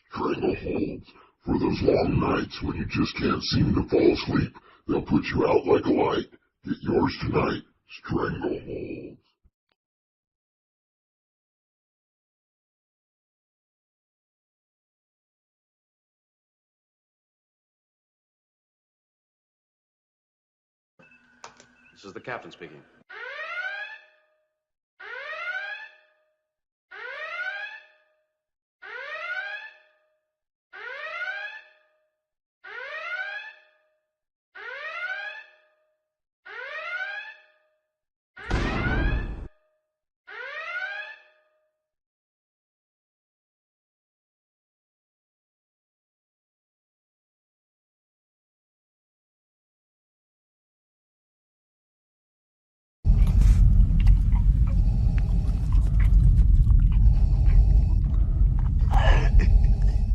Strangleholds. For those long nights when you just can't seem to fall asleep, they'll put you out like a light. Get yours tonight. Strangleholds. This is the captain speaking.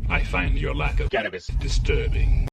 I find your lack of cannabis disturbing.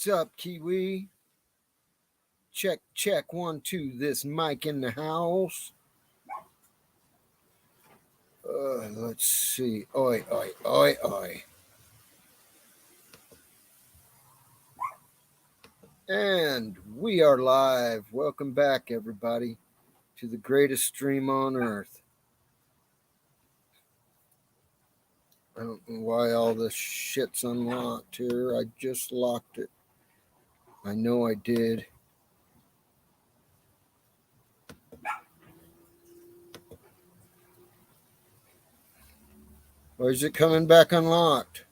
What's up, Kiwi? Check, 1, 2. This mic in the house. Let's see. Oi. And we are live. Welcome back, everybody, to the greatest stream on earth. I don't know why all this shit's unlocked here. I just locked it. I know I did. Or is it coming back unlocked?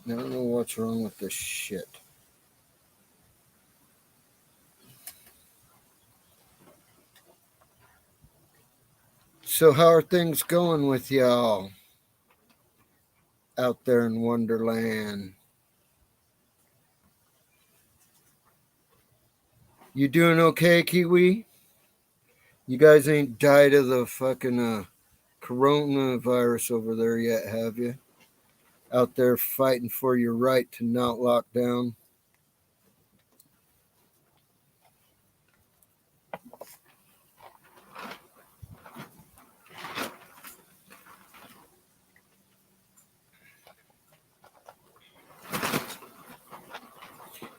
I don't know what's wrong with this shit. So how are things going with y'all out there in Wonderland? You doing okay, Kiwi? You guys ain't died of the fucking coronavirus over there yet, have you? Out there fighting for your right to not lock down?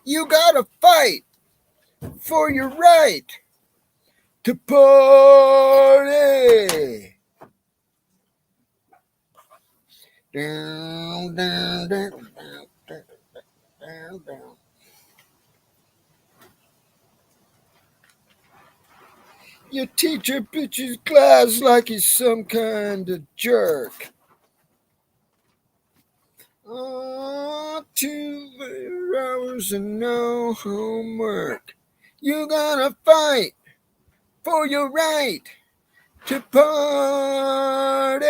You gotta fight for your right to party. Down. Your teacher bitches class like he's some kind of jerk. 2 hours and no homework. You gotta fight for your right to party.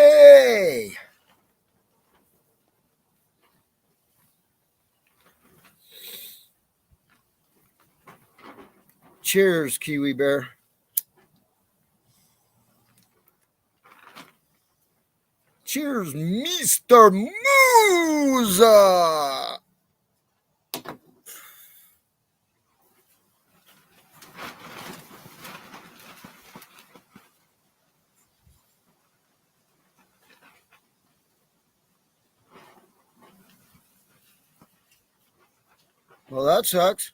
Cheers, Kiwi Bear. Cheers, Mr. Musa. Well, that sucks.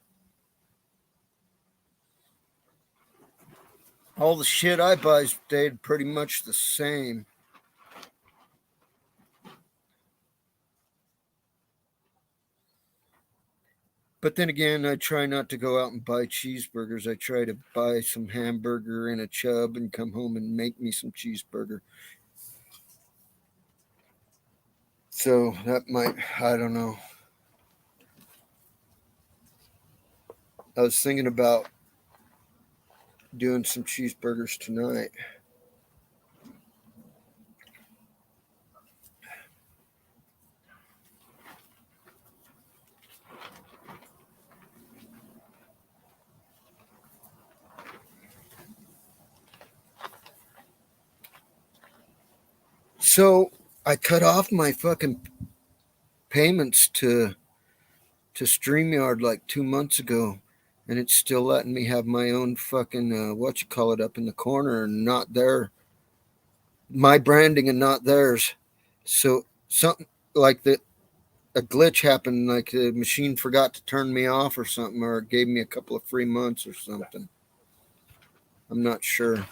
All the shit I buy stayed pretty much the same. But then again, I try not to go out and buy cheeseburgers. I try to buy some hamburger and a chub and come home and make me some cheeseburger. So that might, I don't know. I was thinking about doing some cheeseburgers tonight. So I cut off my fucking payments to StreamYard like 2 months ago, and it's still letting me have my own fucking up in the corner and not their my branding and not theirs. So something like that, a glitch happened, like the machine forgot to turn me off or something, or it gave me a couple of free months or something. I'm not sure.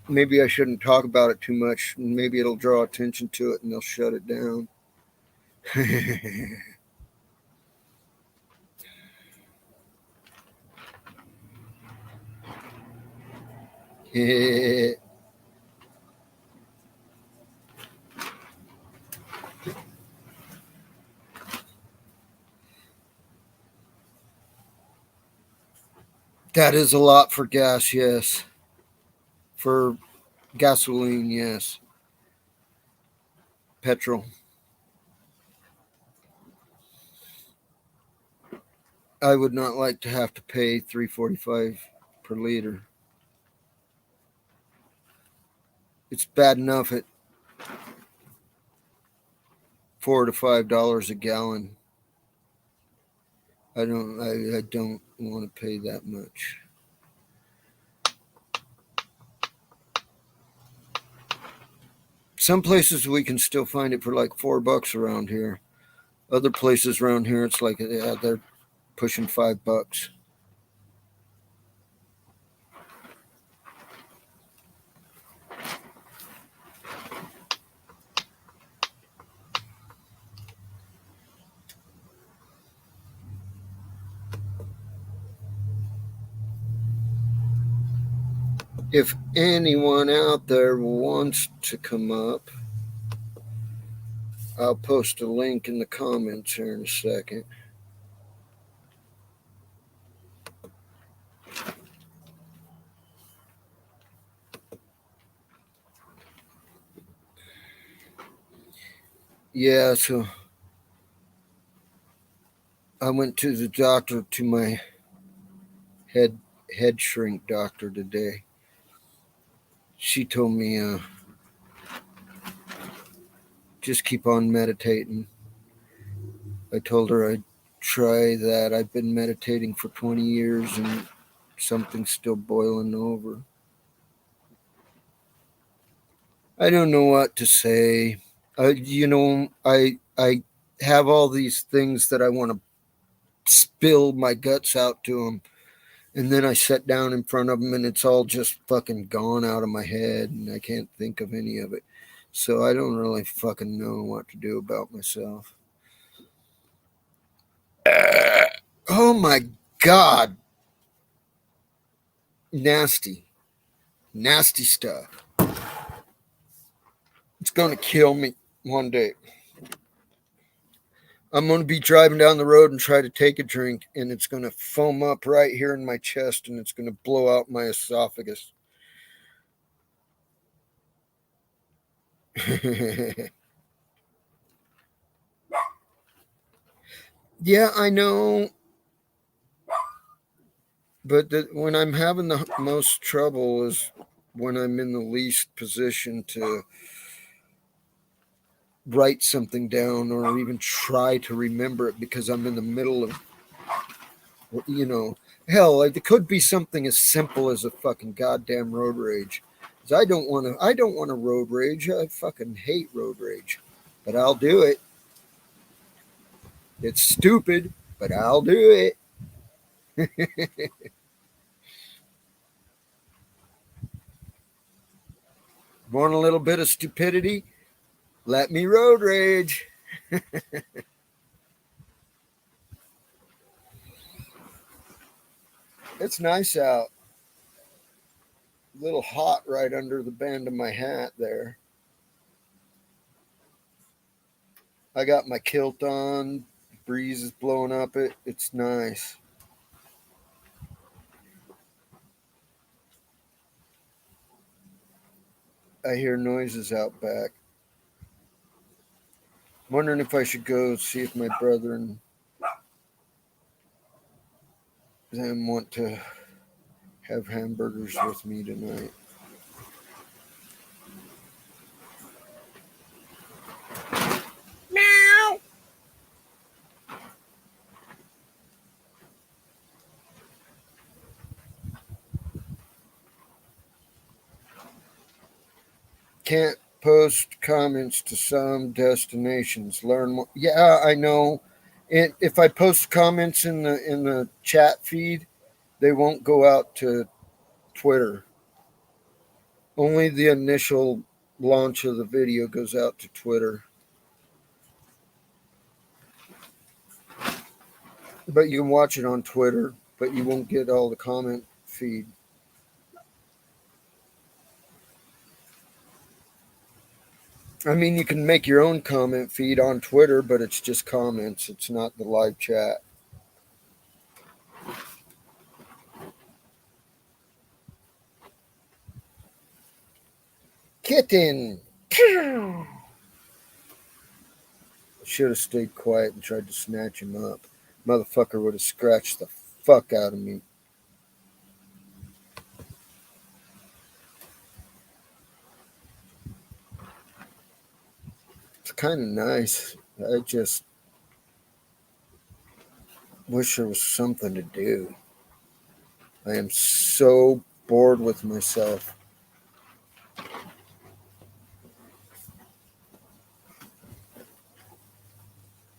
Maybe I shouldn't talk about it too much. Maybe it'll draw attention to it and they'll shut it down. That is a lot for gas, yes. For gasoline, yes. Petrol. I would not like to have to pay $3.45 per liter. It's bad enough at $4 to $5 a gallon. I don't want to pay that much. Some places we can still find it for like $4 around here. Other places around here, it's like, yeah, they're pushing $5. If anyone out there wants to come up, I'll post a link in the comments here in a second. Yeah, so I went to the doctor, to my head shrink doctor today. She told me just keep on meditating. I told her I'd try that. I've been meditating for 20 years and something's still boiling over. I don't know what to say. I have all these things that I want to spill my guts out to them. And then I sit down in front of them and it's all just fucking gone out of my head and I can't think of any of it. So I don't really fucking know what to do about myself. Oh my God. Nasty. Nasty stuff. It's going to kill me one day. I'm going to be driving down the road and try to take a drink, and it's going to foam up right here in my chest, and it's going to blow out my esophagus. Yeah, I know. But when I'm having the most trouble is when I'm in the least position to write something down or even try to remember it because I'm in the middle of, hell, like it could be something as simple as a fucking goddamn road rage. I don't want to road rage. I fucking hate road rage, but I'll do it. It's stupid, but I'll do it. Want a little bit of stupidity? Let me road rage. It's nice out. A little hot right under the band of my hat there. I got my kilt on. Breeze is blowing up it. It's nice. I hear noises out back. I'm wondering if I should go see if my brother and them want to have hamburgers with me tonight. Meow. Can't post comments to some destinations. Learn more. Yeah, I know. If I post comments in the chat feed, they won't go out to Twitter. Only the initial launch of the video goes out to Twitter. But you can watch it on Twitter, but you won't get all the comment feed. I mean, you can make your own comment feed on Twitter, but it's just comments. It's not the live chat. Kitten. Should have stayed quiet and tried to snatch him up. Motherfucker would have scratched the fuck out of me. It's kind of nice. I just wish there was something to do. I am so bored with myself.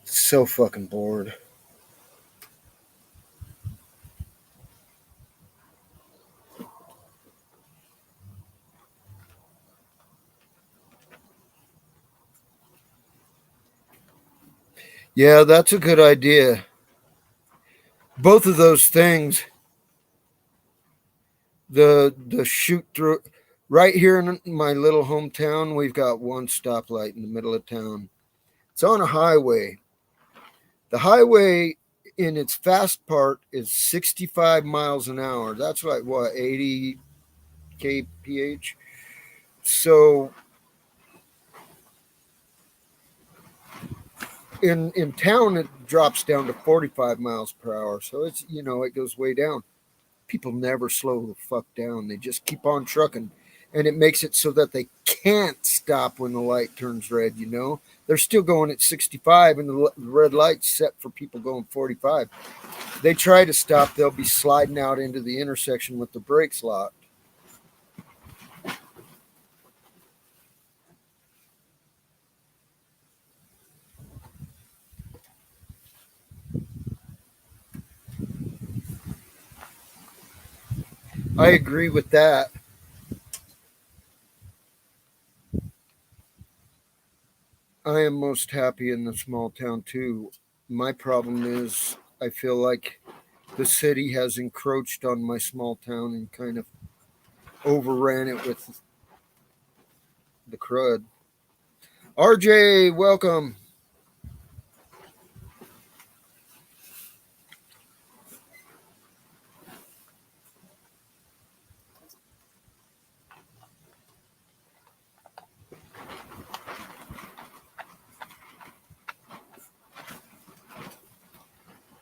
So fucking bored. Yeah, that's a good idea. Both of those things, the shoot through, right here in my little hometown, we've got one stoplight in the middle of town. It's on a highway. The highway in its fast part is 65 miles an hour. That's like what, 80 kph? So in town it drops down to 45 miles per hour. So it's, it goes way down. People never slow the fuck down. They just keep on trucking. And it makes it so that they can't stop when the light turns red, They're still going at 65 and the red light's set for people going 45. They try to stop, they'll be sliding out into the intersection with the brakes locked. I agree with that. I am most happy in the small town too. My problem is I feel like the city has encroached on my small town and kind of overran it with the crud. RJ, welcome.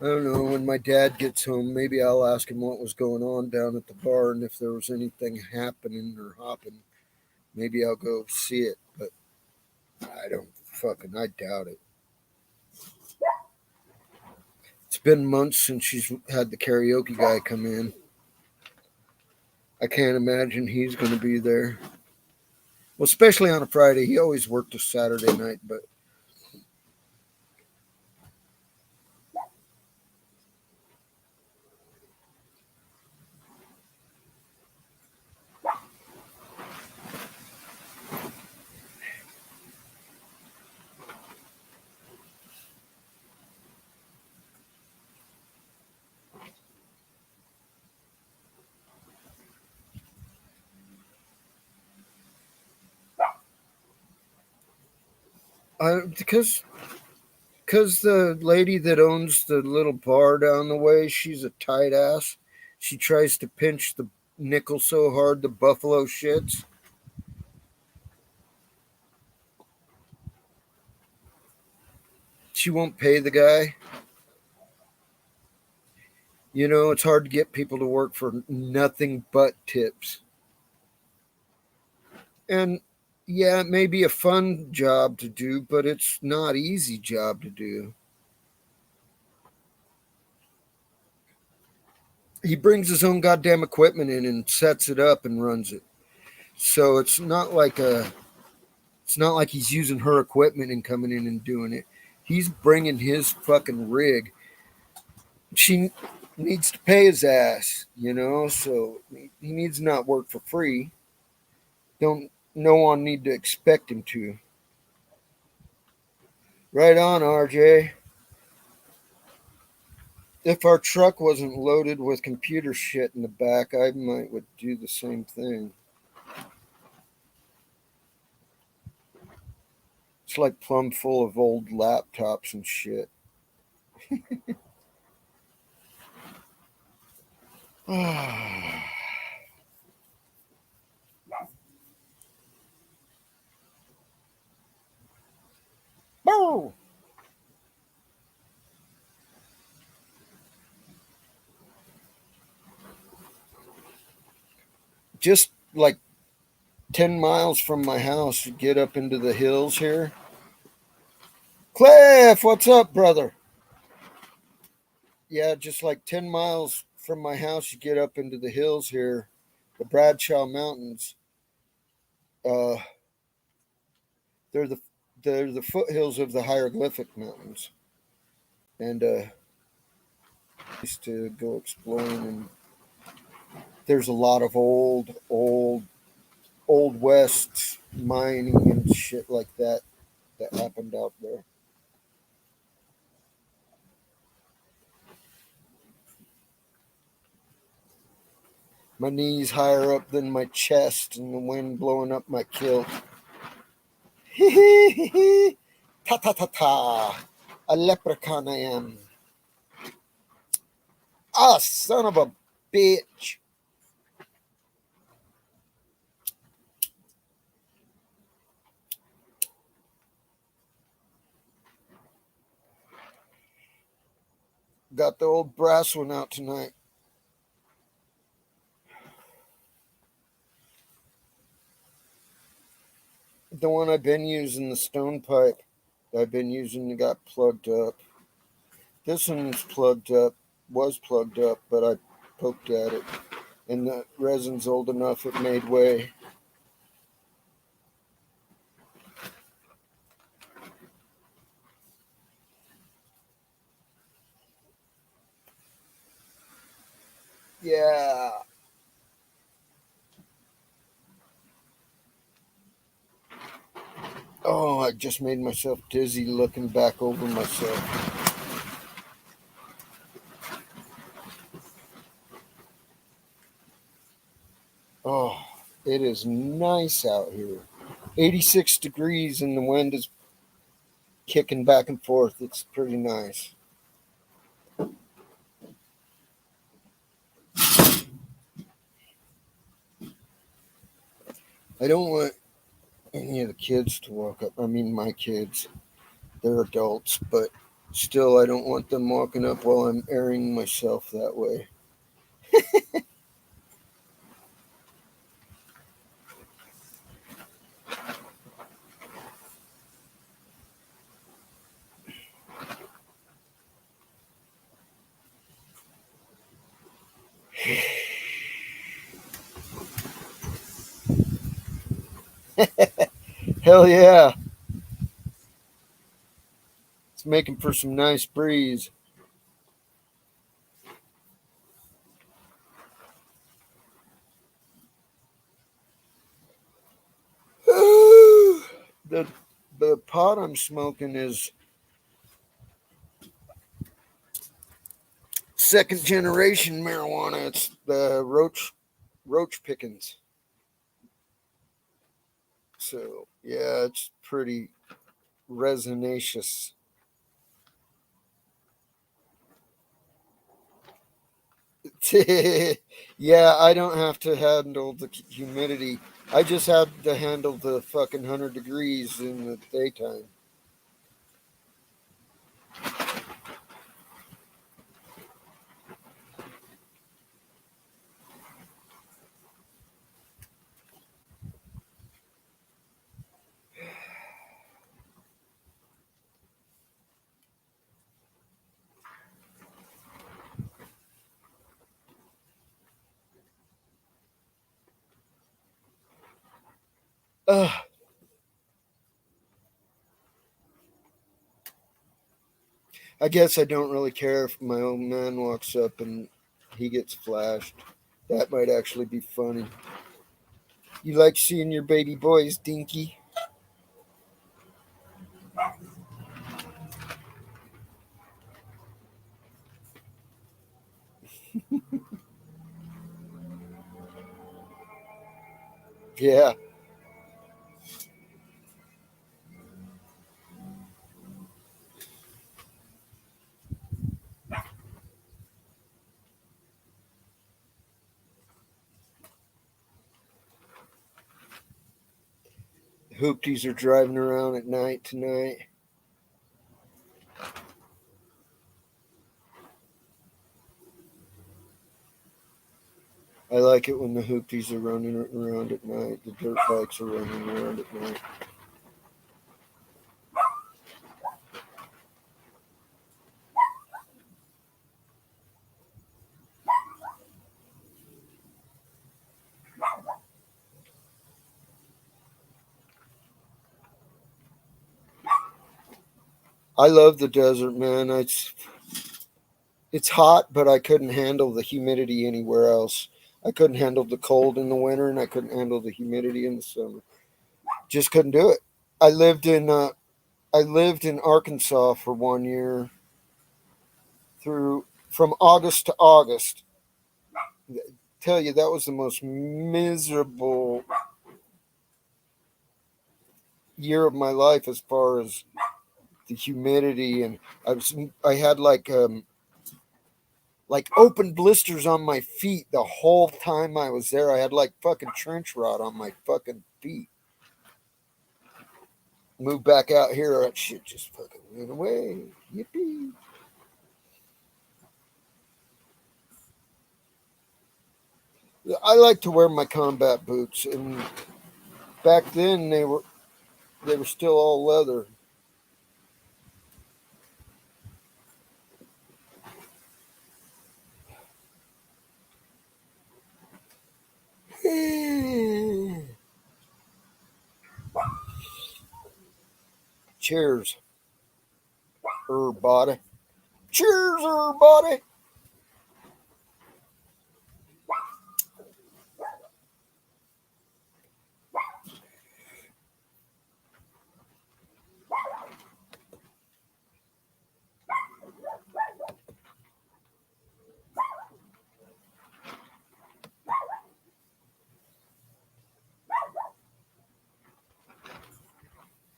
I don't know, when my dad gets home, maybe I'll ask him what was going on down at the bar and if there was anything happening or hopping. Maybe I'll go see it, but I doubt it. It's been months since she's had the karaoke guy come in. I can't imagine he's going to be there. Well, especially on a Friday. He always worked a Saturday night, but Because the lady that owns the little bar down the way, she's a tight ass. She tries to pinch the nickel so hard the buffalo shits. She won't pay the guy. You know, it's hard to get people to work for nothing but tips. And yeah, it may be a fun job to do, but it's not easy job to do. He brings his own goddamn equipment in and sets it up and runs it. So it's not like he's using her equipment and coming in and doing it. He's bringing his fucking rig. She needs to pay his ass, you know, so he needs to not work for free. Don't no one need to expect him to. Right on, RJ. If our truck wasn't loaded with computer shit in the back, I might would do the same thing. It's like plumb full of old laptops and shit. Boo! Just like 10 miles from my house, you get up into the hills here. Cliff, what's up, brother? Yeah, just like 10 miles from my house, you get up into the hills here, the Bradshaw Mountains. Uh, they're the foothills of the hieroglyphic mountains, and used to go exploring. And there's a lot of old west mining and shit like that happened out there. My knees higher up than my chest, and the wind blowing up my kilt. Hee hee hee hee. Ta ta ta ta. A leprechaun I am. Ah, son of a bitch. Got the old brass one out tonight. The one I've been using, the stone pipe I've been using, got plugged up. This one's was plugged up, but I poked at it. And the resin's old enough it made way. Yeah. Oh, I just made myself dizzy looking back over myself. Oh, it is nice out here. 86 degrees and the wind is kicking back and forth. It's pretty nice. I don't want any of the kids to walk up. I mean, my kids. They're adults, but still, I don't want them walking up while I'm airing myself that way. Hell yeah. It's making for some nice breeze. the the pot I'm smoking is second generation marijuana. It's the roach pickings. So yeah, it's pretty resinaceous. Yeah, I don't have to handle the humidity. I just have to handle the fucking 100 degrees in the daytime. Ugh. I guess I don't really care if my old man walks up and he gets flashed. That might actually be funny. You like seeing your baby boys, Dinky? Yeah. Hoopties are driving around at night tonight. I like it when the hoopties are running around at night. The dirt bikes are running around at night. I love the desert, man. It's hot, but I couldn't handle the humidity anywhere else. I couldn't handle the cold in the winter, and I couldn't handle the humidity in the summer. Just couldn't do it. I lived in uh, I lived in Arkansas for 1 year through from August to August. Tell you that was the most miserable year of my life as far as the humidity, and I had like open blisters on my feet the whole time I was there. I had like fucking trench rot on my fucking feet. Moved back out here, that shit just fucking went away. Yippee. I like to wear my combat boots, and back then they were still all leather. Cheers, everybody. Cheers, everybody.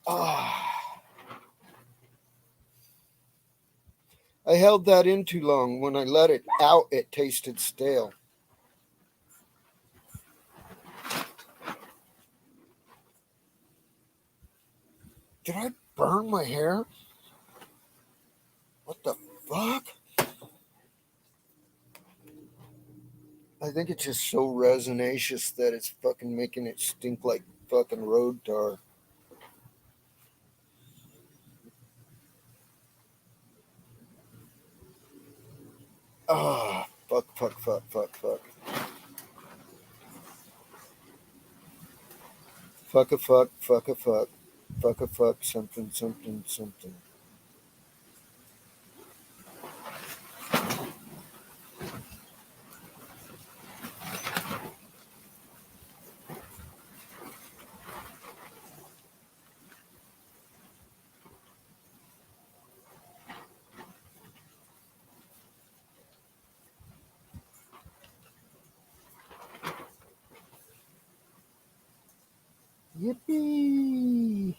Ah, I held that in too long. When I let it out, it tasted stale. Did I burn my hair? What the fuck? I think it's just so resinaceous that it's fucking making it stink like fucking road tar. Ah, fuck, fuck, fuck, fuck, fuck. Fuck a fuck, fuck a fuck. Fuck a fuck, something, something, something. Yippee!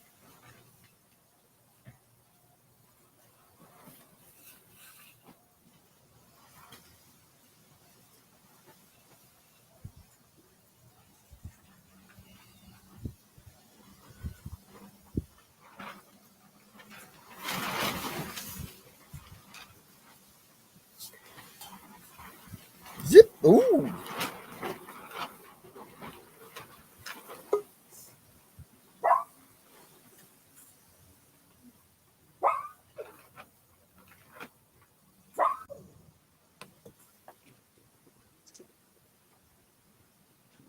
Ooh.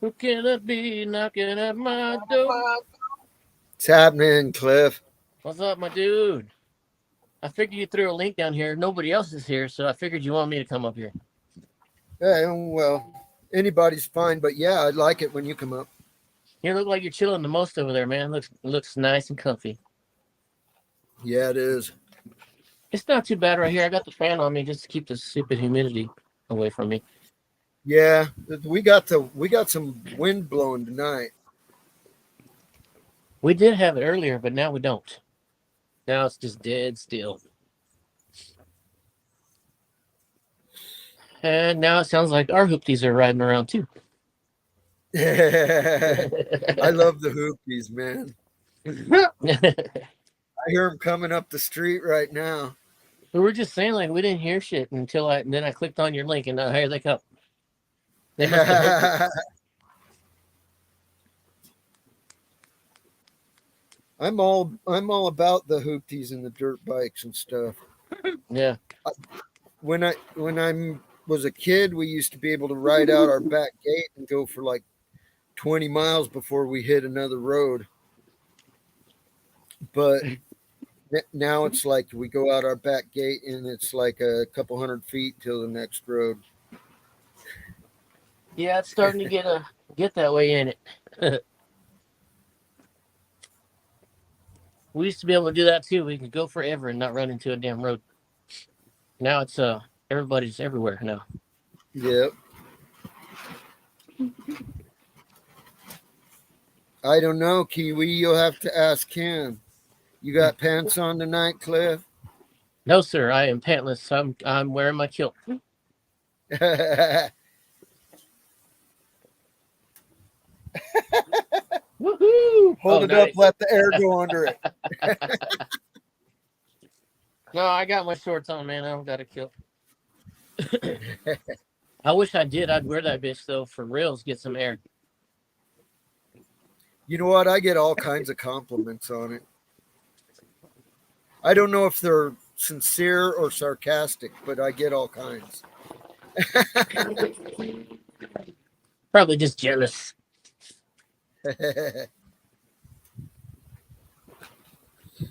Who can it be knocking at my door? What's happening, Cliff? What's up, my dude? I figured you threw a link down here. Nobody else is here, so I figured you want me to come up here. Yeah, well, anybody's fine, but yeah, I'd like it when you come up. You look like you're chilling the most over there, man. Looks nice and comfy. Yeah, it is. It's not too bad right here. I got the fan on me just to keep the stupid humidity away from me. Yeah, we got some wind blowing tonight. We did have it earlier, but now we don't. Now it's just dead still. And now it sounds like our hoopties are riding around too. I love the hoopies, man. I hear them coming up the street right now. We were just saying, like, we didn't hear shit until then I clicked on your link, and now here they come. They must have heard it. I'm all about the hoopties and the dirt bikes and stuff. Yeah. When I was a kid, we used to be able to ride out our back gate and go for like 20 miles before we hit another road. But now it's like we go out our back gate and it's like a couple hundred feet till the next road. Yeah, it's starting to get that way, ain't it? We used to be able to do that too. We could go forever and not run into a damn road. Now it's everybody's everywhere now. Yep. I don't know, Kiwi. You'll have to ask him. You got pants on tonight, Cliff? No, sir. I am pantless. I'm wearing my kilt. Woohoo! Hold it nice. up, let the air go under it. No, I got my shorts on, man. I don't got a kilt. I wish I did. I'd wear that bitch though for reals. Get some air. You know what? I get all kinds of compliments on it. I don't know if they're sincere or sarcastic, but I get all kinds. Probably just jealous.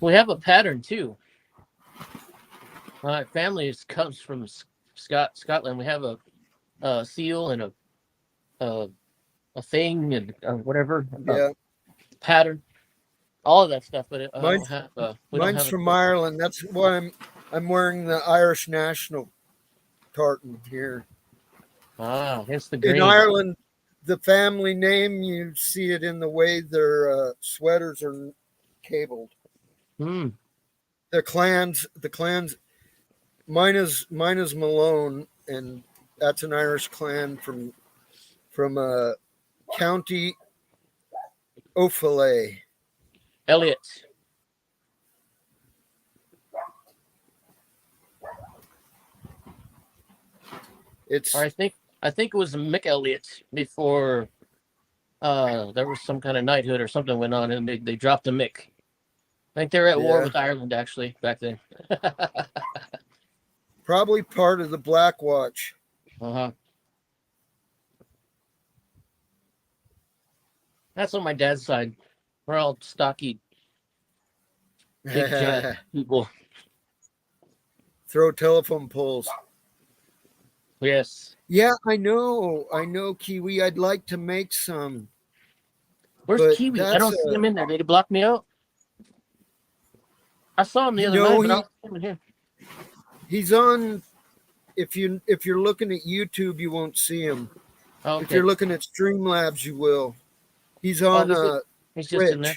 We have a pattern too. My family comes from Scotland. We have a seal and a thing and whatever. Yeah. Pattern. All of that stuff, but mine's from Ireland. That's why I'm wearing the Irish national tartan here. Ah, it's the green. In Ireland, the family name, you see it in the way their sweaters are cabled. Hmm. The clans. Mine is Malone, and that's an Irish clan from County Offaly. Elliot. I think it was Mick Elliott before there was some kind of knighthood or something went on, and they dropped the Mick. I think they were at war with Ireland actually back then. Probably part of the Black Watch. Uh-huh. That's on my dad's side. We're all stocky, big giant people. Throw telephone poles. Yes. Yeah, I know, Kiwi. I'd like to make some. Where's Kiwi? I don't see him in there. Did he block me out? I saw him the other night, but I don't see him in here. He's on. If you're looking at YouTube, you won't see him. Okay. If you're looking at Streamlabs, you will. He's on he's just Twitch. In there.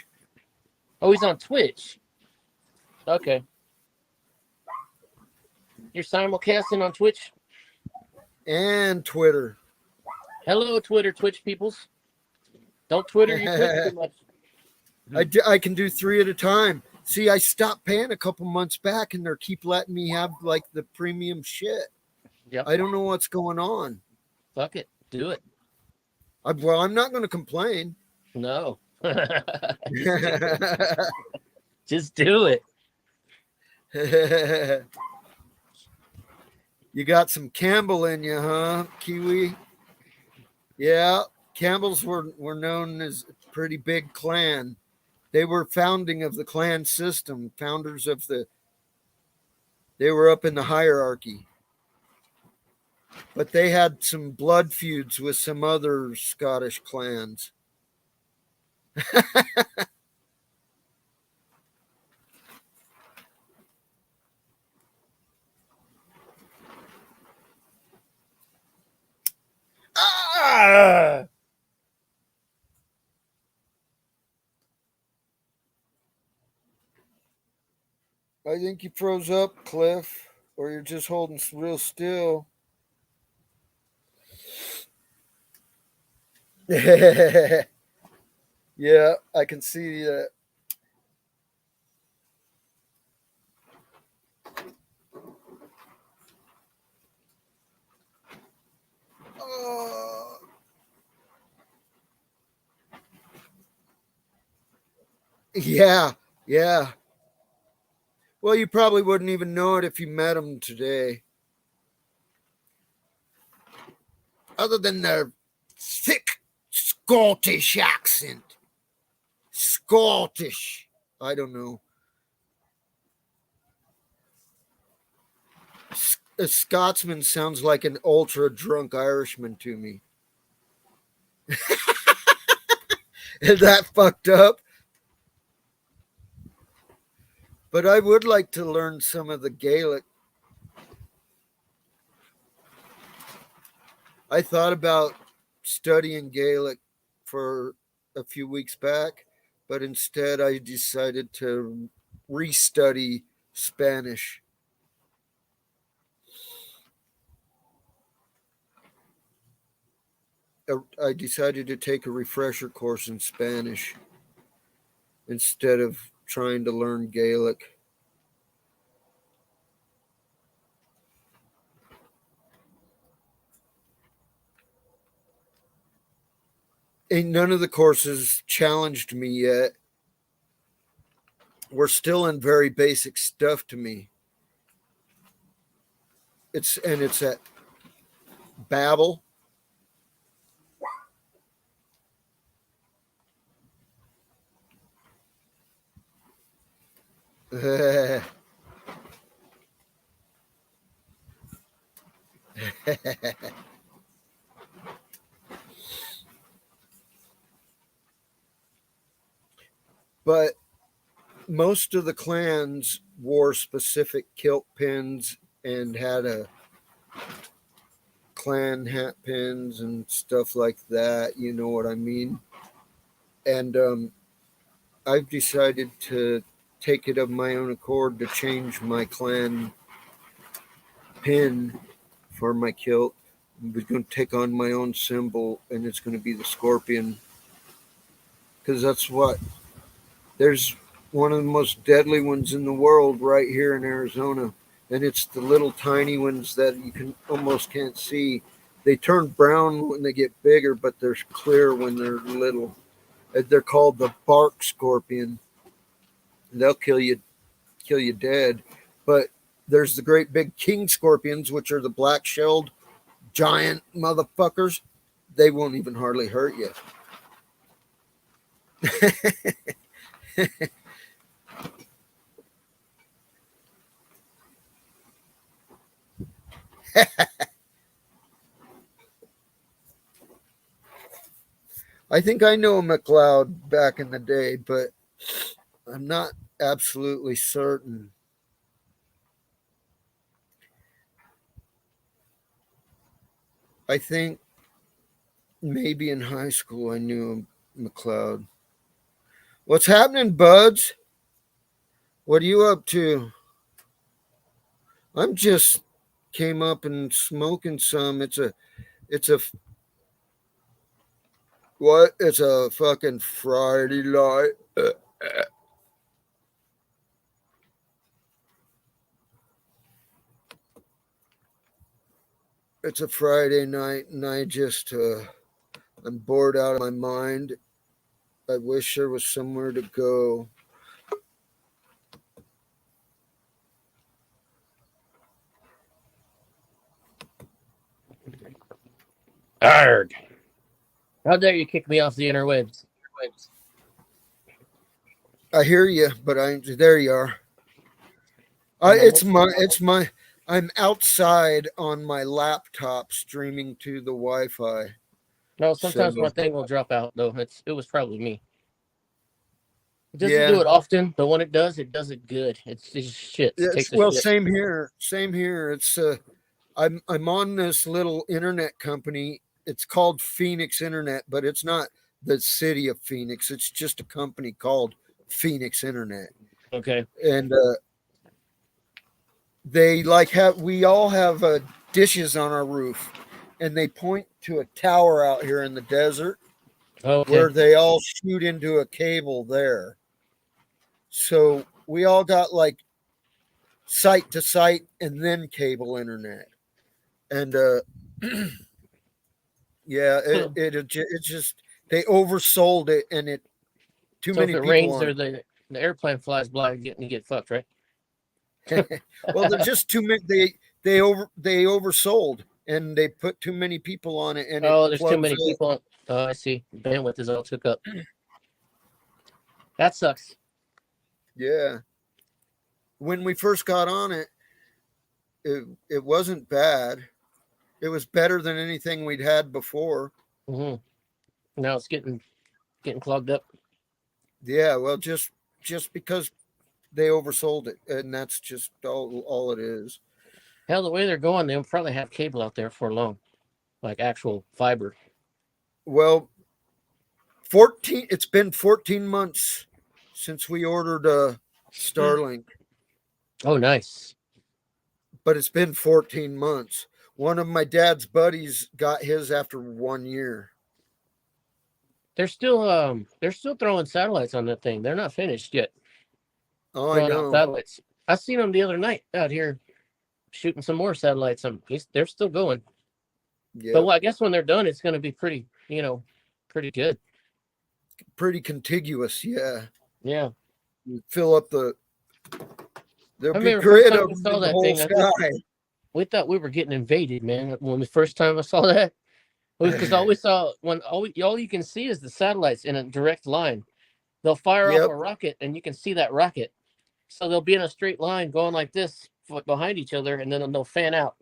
Oh, he's on Twitch. Okay. You're simulcasting on Twitch? And Twitter. Hello, Twitch peoples. Don't Twitter your Twitch too much. I can do 3 at a time. See, I stopped paying a couple months back, and they keep letting me have like the premium shit. Yep. I don't know what's going on. Fuck it. Do it. Well, I'm not going to complain. No. Just do it. You got some Campbell in you, huh, Kiwi? Yeah, Campbells were known as a pretty big clan. They were founding of the clan system, founders of they were up in the hierarchy. But they had some blood feuds with some other Scottish clans. Ah! I think you froze up, Cliff, or you're just holding real still. Yeah, I can see that. Oh. Yeah, yeah. Well, you probably wouldn't even know it if you met them today. Other than their thick Scottish accent. Scottish. I don't know. A Scotsman sounds like an ultra drunk Irishman to me. Is that fucked up? But I would like to learn some of the Gaelic. I thought about studying Gaelic for a few weeks back, but instead I decided to restudy Spanish. I decided to take a refresher course in Spanish instead of trying to learn Gaelic. And none of the courses challenged me yet. We're still in very basic stuff to me. It's at Babel. But most of the clans wore specific kilt pins and had a clan hat pins and stuff like that. You know what I mean? And I've decided to take it of my own accord to change my clan pin for my kilt. I'm going to take on my own symbol, and it's going to be the scorpion. Because that's what. There's one of the most deadly ones in the world right here in Arizona. And it's the little tiny ones that you almost can't see. They turn brown when they get bigger, but they're clear when they're little. They're called the bark scorpion. They'll kill you dead. But there's the great big king scorpions, which are the black-shelled giant motherfuckers. They won't even hardly hurt you. I think I know McLeod back in the day, but I'm not absolutely certain. I think maybe in high school I knew McLeod. What's happening, buds? What are you up to? I'm just came up and smoking some. It's a what? It's a fucking Friday night. It's a Friday night, and I'm bored out of my mind. I wish there was somewhere to go. Arg. How dare you kick me off the interwebs? I hear you, but there you are. I'm outside on my laptop streaming to the Wi-Fi. No, sometimes my thing will drop out though. It was probably me. It doesn't do it often, but when it does it good. It's shit. It takes a shit. Same here. It's I'm on this little internet company. It's called Phoenix Internet, but it's not the city of Phoenix. It's just a company called Phoenix Internet. Okay. And they we all have dishes on our roof, and they point to a tower out here in the desert where they all shoot into a cable there. So we all got like site to site and then cable internet. And yeah, it just they oversold it, and it too many people. If it rains or the airplane flies by, you get fucked, right? Well, there's just too many. They oversold, and they put too many people on it. And there's too many people on. Oh, I see. Bandwidth is all took up. That sucks. Yeah. When we first got on it, it wasn't bad. It was better than anything we'd had before. Mm-hmm. Now it's getting clogged up. Yeah, well, just because they oversold it, and that's just all it is. Hell, the way they're going, they'll probably have cable out there for long, like actual fiber. Well, it's been 14 months since we ordered Starlink. Oh, nice. But it's been 14 months. One of my dad's buddies got his after 1 year. They're still throwing satellites on that thing. They're not finished yet. Oh, I know. Satellites. I seen them the other night out here shooting some more satellites. They're still going. Yeah. But I guess when they're done, it's going to be pretty good. Pretty contiguous, yeah. Yeah. You fill up the. There'll be grid of the whole sky. We thought we were getting invaded, man. When the first time I saw that, because all we saw all you can see is the satellites in a direct line. They'll fire off a rocket, and you can see that rocket. So they'll be in a straight line going like this behind each other, and then they'll fan out.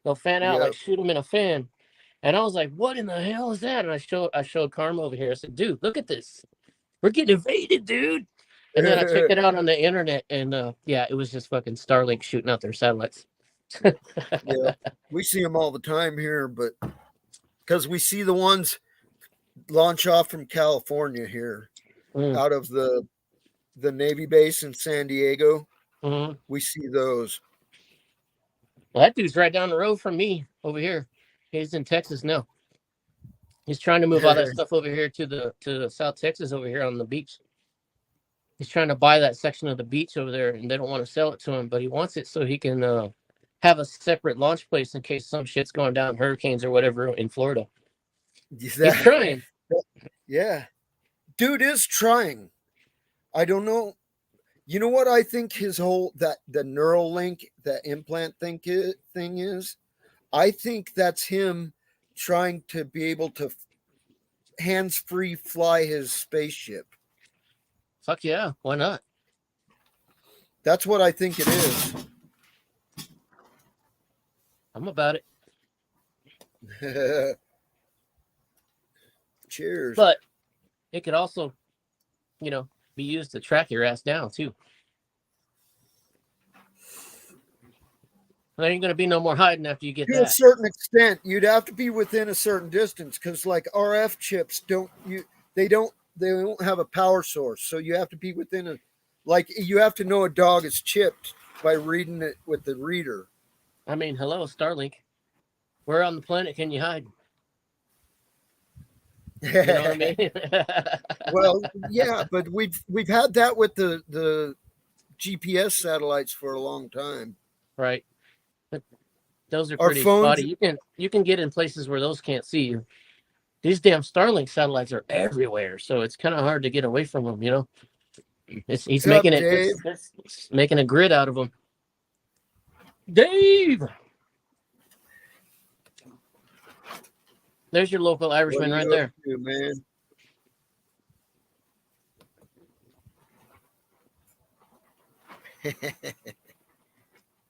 They'll fan out like shoot them in a fan. And I was like, "What in the hell is that?" And I showed Karma over here. I said, "Dude, look at this. We're getting invaded, dude." And then I checked it out on the internet, and it was just fucking Starlink shooting out their satellites. Yeah, we see them all the time here, but because we see the ones launch off from California here, out of the Navy base in San Diego, we see those. Well, that dude's right down the road from me over here. He's in Texas now. He's trying to move all that stuff over here to South Texas over here on the beach. He's trying to buy that section of the beach over there, and they don't want to sell it to him, but he wants it so he can have a separate launch place in case some shit's going down, hurricanes or whatever in Florida. He's trying. Yeah. Dude is trying. I don't know. You know what I think his whole the Neuralink, that implant thing is? I think that's him trying to be able to hands-free fly his spaceship. Fuck yeah, why not? That's what I think it is. I'm about it. Cheers. But it could also, be used to track your ass down too. There ain't going to be no more hiding after you get that. To a certain extent, you'd have to be within a certain distance because, like, RF chips they don't have a power source, so you have to be within you have to know a dog is chipped by reading it with the reader. I mean, hello, Starlink. Where on the planet can you hide? You know what I mean? Well, yeah, but we've had that with the GPS satellites for a long time. Right. But Those are Our pretty phones- spotty. You can get in places where those can't see you. These damn Starlink satellites are everywhere, so it's kind of hard to get away from them. You know, he's What's making up, it Dave? it's making a grid out of them. Dave, there's your local What Irishman are right you there. up to, man?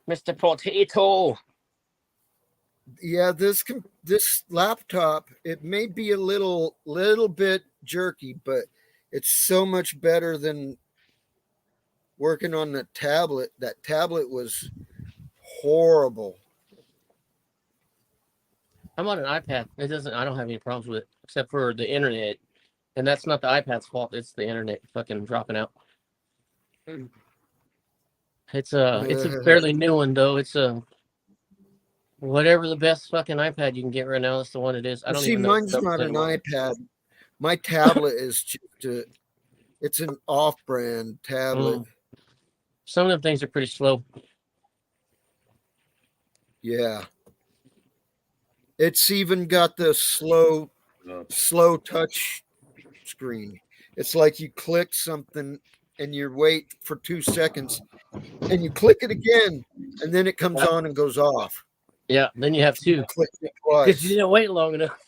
Mr. Potato. Yeah, this laptop, it may be a little bit jerky, but it's so much better than working on the tablet. That tablet was horrible. I'm on an iPad. I don't have any problems with it, except for the internet. And that's not the iPad's fault. It's the internet fucking dropping out. It's a fairly new one though. It's whatever the best fucking iPad you can get right now. That's the one it is. I don't See, even know. mine's not an iPad. My tablet is just it's an off-brand tablet. Some of them things are pretty slow. Yeah. It's even got the slow touch screen. It's like you click something and you wait for 2 seconds and you click it again and then it comes on and goes off. Yeah, then you have two. Click it Because twice. you didn't wait long enough.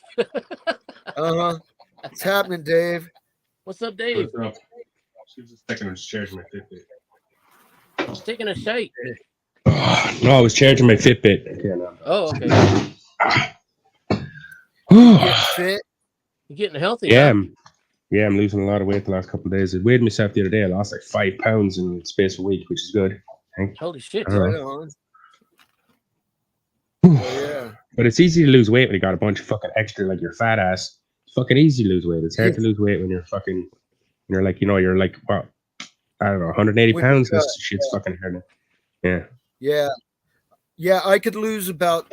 What's happening, Dave? What's up, Dave? What's up? She was just taking a charging my Fitbit. Just taking a shake. No, I was charging my Fitbit. Yeah, no. Oh, okay. Get fit? You're getting healthy. Yeah, Huh? I'm losing a lot of weight the last couple of days. I weighed myself the other day. I lost like 5 pounds in the space of a week, which is good. Holy shit. Right on. Oh, yeah. But it's easy to lose weight when you got a bunch of fucking extra, like your fat ass. It's fucking easy to lose weight. It's hard to lose weight when you're like, you're like, what? I don't know, 180 pounds. This shit's fucking hard. Yeah. Yeah, I could lose about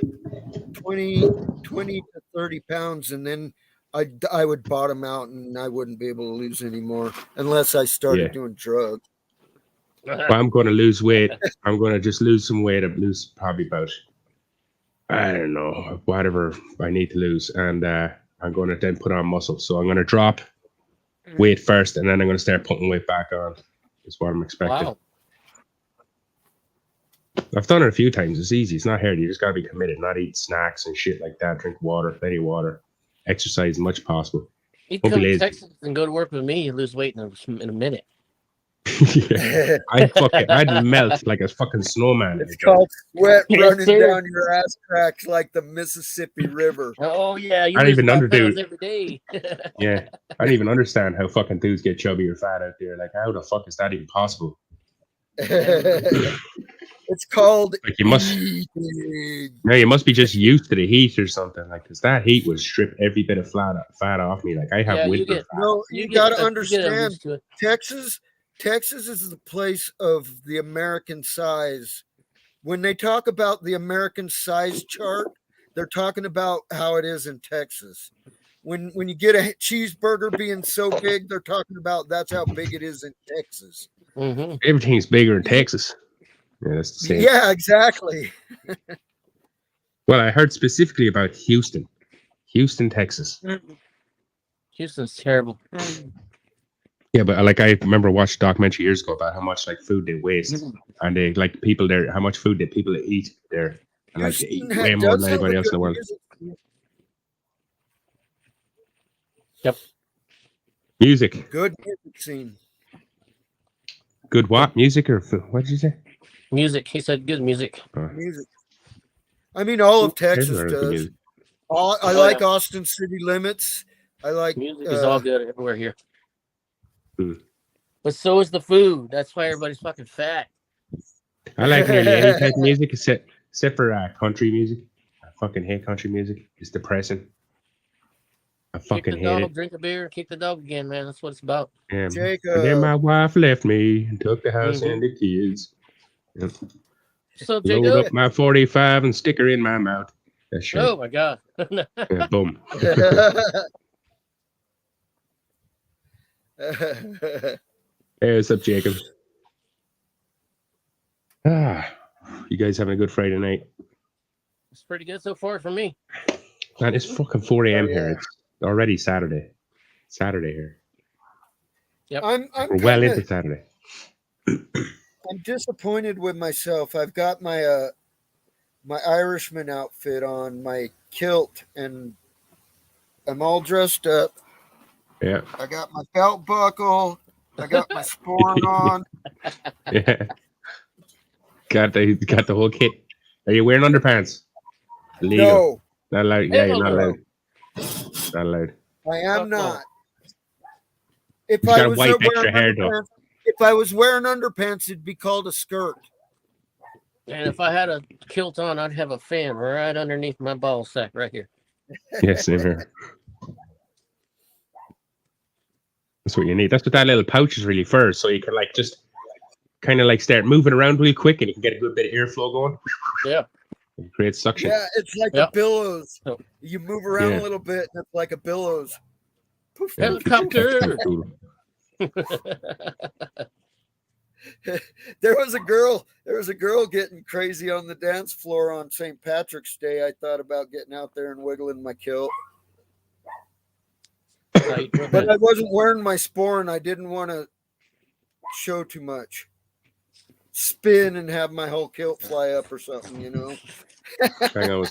20 to 30 pounds and then I would bottom out and I wouldn't be able to lose anymore unless I started doing drugs. Well, I'm going to lose weight. I'm going to just lose some weight. I'll lose probably about, I don't know, whatever I need to lose. And I'm going to then put on muscle. So I'm going to drop weight first and then I'm going to start putting weight back on. Is what I'm expecting. Wow. I've done it a few times. It's easy. It's not hard. You just got to be committed, not eat snacks and shit like that. Drink water, plenty of water. Exercise as much as possible. You come to Texas and go to work with me, you lose weight in a minute. Yeah. I'd melt like a fucking snowman. It's called sweat running down your ass cracks like the Mississippi River. Oh yeah, you I don't even pounds every day. Yeah, I don't even understand how fucking dudes get chubby or fat out there. Like, how the fuck is that even possible? It's called like you must be just used to the heat or something. Like, because that heat would strip every bit of fat off me. Like, I have winter fat. No, you got to understand. Texas is the place of the American size. When they talk about the American size chart, they're talking about how it is in Texas. When you get a cheeseburger being so big, they're talking about that's how big it is in Texas. Mm-hmm. Everything's bigger in Texas. Yeah, that's the same. Yeah, exactly. Well, I heard specifically about Houston, Texas. Houston's terrible. Yeah, but like I remember watching a documentary years ago about how much like food they waste, and they like people there, how much food that people eat there, and like they eat way more than anybody else in the world. Yep. Music. Good music scene. Good what? Music or food? What did you say? Music. He said good music. Music. I mean, all of Texas does. I like Austin City Limits. I like music is all good everywhere here. But so is the food. That's why everybody's fucking fat. I like nearly any type of music except for country music. I fucking hate country music. It's depressing. I fucking hate it. Drink a beer, kick the dog again, man. That's what it's about. Yeah. And then my wife left me and took the house and the kids. Yep. So Jacob, load up my 45 and stick her in my mouth. That's right. Oh my god. Yeah, boom. Hey, what's up, Jacob? You guys having a good Friday night? It's pretty good so far for me. Man, it's fucking 4 a.m. Yeah. here. It's already Saturday. Saturday here. Yep. I'm We're well into Saturday. I'm disappointed with myself. I've got my my Irishman outfit on, my kilt, and I'm all dressed up. Yeah. I got my belt buckle. I got my sporn on. Yeah. Got the whole kit. Are you wearing underpants? Legal. No, Not allowed. Yeah, you're not Hell no. allowed. Not allowed. I am Fuck no. not. If He's I got a was white wearing extra hair, though. underpants, if I was wearing underpants, it'd be called a skirt. And if I had a kilt on, I'd have a fan right underneath my ball sack right here. Yes, same here. That's what you need. That's what that little pouch is really for. So you can like just kind of like start moving around real quick, and you can get a good bit of airflow going. Yeah. It creates suction. Yeah, it's like Yep. a billows. Oh. You move around Yeah. a little bit, and it's like a billows. Poof, Yeah, poof, Helicopter. Cool. There was a girl getting crazy on the dance floor on St. Patrick's Day. I thought about getting out there and wiggling my kilt, but I wasn't wearing my sporn. I didn't want to show too much, spin and have my whole kilt fly up or something, you know. Hang on.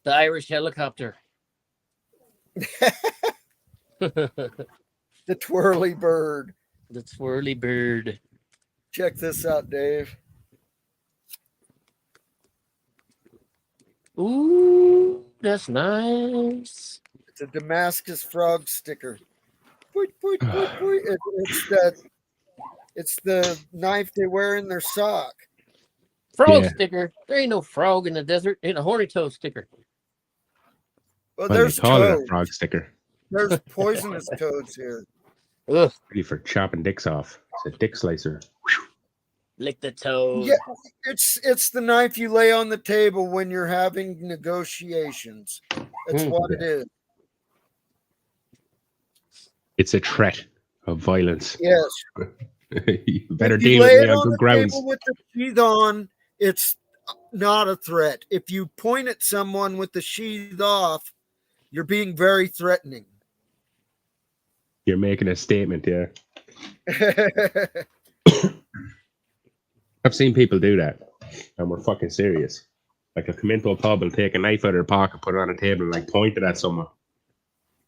The Irish helicopter. The twirly bird. The twirly bird. Check this out, Dave. Ooh, that's nice. It's a Damascus frog sticker. Poit, poit, poit, poit. It's the knife they wear in their sock. Frog Yeah. sticker. There ain't no frog in the desert. Ain't a horny toad sticker. Well, Well, there's they call it a toads. frog sticker. There's poisonous toads here. Ugh. Ready for chopping dicks off. It's a dick slicer. Lick the toad. Yeah, it's the knife you lay on the table when you're having negotiations. That's what it is. It's a threat of violence. Yes. You better If you deal lay with it me on on good the grounds. table with the sheath on, it's not a threat. If you point at someone with the sheath off, you're being very threatening. You're making a statement, yeah. I've seen people do that, and we're fucking serious. Like, they'll come into a pub and take a knife out of their pocket, put it on a table, and like point it at someone,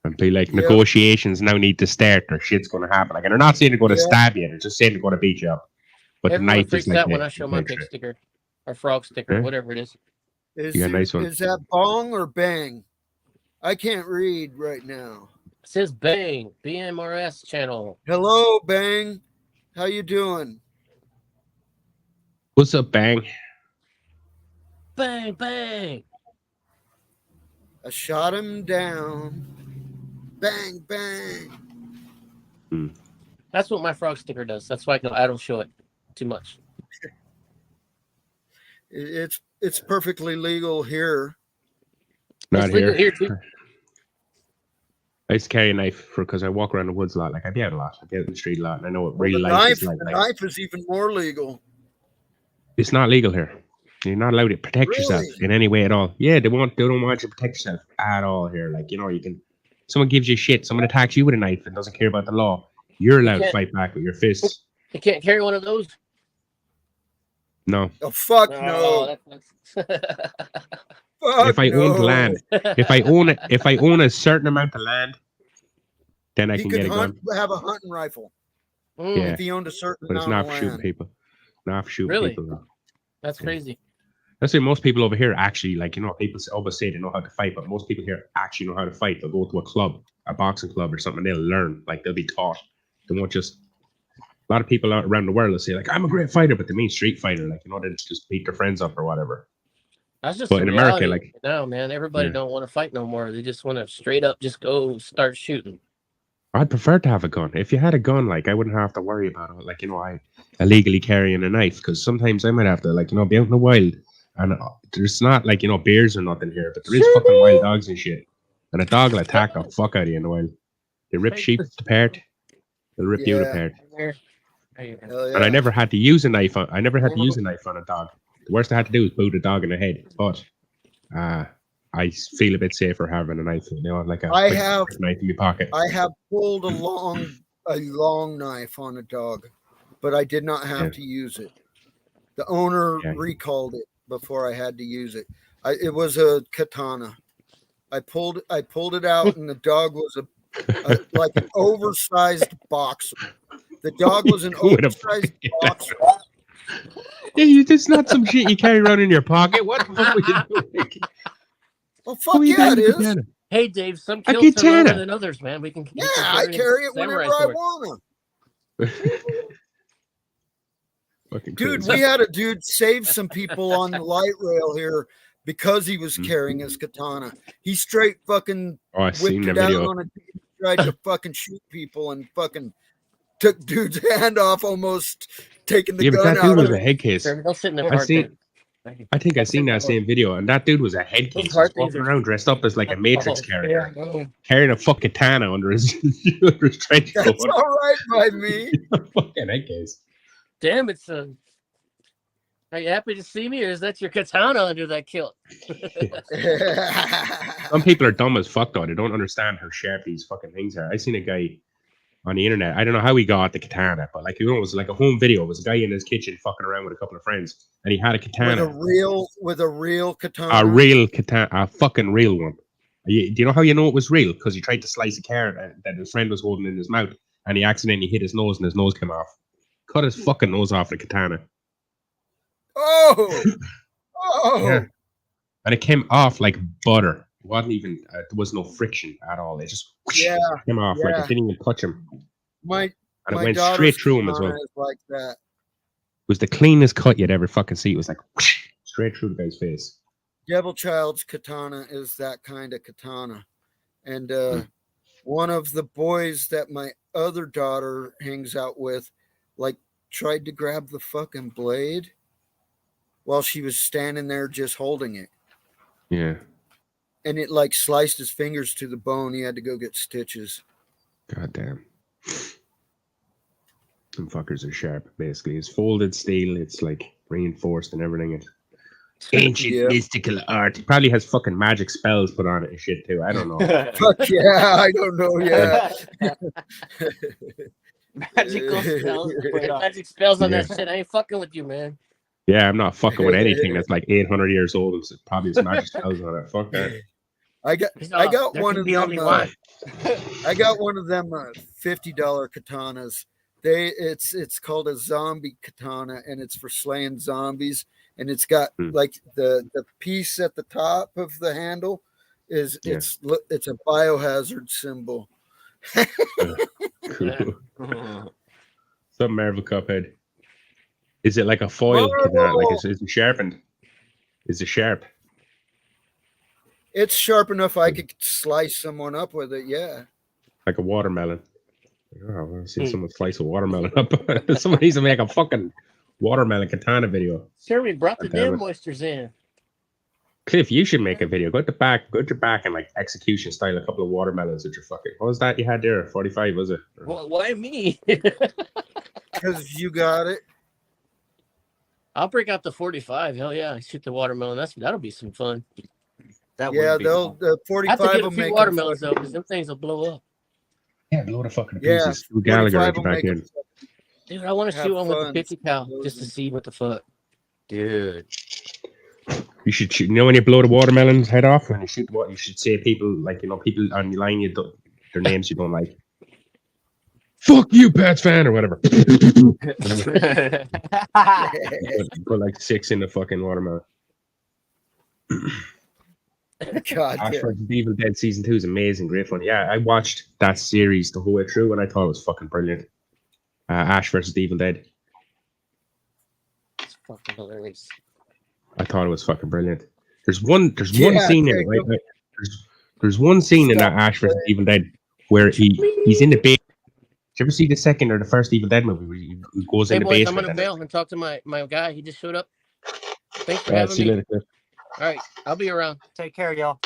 and be like, Yep. negotiations now need to start, or shit's going to happen. Like, and they're not saying they're going to Yep. stab you; they're just saying they're going to beat you up. But Everyone the knife freaks is like out when I show my pig sticker or frog sticker, Huh? whatever it is. Is, You got a nice one. is that bong or bang? I can't read right now. It says Bang, BMRS channel. Hello, Bang. How you doing? What's up, Bang? Bang, bang. I shot him down. Bang, bang. That's what my frog sticker does. That's why I don't show it too much. It's perfectly legal here. Not It's legal here. here too. I used to carry a knife because I walk around the woods a lot. Like, I'd be out a lot. I'd be out in the street a lot, and I know what real The life knife, is like. the knife is even more legal. It's not legal here. You're not allowed to protect yourself Really? in any way at all. Yeah, they don't want you to protect yourself at all here. Like, you know, someone gives you shit, someone attacks you with a knife and doesn't care about the law. You're allowed to can't- fight back with your fists. You can't carry one of those. No. Oh fuck no! That's Fuck If I no. own land, if I own a certain amount of land, then I He can could get a gun. have a hunting rifle Mm, Yeah. if he owned a certain But it's amount not of for shooting land. people. Not for shooting Really? people. No. That's crazy. That's why most people over here actually, like, you know, people always say they know how to fight, but most people here actually know how to fight. They'll go to a club, a boxing club or something, and they'll learn. Like, they'll be taught. They won't just. A lot of people out around the world will say, like, I'm a great fighter, but they mean street fighter. Like, you know, they just beat their friends up or whatever. That's just But the in America, reality like- now, man, everybody Yeah. don't want to fight no more. They just want to straight up just go start shooting. I'd prefer to have a gun. If you had a gun, like, I wouldn't have to worry about it. Like, you know, I illegally carrying a knife, because sometimes I might have to, like, you know, be out in the wild. And there's not, like, you know, bears or nothing here, but there is fucking wild dogs and shit. And a dog will attack the fuck out of you in the wild. They rip sheep apart. They'll rip you Yeah. apart. There. Hell And I yeah. never had to use a knife on. I never had to use a knife on a dog. The worst I had to do was boot a dog in the head. But I feel a bit safer having a knife, like a quick knife in my pocket. I have pulled a long knife on a dog, but I did not have to use it. The owner recalled it before I had to use it. It was a katana. I pulled it out, and the dog was like an oversized boxer. The dog was an oversized boxer. Yeah, it's not some shit you carry around in your pocket. What the fuck were you doing? Well, fuck yeah, it is. Katana? Hey, Dave, some kills are lower than others, man. We can I carry it whenever I want to. Dude, we had a dude save some people on the light rail here because he was carrying his katana. He straight fucking whipped it out on a dude, tried to fucking shoot people, and fucking took dude's hand off, almost taking the gun but that out dude was of a head case. They'll sit in the I think I seen that same video, and that dude was a head case, walking around dressed up as like a Matrix character, carrying a fucking katana under his trench coat. That's all right by me. Fucking head case. Damn, it's a. Are you happy to see me, or is that your katana under that kilt? Some people are dumb as fuck though. They don't understand how sharp these fucking things are. I seen a guy on the internet. I don't know how he got the katana, but it was like a home video. It was a guy in his kitchen fucking around with a couple of friends, and he had a katana. With a real katana. A real katana, a fucking real one. Do you know how you know it was real? Because he tried to slice a carrot that his friend was holding in his mouth, and he accidentally hit his nose, and his nose came off. Cut his fucking nose off the katana. Oh, yeah. And it came off like butter. It wasn't even. There was no friction at all. It just came off like it didn't even touch him. And it went straight through him as well. Like that. It was the cleanest cut you'd ever fucking see. It was like straight through the guy's face. Devil Child's katana is that kind of katana, and one of the boys that my other daughter hangs out with, tried to grab the fucking blade while she was standing there just holding it. Yeah. And it sliced his fingers to the bone. He had to go get stitches. God damn. Some fuckers are sharp, basically. It's folded steel. It's reinforced and everything. It's ancient mystical art. It probably has fucking magic spells put on it and shit too. I don't know. Fuck yeah, I don't know. Yeah. Magical spells. Magic spells on that shit. I ain't fucking with you, man. Yeah, I'm not fucking with anything that's 800 years old and probably some magic spells on it. Fuck that. I got one of them. I got one of them $50 katanas. It's called a zombie katana, and it's for slaying zombies. And it's got the piece at the top of the handle it's a biohazard symbol. Cool. Some Marvel Cuphead. Is it like a foil katana? Is it sharpened? Is it sharp? It's sharp enough I could slice someone up with it, yeah. Like a watermelon. Oh, I've seen someone slice a watermelon up. Someone needs to make a fucking watermelon katana video. Sure, we brought the damn oysters in. Cliff, you should make a video. Go to your back and execution style a couple of watermelons with your fucking. What was that you had there? 45, was it? Well, why me? Because you got it. I'll break out the 45. Hell yeah, shoot the watermelon. That'll be some fun. The 45 I have to get will a few make watermelons though, because them things will blow up. Yeah, blow the fucking pieces. Gallagher at your back in. Dude, I want to shoot one with the 50 cal just to see what the fuck. Dude. You should shoot. When you blow the watermelon's head off, when you shoot you should say people people on the line their names you don't like. Fuck you, Pats fan, or whatever. Put 6 in the fucking watermelon. God, Ash vs. Evil Dead Season 2 is amazing, great fun. Yeah, I watched that series the whole way through and I thought it was fucking brilliant. Ash vs. Evil Dead. It's fucking hilarious. I thought it was fucking brilliant. There's one scene in it, right? There's one scene in that Ash vs. Evil Dead where he's in the basement. Did you ever see the second or the first Evil Dead movie where he goes in the basement? I'm gonna bail and talk to my guy. He just showed up. Thanks for having me. Later. All right, I'll be around. Take care, y'all.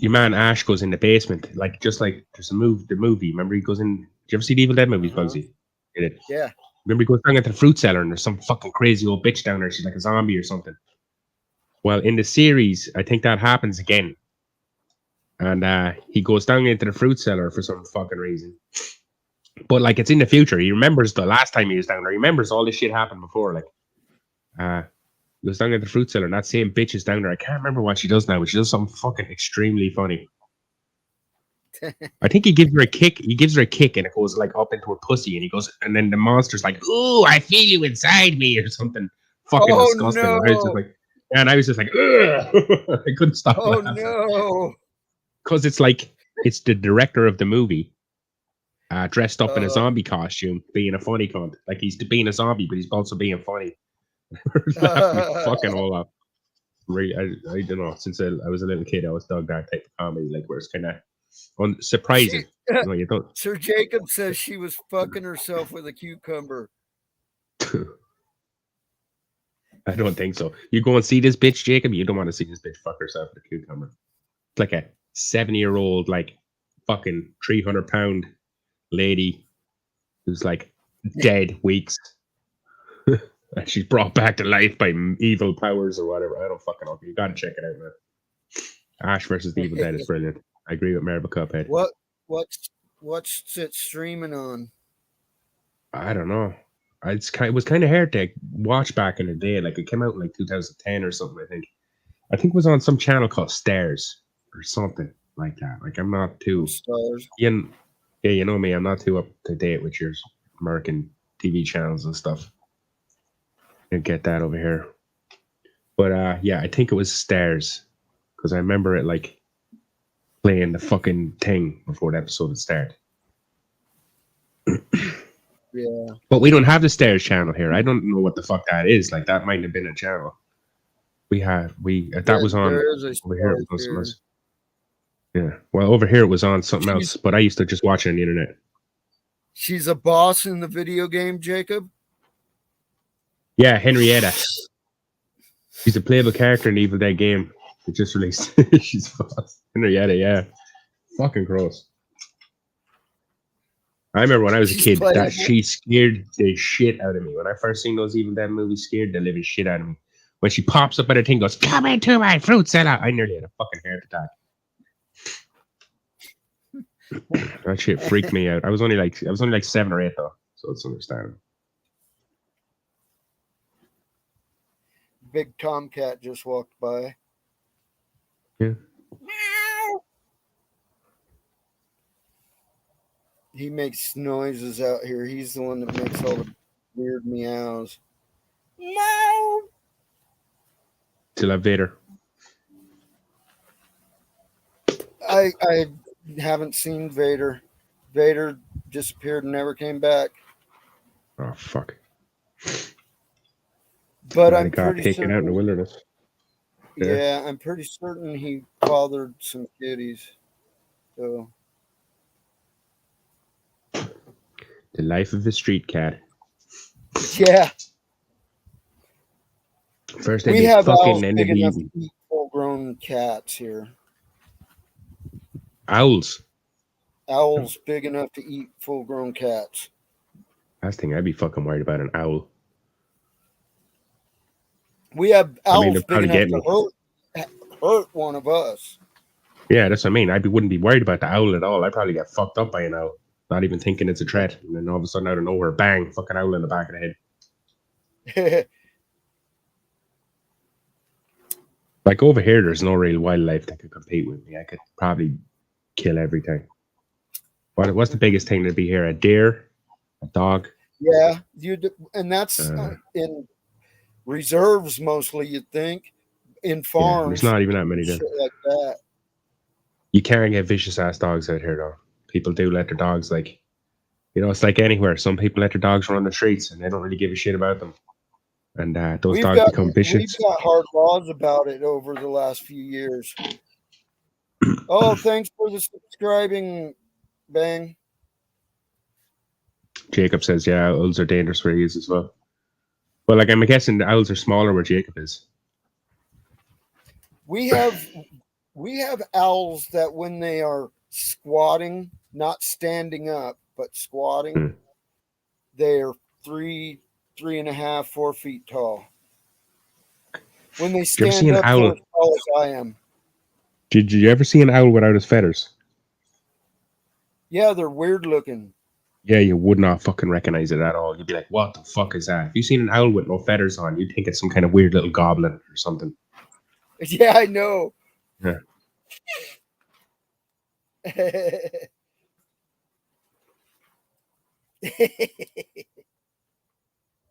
your man Ash goes in the basement, like just like there's the movie. Remember he goes in. Did you ever see the Evil Dead movies, Bugsy? Did it? Yeah. Remember he goes down into the fruit cellar and there's some fucking crazy old bitch down there. She's like a zombie or something. Well, in the series, I think that happens again. And he goes down into the fruit cellar for some fucking reason. But like it's in the future. He remembers the last time he was down there. He remembers all this shit happened before. Like he goes down into the fruit cellar and that same bitch is down there. I can't remember what she does now, but she does something fucking extremely funny. I think he gives her a kick. He gives her a kick and it goes like up into her pussy and he goes and then the monster's like, "Ooh, I feel you inside me" or something fucking disgusting. No. And I was just like, ugh. I couldn't stop. Oh no. Because it's like it's the director of the movie dressed up in a zombie costume, being a funny cunt. Like he's being a zombie, but he's also being funny. Fucking all up. Really, I don't know. Since I was a little kid, I was dug that type of comedy, like where it's kind of surprising. You don't. Sir Jacob says she was fucking herself with a cucumber. I don't think so. You go and see this bitch, Jacob. You don't want to see this bitch fuck herself with a cucumber. It's like a 70-year-old, like fucking 300-pound lady who's like dead weeks. And she's brought back to life by evil powers or whatever. I don't fucking know. You gotta check it out, man. Ash versus the Evil Dead is brilliant. I agree with Maribel Cuphead. What's it streaming on? I don't know. It was kind of hard to watch back in the day. Like it came out in like 2010 or something. I think it was on some channel called Stars or something like that. Like I'm not too. Stars. Yeah, you know me. I'm not too up to date with your American TV channels and stuff. Didn't get that over here. But yeah, I think it was Stars because I remember it like playing the fucking thing before the episode would start. Yeah. But we don't have the Stairs channel here. I don't know what the fuck that is. Like that might have been a channel. That was on over here. It was yeah. Well, over here it was on something else, but I used to just watch it on the internet. She's a boss in the video game, Jacob? Yeah, Henrietta. She's a playable character in the Evil Dead game. It just released. She's a boss. Henrietta, yeah. Fucking gross. I remember when I was a kid that she scared the shit out of me. When I first seen those Evil Dead movies, scared the living shit out of me. When she pops up at a thing, goes, "Come into my fruit cellar," I nearly had a fucking heart attack. That shit freaked me out. I was only like 7 or 8 though, so it's understandable. Big Tomcat just walked by. Yeah. He makes noises out here. He's the one that makes all the weird meows. No. Still have Vader. I haven't seen Vader. Vader disappeared and never came back. Oh fuck. But I got taken out in the wilderness. Yeah, I'm pretty certain he fathered some kitties. So the life of a street cat. Yeah. First we have owls big enough to eat full-grown cats here. Owls? Owls big enough to eat full-grown cats. Last thing I'd be fucking worried about an owl. We have owls big enough to hurt one of us. Yeah, that's what I mean. Wouldn't be worried about the owl at all. I'd probably get fucked up by an owl, not even thinking it's a threat. And then all of a sudden, out of nowhere, bang, fucking owl in the back of the head. Like over here, there's no real wildlife that could compete with me. I could probably kill everything. What's the biggest thing to be here? A deer? A dog? Yeah, and that's in reserves mostly, you'd think. In farms. Yeah, there's not even that many there. Like that. You can't get vicious ass dogs out here though. People do let their dogs it's like anywhere. Some people let their dogs run the streets and they don't really give a shit about them. And those dogs become vicious. We've got hard laws about it over the last few years. Oh, thanks for the subscribing, Bang. Jacob says, yeah, owls are dangerous where he is as well. Well, I'm guessing the owls are smaller where Jacob is. We have We have owls that when they are squatting, not standing up, but squatting, they are 3.5, 4 feet tall. When they Did you ever see stand an up, owl? they're as tall as I am. Did you ever see an owl without his feathers? Yeah, they're weird looking. Yeah, you would not fucking recognize it at all. You'd be like, what the fuck is that? If you seen an owl with no feathers on, you'd think it's some kind of weird little goblin or something. Yeah, I know. Yeah.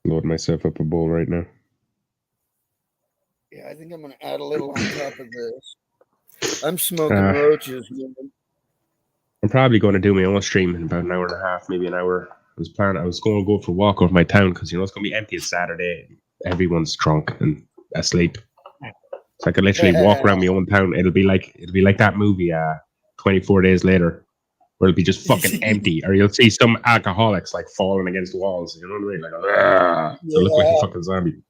Load myself up a bowl right now. Yeah, I think I'm going to add a little on top of this. I'm smoking roaches, man. I'm probably going to do my own stream in about an hour and a half, maybe an hour. I was going to go for a walk over my town because, it's going to be empty on Saturday. Everyone's drunk and asleep. So I could literally walk around my own town. It'll be like that movie, 24 Days Later, where it'll be just fucking empty. Or you'll see some alcoholics like falling against walls. You know what I mean? Like, they look like a fucking zombie.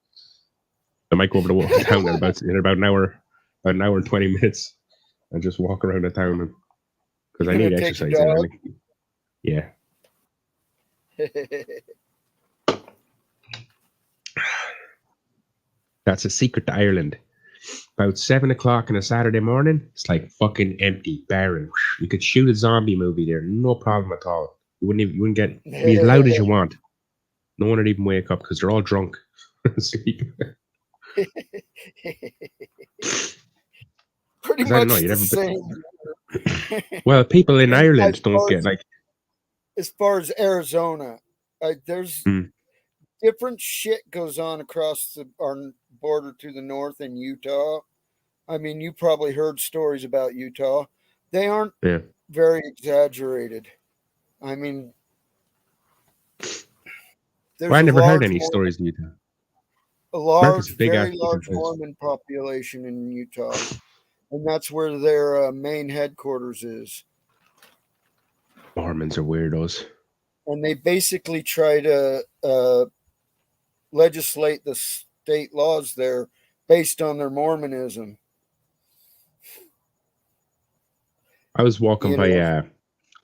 I might go over to town in about an hour and 20 minutes, and just walk around the town because I need exercise. Yeah. That's a secret to Ireland. About 7 o'clock on a Saturday morning, it's like fucking empty, barren. You could shoot a zombie movie there, no problem at all. You wouldn't get be as loud as you want. No one would even wake up because they're all drunk. Pretty much the same. Well, people in Ireland don't get like. As far as Arizona, there's different shit goes on across our border to the north in Utah. I mean, you probably heard stories about Utah. They aren't very exaggerated. I mean, I never heard any stories in Utah. A very large Mormon population in Utah, and that's where their main headquarters is. Mormons are weirdos. And they basically try to legislate the state laws there based on their Mormonism. I was walking by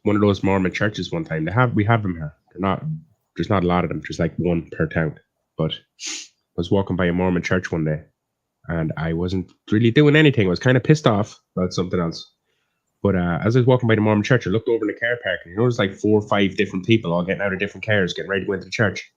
one of those Mormon churches one time. We have them here. There's not a lot of them. There's like one per town. But I was walking by a Mormon church one day, and I wasn't really doing anything. I was kind of pissed off about something else. But as I was walking by the Mormon church, I looked over in the car park, and there's like 4 or 5 different people all getting out of different cars, getting ready to go into the church.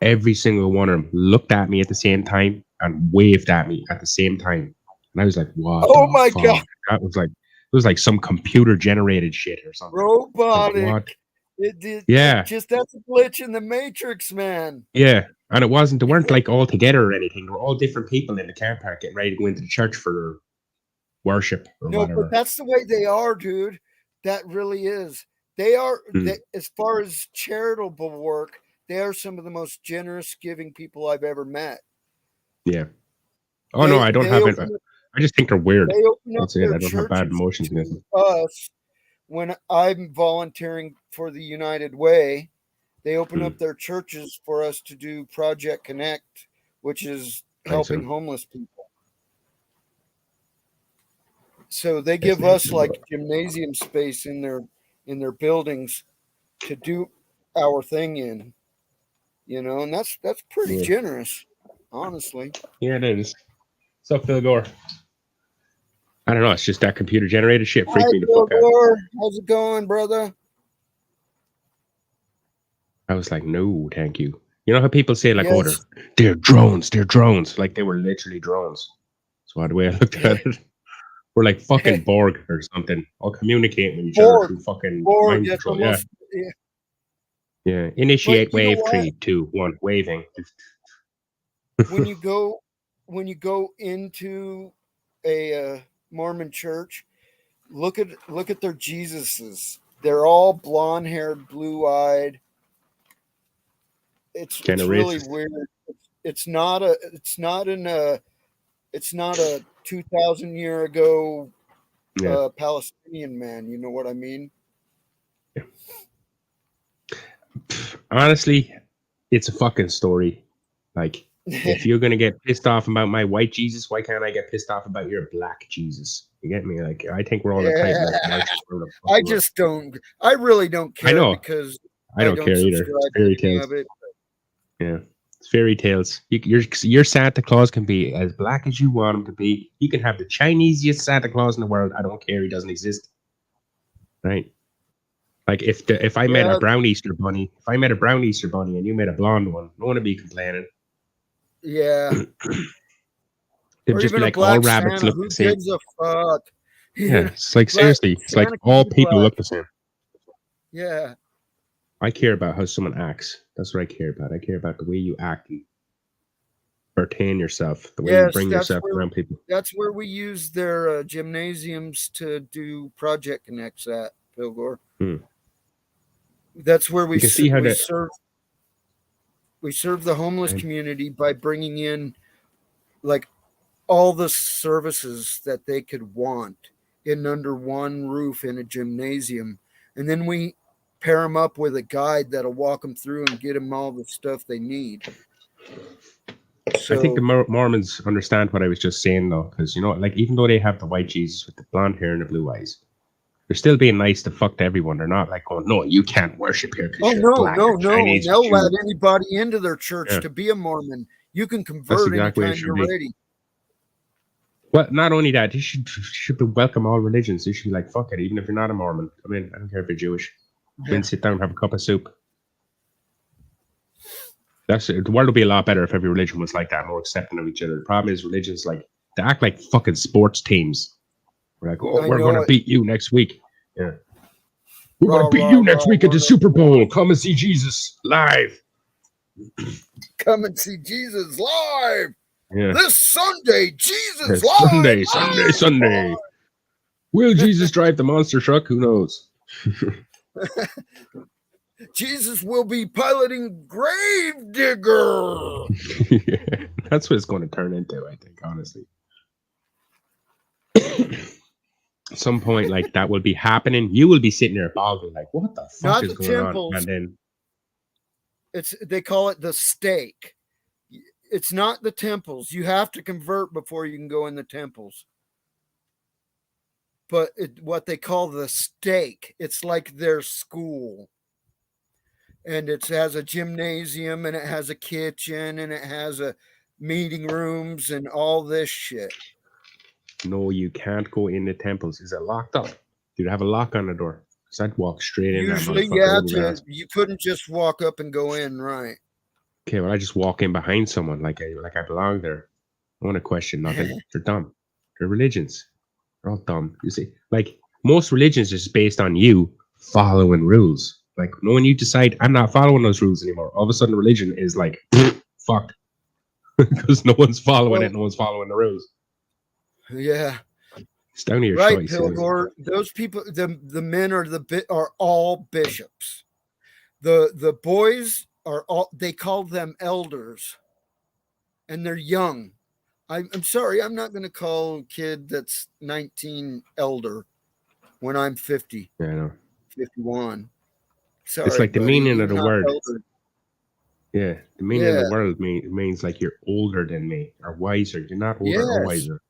Every single one of them looked at me at the same time and waved at me at the same time. And I was like, what? Oh my God. That was like, it was like some computer generated shit or something. Robotic. Like, what? Yeah. Just that's a glitch in the Matrix, man. Yeah. And they weren't like all together or anything. They were all different people in the car park getting ready to go into the church for worship or whatever. But that's the way they are, dude. That really is. They are, as far as charitable work, they are some of the most generous, giving people I've ever met. Yeah. Oh, no, I don't have it. I just think they're weird. That's it. I don't have bad emotions against them. Us, when I'm volunteering for the United Way, they open up their churches for us to do Project Connect, which is helping homeless people. So they give us like gymnasium space in their buildings to do our thing in, and that's pretty generous, honestly. Yeah, it is. What's up, Phil Gore? I don't know. It's just that computer generated shit freaked me the fuck out. How's it going, brother? I was like, no, thank you. You know how people say like, oh, they're drones, like they were literally drones. So the way I looked at it. We're like fucking Borg or something. All communicating with each other through fucking mind control. Yeah. Initiate wave 3, 2, 1. Waving. when you go into a Mormon church, look at their Jesuses. They're all blonde-haired, blue-eyed. It's really weird. It's not a 2,000 year ago Palestinian man. You know what I mean? Yeah. Honestly, it's a fucking story. Like If you're gonna get pissed off about my white Jesus, why can't I get pissed off about your black Jesus? You get me? Like, I think we're all entitled. I just don't. I really don't care. I know. Because I don't care either. It's fairy tales. Yeah, it's fairy tales. Your Santa Claus can be as black as you want him to be. You can have the Chinesiest Santa Claus in the world. I don't care. He doesn't exist. Right? Like if I met a brown Easter bunny, and you met a blonde one, no one would be complaining. Yeah. They'd just be like, all rabbits look the same. Who gives a fuck? Yeah, it's like seriously, it's like all people look the same. Yeah. I care about how someone acts. That's what I care about. I care about the way you act and pertain yourself, the way you bring yourself around people. That's where we use their gymnasiums to do Project Connects at, Pilgor. That's where we serve the homeless community by bringing in like all the services that they could want in under one roof in a gymnasium. And then we pair them up with a guide that'll walk them through and get them all the stuff they need. So, I think the Mormons understand what I was just saying, though, because, you know, like, even though they have the white Jesus with the blonde hair and the blue eyes, they're still being nice to fuck to everyone. They're not like going, no, you can't worship here. No. They'll let anybody into their church to be a Mormon. You can convert anytime you're ready. Well, not only that, you should welcome all religions. You should be like, fuck it, even if you're not a Mormon. I mean, I don't care if you're Jewish. Then sit down and have a cup of soup. The world would be a lot better if every religion was like that, more accepting of each other. The problem is religions they act like fucking sports teams. We're like, we're going to beat you next week. Yeah. We're going to beat you next week at the Super Bowl. Come and see Jesus live. Come and see Jesus live. Yeah. This Sunday, Jesus live. Sunday. Will Jesus drive the monster truck? Who knows? Jesus will be piloting Gravedigger. Yeah, that's what it's going to turn into, I think, honestly. At some point, like, that will be happening. You will be sitting there balding, like, what the fuck is going on? And then they call it the stake. It's not the temples. You have to convert before you can go in the temples. But what they call the stake, it's like their school. And it has a gymnasium, and it has a kitchen, and it has a meeting rooms and all this shit. No, you can't go in the temples. Is it locked up? Do you have a lock on the door? Because I'd walk straight in. Usually, you couldn't just walk up and go in, right? Okay, well, I just walk in behind someone like I belong there. I want to question nothing. They're dumb. They're religions. They're all dumb. You see, like, most religions is based on you following rules. Like, when you decide, I'm not following those rules anymore, all of a sudden religion is like, fuck. Because no one's following it, no one's following the rules. Yeah. It's down to your choice. Pilgor, those people, the men are all bishops. The boys are all, they call them elders. And they're young. I'm sorry, I'm not going to call a kid that's 19 elder when I'm 50. Yeah, I know. 51. Sorry, it's like the meaning of the word. Elder. Yeah, the meaning of the word means like you're older than me or wiser. You're not older or wiser.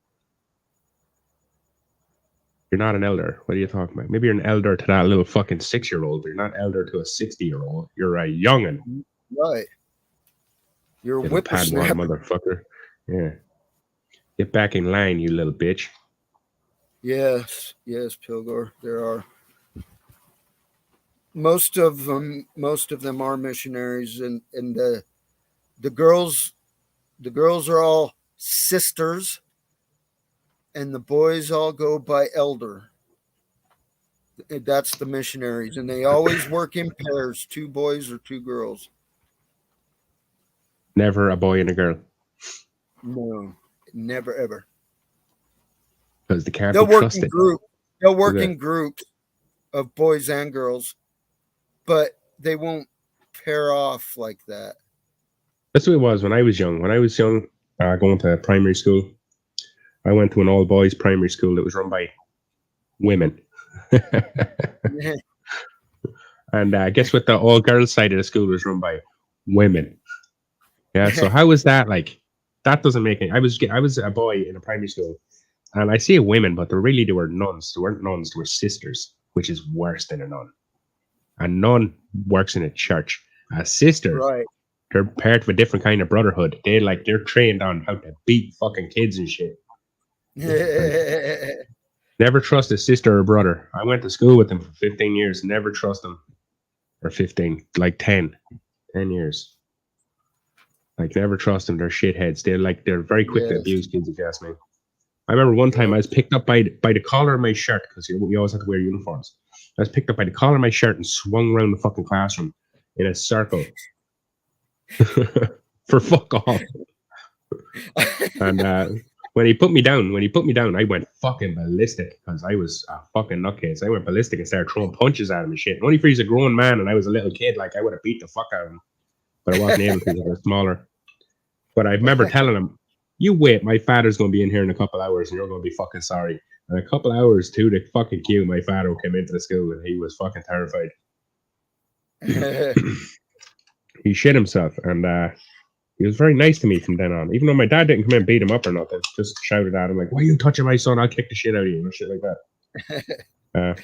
You're not an elder. What are you talking about? Maybe you're an elder to that little fucking 6-year-old, but you're not elder to a 60-year-old. You're a young'un. Right. You're a whippersnapper, motherfucker. Yeah. Get back in line, you little bitch. Yes, Pilgor. There are. Most of them are missionaries, and the girls are all sisters, and the boys all go by elder. That's the missionaries, and they always work in pairs, 2 boys or 2 girls. Never a boy and a girl. No, never ever. Because they can't They'll be work trusted. in groups. They'll work in groups of boys and girls, but they won't pair off like that. That's what it was when I was young. When I was young, going to primary school, I went to an all-boys primary school that was run by women. And guess what? The all-girls side of the school was run by women. Yeah. So how was that like? That doesn't make any. I was a boy in a primary school, and I see women, but they were nuns. They weren't nuns. They were sisters, which is worse than a nun. A nun works in a church. A sister, Right. they're part of a different kind of brotherhood. They're trained on how to beat fucking kids and shit. Never trust a sister or brother. I went to school with them for 15 years. Never trust them. Or 15, like 10 years. Like, never trust them. They're shitheads. They're very quick to abuse kids, if you ask me. I remember one time I was picked up by the collar of my shirt, because we always have to wear uniforms. I was picked up by the collar of my shirt and swung around the fucking classroom in a circle. For fuck off. And when he put me down, I went fucking ballistic, because I was a fucking nutcase. I went ballistic and started throwing punches at him and shit. And only for he's a grown man and I was a little kid, like I would have beat the fuck out of him. But I wasn't able to because I was smaller. But I remember telling him, you wait, my father's going to be in here in a couple hours and you're going to be fucking sorry. And a couple hours to the fucking queue, my father came into the school and he was fucking terrified. He shit himself, and he was very nice to me from then on. Even though my dad didn't come in and beat him up or nothing, just shouted at him like, "Why are you touching my son? I'll kick the shit out of you," and shit like that. And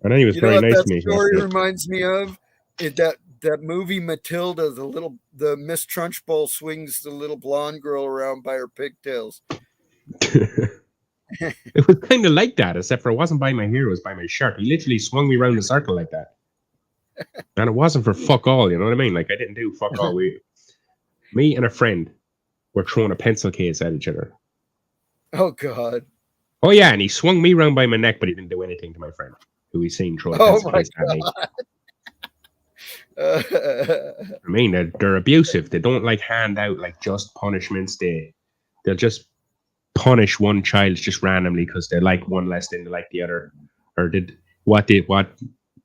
then he was very nice to me. That story reminds me of that movie Matilda. The Miss Trunchbull swings the little blonde girl around by her pigtails. It was kind of like that, except for it wasn't by my hair; it was by my shirt. He literally swung me around the circle like that, and it wasn't for fuck all. You know what I mean? Like, I didn't do fuck all. Me and a friend were throwing a pencil case at each other. Oh God! Oh yeah, and he swung me around by my neck, but he didn't do anything to my friend, who he seen throw a pencil case at me. I mean, they're abusive. They don't like hand out like just punishments. They'll just punish one child just randomly because they like one less than they like the other. Or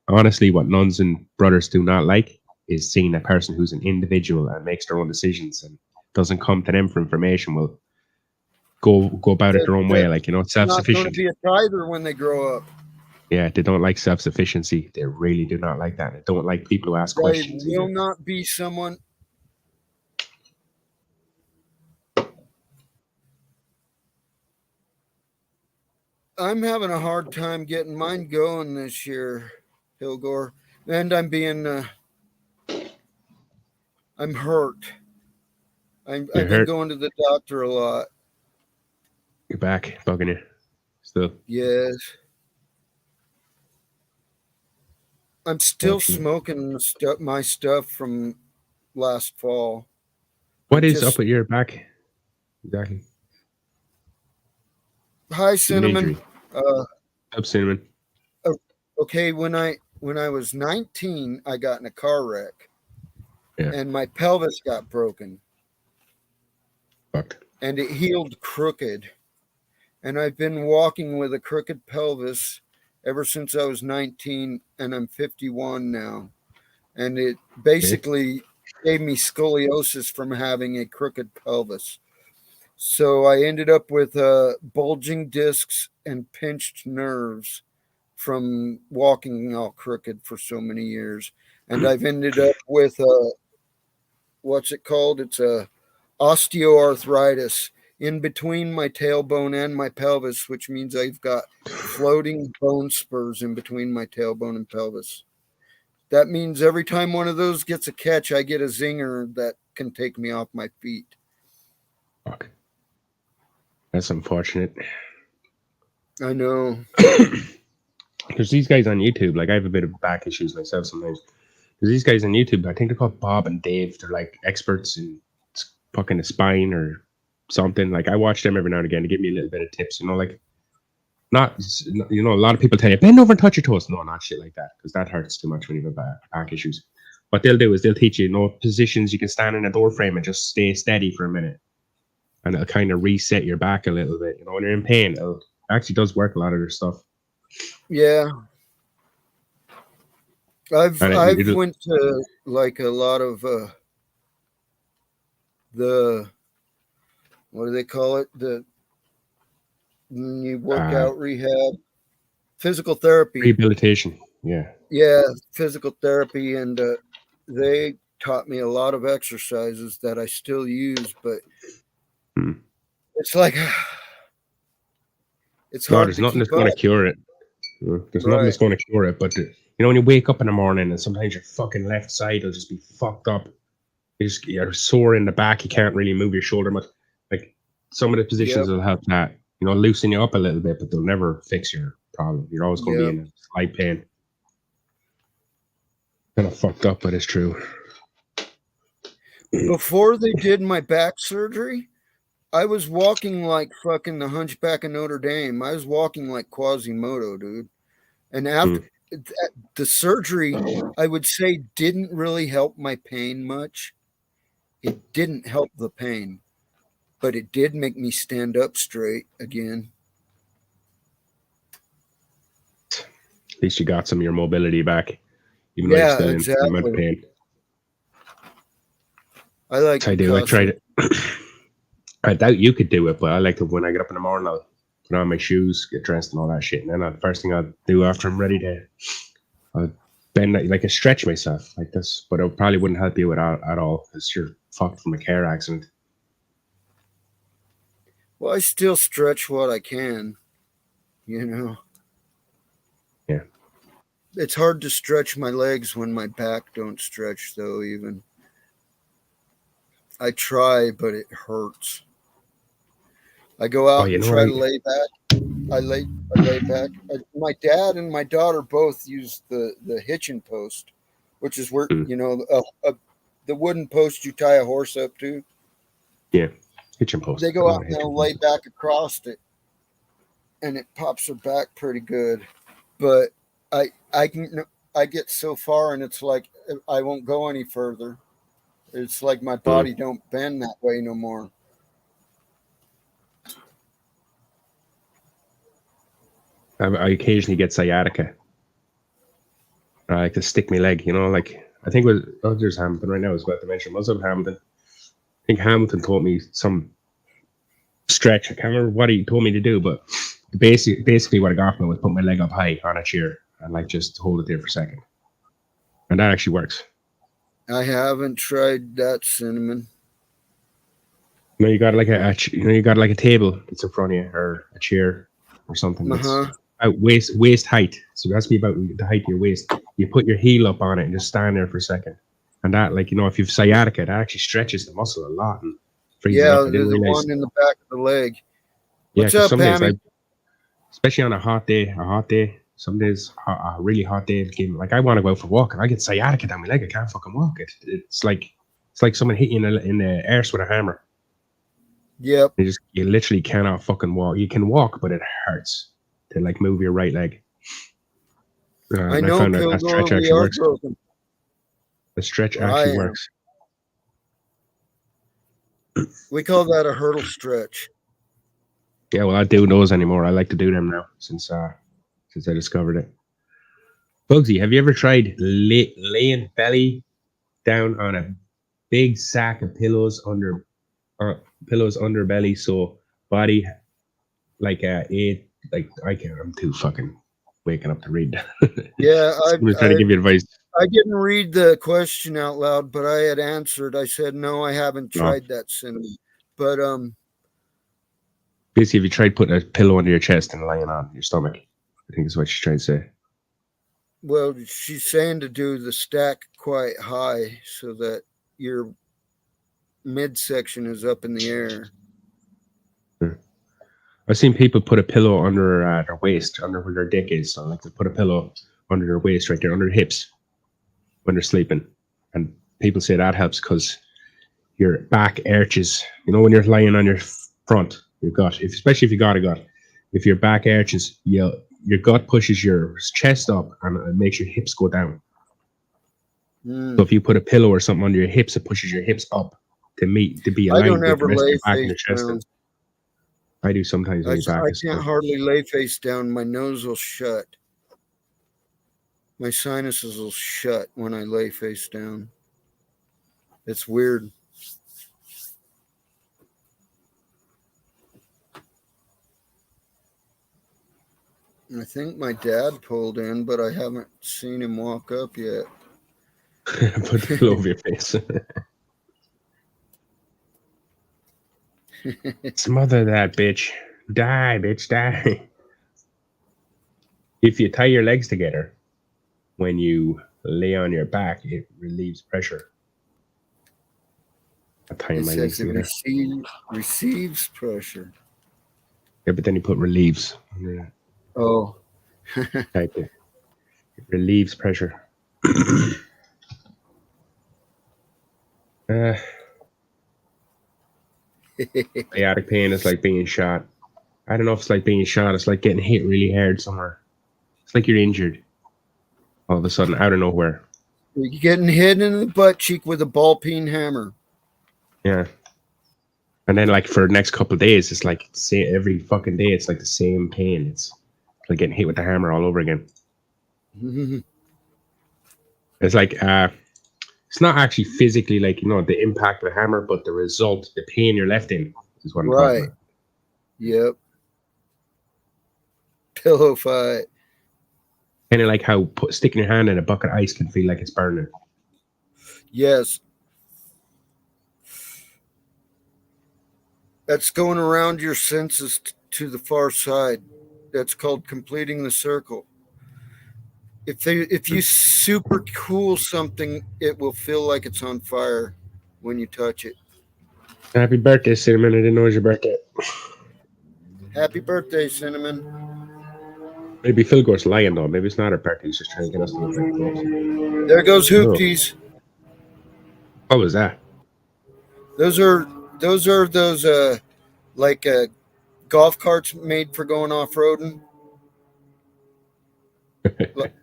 honestly, what nuns and brothers do not like is seeing a person who's an individual and makes their own decisions and doesn't come to them for information, will go about it their own way, like, self-sufficient. Not going to be a tither when they grow up. Yeah, they don't like self-sufficiency. They really do not like that. They don't like people who ask questions. They will not be someone. I'm having a hard time getting mine going this year, Hilgore, and I'm hurt. I've been going to the doctor a lot. You're back, bugging you still? Yes. I'm still smoking my stuff from last fall. What is up with your back? Exactly. Hi, Cinnamon. Up, Cinnamon. Okay, when I was 19, I got in a car wreck. Yeah. And my pelvis got broken. Fucked. And it healed crooked. And I've been walking with a crooked pelvis ever since I was 19, and I'm 51 now. And it basically gave me scoliosis from having a crooked pelvis. So I ended up with bulging discs and pinched nerves from walking all crooked for so many years. And I've ended up with what's it called? It's a osteoarthritis in between my tailbone and my pelvis, which means I've got floating bone spurs in between my tailbone and pelvis. That means every time one of those gets a catch, I get a zinger that can take me off my feet. Fuck. That's unfortunate. I know. There's these guys on YouTube. Like, I have a bit of back issues myself sometimes. There's these guys on YouTube. I think they're called Bob and Dave. They're like experts in fucking the spine or something. Like, I watch them every now and again to give me a little bit of tips. Like, not, a lot of people tell you, bend over and touch your toes. No, not shit like that, because that hurts too much when you have back issues. What they'll do is they'll teach you, positions you can stand in a door frame and just stay steady for a minute. And it'll kind of reset your back a little bit. When you're in pain, it actually does work, a lot of their stuff. Yeah. I've went to like a lot of the, what do they call it? You work out rehab, physical therapy, rehabilitation. Yeah. Yeah, physical therapy, and they taught me a lot of exercises that I still use, but Hmm. it's like it's No, hard there's to nothing keep that's going up. to cure it. There's nothing Right. that's going to cure it. But you know, when you wake up in the morning and sometimes your fucking left side will just be fucked up. You're sore in the back. You can't really move your shoulder much. Like some of the positions Yep. will help that. You know, loosen you up a little bit, but they'll never fix your problem. You're always going to be Yep. in a slight pain. Kind of fucked up, but it's true. Before they did my back surgery, I was walking like fucking the Hunchback of Notre Dame. I was walking like Quasimodo, dude. And after the surgery, I would say didn't really help my pain much. It didn't help the pain, but it did make me stand up straight again. At least you got some of your mobility back, even though you're still in some amount of pain. I like I do. I tried it. I doubt you could do it, but I like to, when I get up in the morning, I'll put on my shoes, get dressed and all that shit. And then the first thing I'll do after I'm ready to, I'll bend, like I stretch myself like this, but it probably wouldn't help you at all because you're fucked from a car accident. Well, I still stretch what I can, you know. Yeah. It's hard to stretch my legs when my back don't stretch, though, even. I try, but it hurts. I go out and try to lay back. I lay back. My dad and my daughter both use the hitching post, which is where, you know, the wooden post you tie a horse up to. Yeah, hitching post. They go out and they'll lay back across it, and it pops her back pretty good. But I get so far, and it's like I won't go any further. It's like my body don't bend that way no more. I occasionally get sciatica. I like to stick my leg, you know, like I think it was there's Hamilton right now. I was about to mention, was it Hamilton? I think Hamilton taught me some stretch. I can't remember what he told me to do, but basically what I got from it was put my leg up high on a chair and like just hold it there for a second, and that actually works. I haven't tried that, Cinnamon. You know, you got like you got like a table that's in front of you, or a chair, or something that's at waist height. So it has to be about the height of your waist. You put your heel up on it and just stand there for a second. And that, like, you know, if you've sciatica, that actually stretches the muscle a lot and frees it up. I didn't realize. One in the back of the leg. What's up, some days, especially on a hot day, some days, a really hot day, like I want to go out for a walk and I get sciatica down my leg. I can't fucking walk. It's like someone hit you in the arse with a hammer. Yep. You literally cannot fucking walk. You can walk, but it hurts to like move your right leg. I know. found that stretch actually works. The stretch actually works. We call that a hurdle stretch. Yeah, well, I do those anymore. I like to do them now since I discovered it. Bugsy, have you ever tried laying belly down on a big sack of pillows under belly, so body like I'm too fucking waking up to read. Yeah, I'm trying to give you advice. I didn't read the question out loud, but I had answered. I said no, I haven't tried that, Cinnamon. But basically, if you tried putting a pillow under your chest and lying on your stomach, I think is what she's trying to say. Well, she's saying to do the stack quite high so that your midsection is up in the air. I've seen people put a pillow under their waist, under where their dick is. So like to put a pillow under their waist, right there, under their hips, when they're sleeping. And people say that helps because your back arches. You know, when you're lying on your front, your gut, especially if you got a gut, if your back arches, your gut pushes your chest up and it makes your hips go down. So if you put a pillow or something under your hips, it pushes your hips up to be aligned with the rest of your back and your chest. I do sometimes. I can't hardly lay face down. My nose will shut. My sinuses will shut when I lay face down. It's weird. I think my dad pulled in, but I haven't seen him walk up yet. Put the pillow over your face. Smother that bitch. Die, bitch, die. If you tie your legs together when you lay on your back, it relieves pressure. I'm tying It my legs says it together. receives pressure. Yeah, but then you put relieves. Oh. Type it. It relieves pressure. Biotic pain is like being shot. I don't know if it's like being shot. It's like getting hit really hard somewhere. It's like you're injured. All of a sudden, out of nowhere. You're getting hit in the butt cheek with a ball-peen hammer. Yeah. And then, like, for the next couple of days, it's like every fucking day, it's like the same pain. It's like getting hit with the hammer all over again. It's like, it's not actually physically like, the impact of the hammer, but the result, the pain you're left in is what I'm talking about. Yep. Pillow fight. Kind of like how sticking your hand in a bucket of ice can feel like it's burning. Yes. That's going around your senses to the far side. That's called completing the circle. If you super cool something, it will feel like it's on fire when you touch it. Happy birthday, Cinnamon. I didn't know it was your birthday. Happy birthday, Cinnamon. Maybe Phil Gore's lying, though. Maybe it's not her birthday. He's just trying to get us to look like close. There goes Hoopties. What was that? Those are like golf carts made for going off-roading.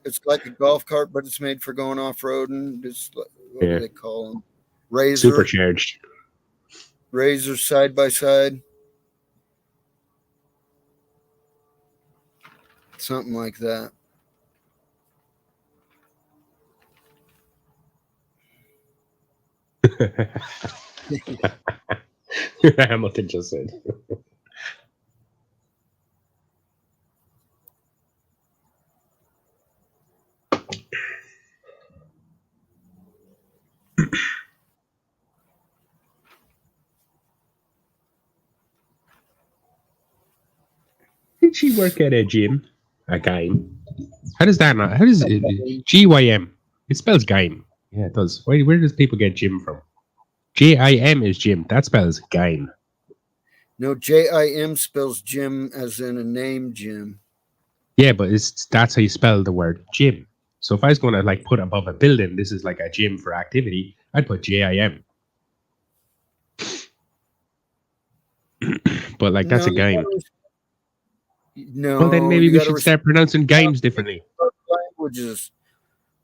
It's like a golf cart, but it's made for going off-roading. It's what do they call them? Razor. Supercharged. Razor side by side. Something like that. Hamilton just said. Did she work at a gym? A game? How does that not? How does it? GYM? It spells game. Yeah, it does. Where does people get gym from? JIM is gym. That spells game. No, JIM spells gym as in a name, Jim. Yeah, but that's how you spell the word gym. So if I was going to like put above a building, this is like a gym for activity, I'd put JIM. But like that's a game. No. Well, then maybe we should start pronouncing games differently. Languages,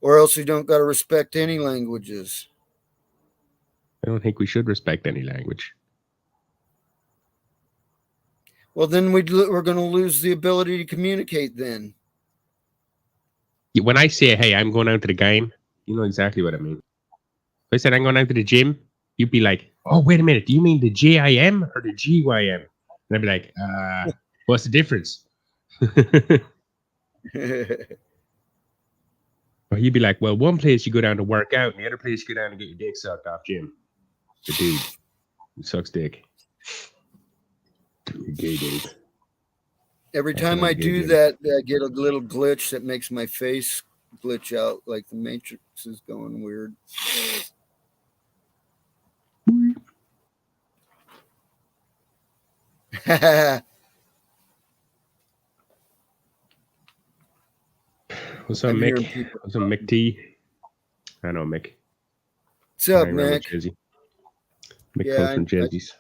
or else you don't got to respect any languages. I don't think we should respect any language. Well, then we're going to lose the ability to communicate then. When I say, hey, I'm going out to the game, you know exactly what I mean. If I said I'm going out to the gym, you'd be like, oh, wait a minute. Do you mean the JIM or the GYM? And I'd be like, what's the difference? Or he'd be like, well, one place you go down to work out, and the other place you go down to get your dick sucked off, Jim. The dude who sucks dick. Gay dude. Every time I do that, I get a little glitch that makes my face glitch out, like the Matrix is going weird. What's up, Mick? What's up, Mick T? I know Mick. What's up, Mick? Mick comes from Jersey's.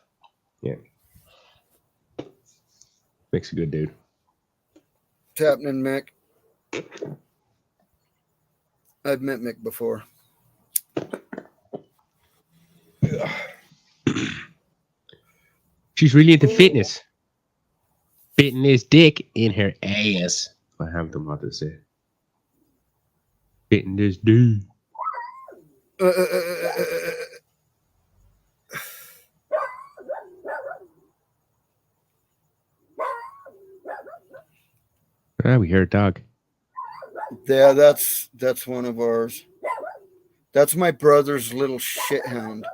Yeah. Mick's a good dude. What's happening, Mick? I've met Mick before. She's really into fitness. Fitting his dick in her ass. I have the mother say. Fitting this dude. We hear a dog. Yeah, that's one of ours. That's my brother's little shithound.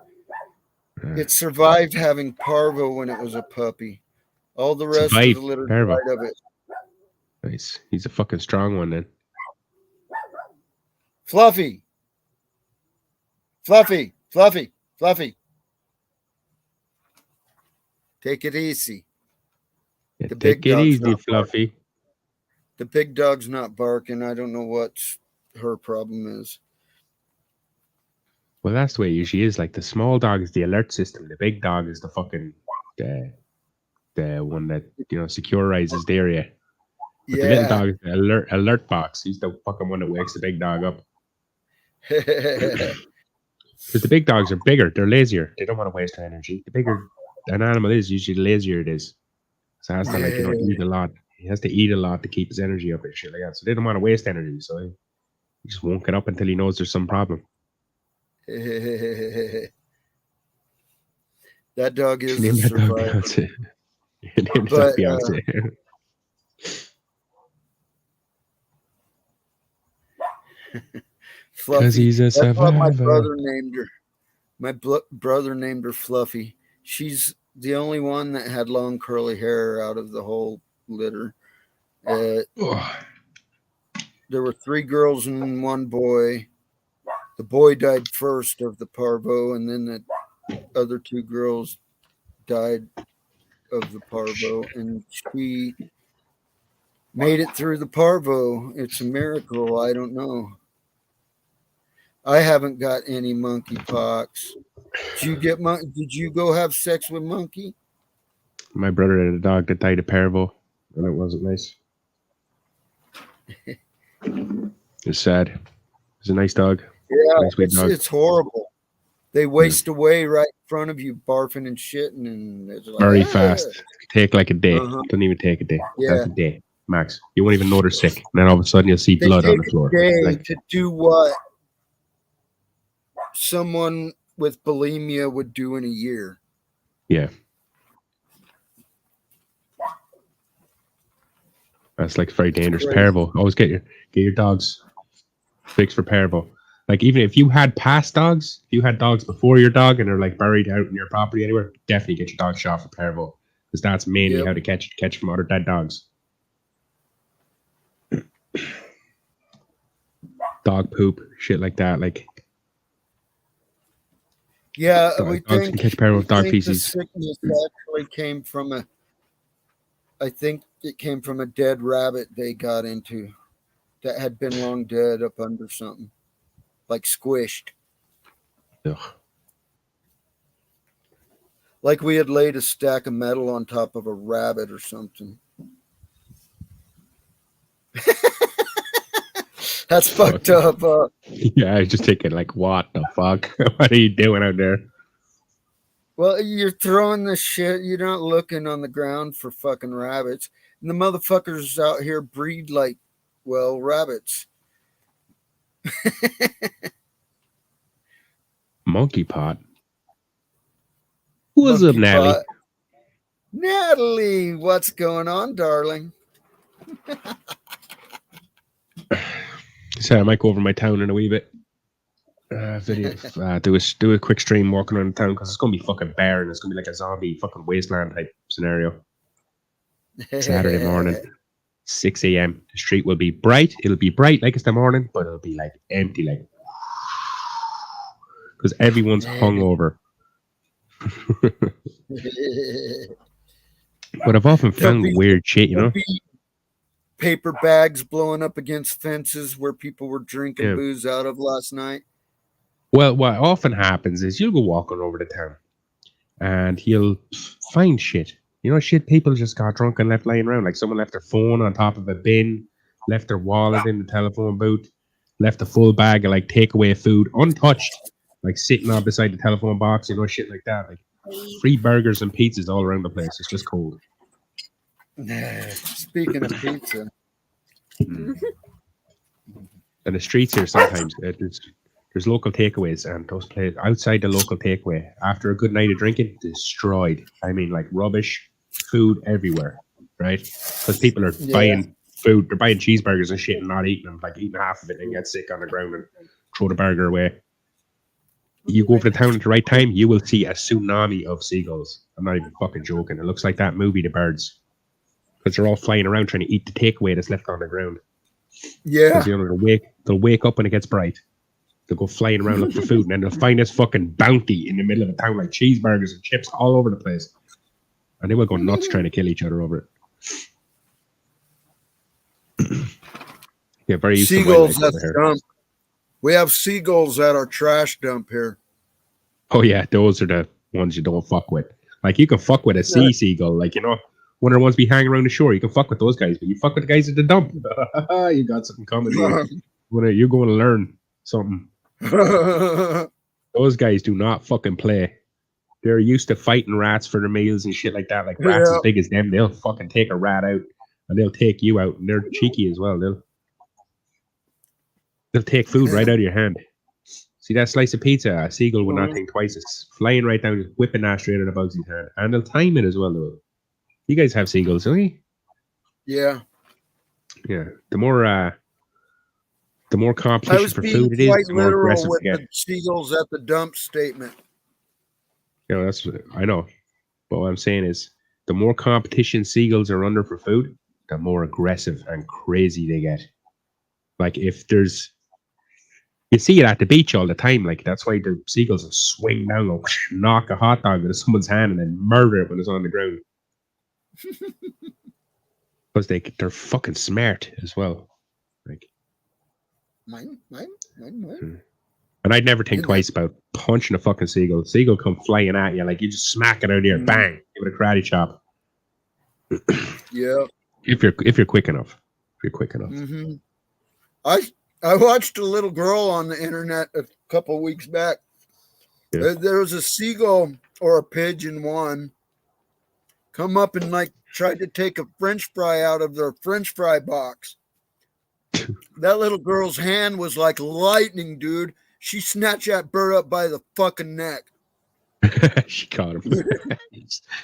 It survived having parvo when it was a puppy. All the rest of the litter died of it. Nice. He's a fucking strong one then. Fluffy. Fluffy. Fluffy. Fluffy. Take it easy. Yeah, take it easy, Fluffy. The big dog's not barking. I don't know what her problem is. Well, that's the way it usually is. Like the small dog is the alert system. The big dog is the fucking the one that securizes the area. But the little dog is the alert box. He's the fucking one that wakes the big dog up. Because the big dogs are bigger, they're lazier. They don't want to waste their energy. The bigger an animal is, usually the lazier it is. So it has to eat a lot. He has to eat a lot to keep his energy up and shit like that. So they don't want to waste energy. So he just won't get up until he knows there's some problem. That dog is a survivor. Name that Beyonce. Fluffy. He's a survivor. That's what my brother named her. My brother named her Fluffy. She's the only one that had long curly hair out of the whole litter. There were 3 girls and 1 boy. The boy died first of the parvo, and then the other 2 girls died of the parvo, and she made it through the parvo. It's a miracle. I don't know. I haven't got any monkeypox. Did you go have sex with monkey? My brother had a dog that died of parvo, and it wasn't nice. It's sad. It's a nice dog. Yeah, nice dog. It's horrible. They waste away right in front of you, barfing and shitting, and it's like, very fast. Take like a day. Doesn't even take a day. Yeah. That's a day max. You won't even know they're sick. And then all of a sudden you'll see blood on the floor. To do what someone with bulimia would do in a year. Yeah. That's like very dangerous. Parvo. Always get your dogs fixed for parvo. Like even if you had past dogs, if you had dogs before your dog and they're like buried out in your property anywhere, definitely get your dog shot for parvo. Because that's mainly how to catch from other dead dogs. Dog poop, shit like that. Like we dogs think can catch parvo with dog feces. The sickness actually came from I think it came from a dead rabbit they got into that had been long dead up under something, like squished. Ugh. Like we had laid a stack of metal on top of a rabbit or something. That's fucked up. Yeah, I was just thinking, like, what the fuck? What are you doing out there? Well, you're throwing the shit. You're not looking on the ground for fucking rabbits. And the motherfuckers out here breed like, well, rabbits. Monkey pot. What's up, Natalie? Natalie, what's going on, darling? So I might go over my town in a wee bit. Video. Do a quick stream walking around the town because it's gonna be fucking barren. It's gonna be like a zombie fucking wasteland type scenario. Saturday morning, 6 a.m. The street will be bright. It'll be bright like it's the morning, but it'll be like empty, like because everyone's hungover. But I've often found weird shit, you know. Paper bags blowing up against fences where people were drinking booze out of last night. Well, what often happens is you'll go walking over the town and you'll find shit. You know, shit people just got drunk and left laying around. Like someone left their phone on top of a bin, left their wallet in the telephone booth, left a full bag of like takeaway food untouched, like sitting on beside the telephone box, you know, shit like that. Like free burgers and pizzas all around the place. It's just cold. Speaking of pizza. And the streets here sometimes, there's local takeaways, and those places outside the local takeaway, after a good night of drinking, destroyed. I mean, like rubbish, food everywhere, right? Because people are buying food, they're buying cheeseburgers and shit and not eating them, like eating half of it and get sick on the ground and throw the burger away. You go over the town at the right time, you will see a tsunami of seagulls. I'm not even fucking joking. It looks like that movie, The Birds. Because they're all flying around trying to eat the takeaway that's left on the ground. Yeah. Because they'll wake up when it gets bright. They'll go flying around looking for food, and then they'll find this fucking bounty in the middle of a town, like cheeseburgers and chips all over the place. And they will go nuts trying to kill each other over it. Yeah, very used seagulls to at the dump. We have seagulls at our trash dump here. Oh yeah, those are the ones you don't fuck with. Like you can fuck with a sea seagull, like one of the ones we hang around the shore. You can fuck with those guys, but you fuck with the guys at the dump. You got something coming. You're going to learn something. Those guys do not fucking play. They're used to fighting rats for their meals and shit like that. Like rats as big as them, they'll fucking take a rat out and they'll take you out. And they're cheeky as well. They'll take food right out of your hand. See that slice of pizza? A seagull would not think twice. It's flying right down, just whipping that straight out of Bugsy's hand. And they'll time it as well, though. You guys have seagulls, don't you? Yeah. Yeah. The more competition for food it is, the more aggressive with they get. the seagulls at the dump statement. I know. But what I'm saying is, the more competition seagulls are under for food, the more aggressive and crazy they get. Like you see it at the beach all the time. Like that's why the seagulls will swing down, and knock a hot dog into someone's hand, and then murder it when it's on the ground. Because they're fucking smart as well. Like, mine. And I'd never think twice about punching a fucking seagull. Seagull come flying at you, like you just smack it out here, bang, give it a karate chop. Yeah. If you're quick enough. Mm-hmm. I watched a little girl on the internet a couple of weeks back. Yeah. There was a seagull or a pigeon one come up and like tried to take a French fry out of their French fry box. That little girl's hand was like lightning, dude. She snatched that bird up by the fucking neck. She caught him.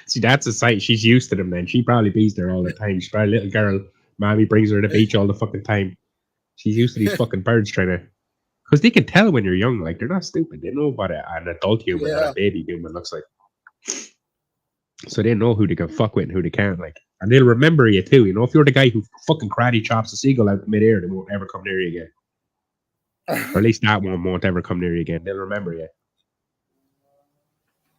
See, that's a sight. She's used to them then. She probably bees there all the time. She's probably a little girl. Mommy brings her to the beach all the fucking time. She's used to these fucking birds trying to... Because they can tell when you're young. Like, they're not stupid. They know what an adult human or a baby human looks like. So they know who they can fuck with and who they can't. Like, and they'll remember you too. You know, if you're the guy who fucking karate chops a seagull out midair, they won't ever come near you again. Or at least that one won't ever come near you again. They'll remember you.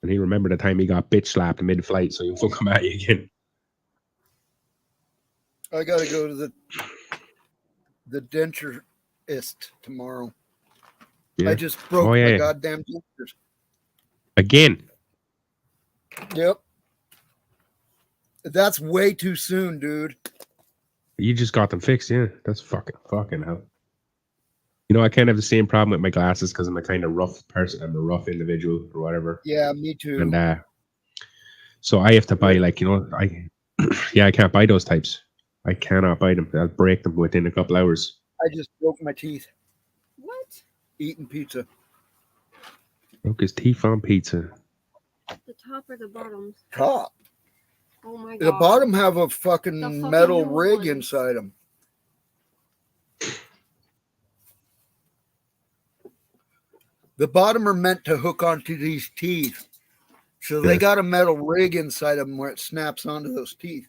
And he'll remember the time he got bitch slapped mid-flight, so he won't come at you again. I gotta go to the denturist tomorrow. Yeah. I just broke my goddamn dentures. Again? Yep. That's way too soon, dude. You just got them fixed, yeah. That's fucking hell. You know, I kind of have the same problem with my glasses because I'm a kind of rough person. I'm a rough individual or whatever. Yeah, me too. And so I have to buy, like, you know, I can't buy those types. I cannot buy them. I'll break them within a couple hours. I just broke my teeth. What? Eating pizza. Broke his teeth on pizza. The top or the bottom? Top. Oh my god. The bottom have a fucking metal rig inside them. The bottom are meant to hook onto these teeth. So they got a metal rig inside them where it snaps onto those teeth.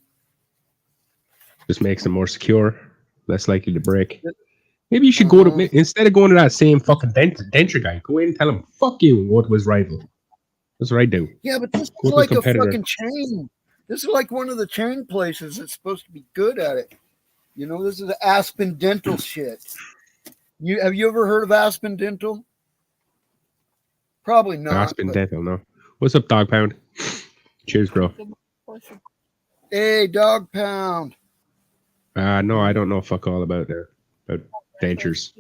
Just makes them more secure, less likely to break. Maybe you should go to, instead of going to that same fucking denture guy, go in and tell him, fuck you, and go to his rival. That's what I do. Yeah, but this is like a fucking chain. This is like one of the chain places that's supposed to be good at it. You know, this is the Aspen Dental shit. Have you ever heard of Aspen Dental? Probably not. Aspen Dental, no. What's up, Dog Pound? Cheers, bro. Hey, Dog Pound. No, I don't know fuck all about dentures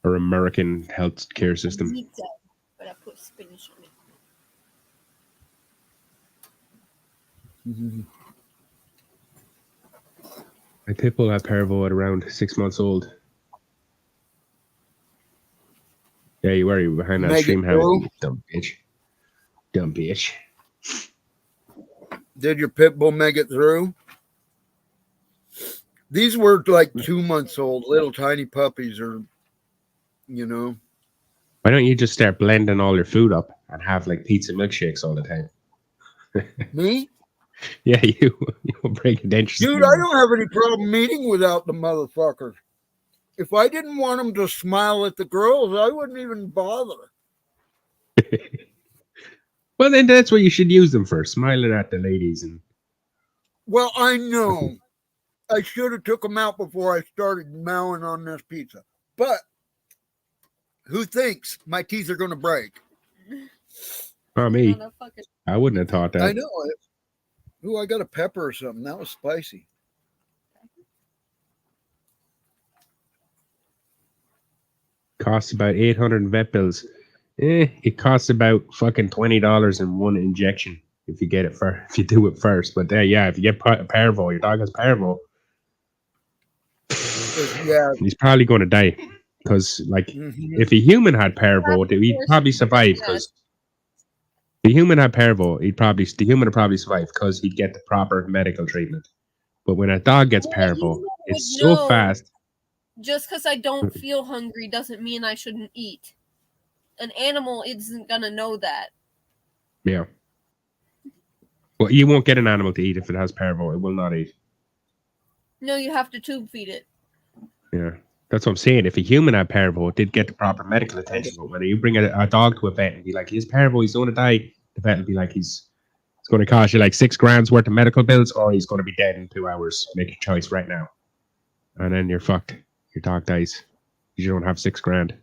or American health care system. But I put spinach on it. Mm-hmm. I tipple that parvo at around 6 months old. Yeah, you were behind that stream house, you dumb bitch. Did your pit bull make it through? These were like 2 months old, little tiny puppies, or, you know. Why don't you just start blending all your food up and have like pizza milkshakes all the time? Me? Yeah, you will break your dentures. Dude, I don't have any problem eating without the motherfuckers. If I didn't want them to smile at the girls, I wouldn't even bother. Well, then that's what you should use them for, smiling at the ladies. And Well, I know. I should have took them out before I started mowing on this pizza. But who thinks my teeth are going to break? not me. I wouldn't have thought that. I know it. Ooh, I got a pepper or something. That was spicy. Costs about 800 in vet bills. It costs about fucking $20 in one injection if you get it if you do it first. But yeah, if you get parvo, your dog has parvo. Yeah, he's probably going to die because, like, if a human had parvo, he'd probably survive. Because the human had parvo, the human would probably survive because he'd get the proper medical treatment. But when a dog gets parvo, it's so fast. Just because I don't feel hungry doesn't mean I shouldn't eat. An animal isn't gonna know that. Yeah. Well, you won't get an animal to eat if it has parvo. It will not eat. No, you have to tube feed it. Yeah. That's what I'm saying. If a human had parvo, it did get the proper medical attention. But when you bring a dog to a vet and be like, he's parvo, he's going to die, the vet will be like, it's going to cost you like $6,000 worth of medical bills, or he's going to be dead in 2 hours. Make your choice right now. And then you're fucked. Your dog dies. You don't have $6,000.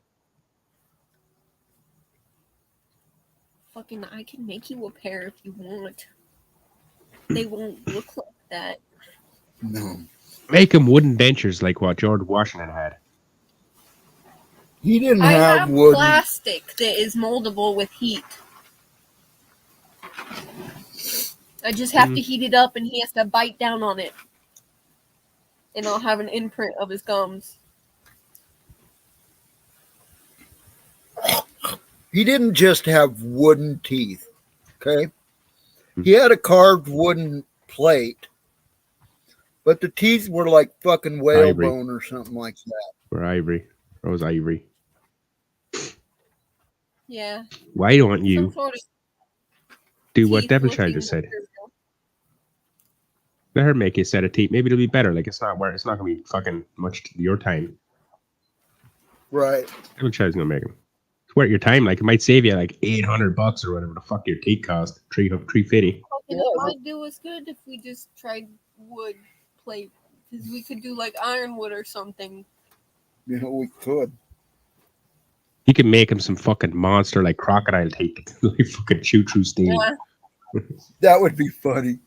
Fucking, I can make you a pair if you want. They won't look like that. No. Make him wooden dentures like what George Washington had. He didn't I have have wooden. plastic that is moldable with heat. I just have to heat it up and he has to bite down on it. And I'll have an imprint of his gums. He didn't just have wooden teeth, okay? He had a carved wooden plate, but the teeth were like fucking whalebone or something like that. Or ivory. Or was ivory. Yeah. Why don't you do what Devil Child just said? Let her make you a set of teeth. Maybe it'll be better. Like, it's not going to be fucking much to your time. Right. Devil Child's going to make them. It's worth your time. Like, it might save you like $800 or whatever the fuck your teeth cost. $350. It might do us good if we just tried wood plate. Because we could do like ironwood or something. You know, we could. You can make him some fucking monster like crocodile teeth. Like fucking chew through steel. Yeah. That would be funny.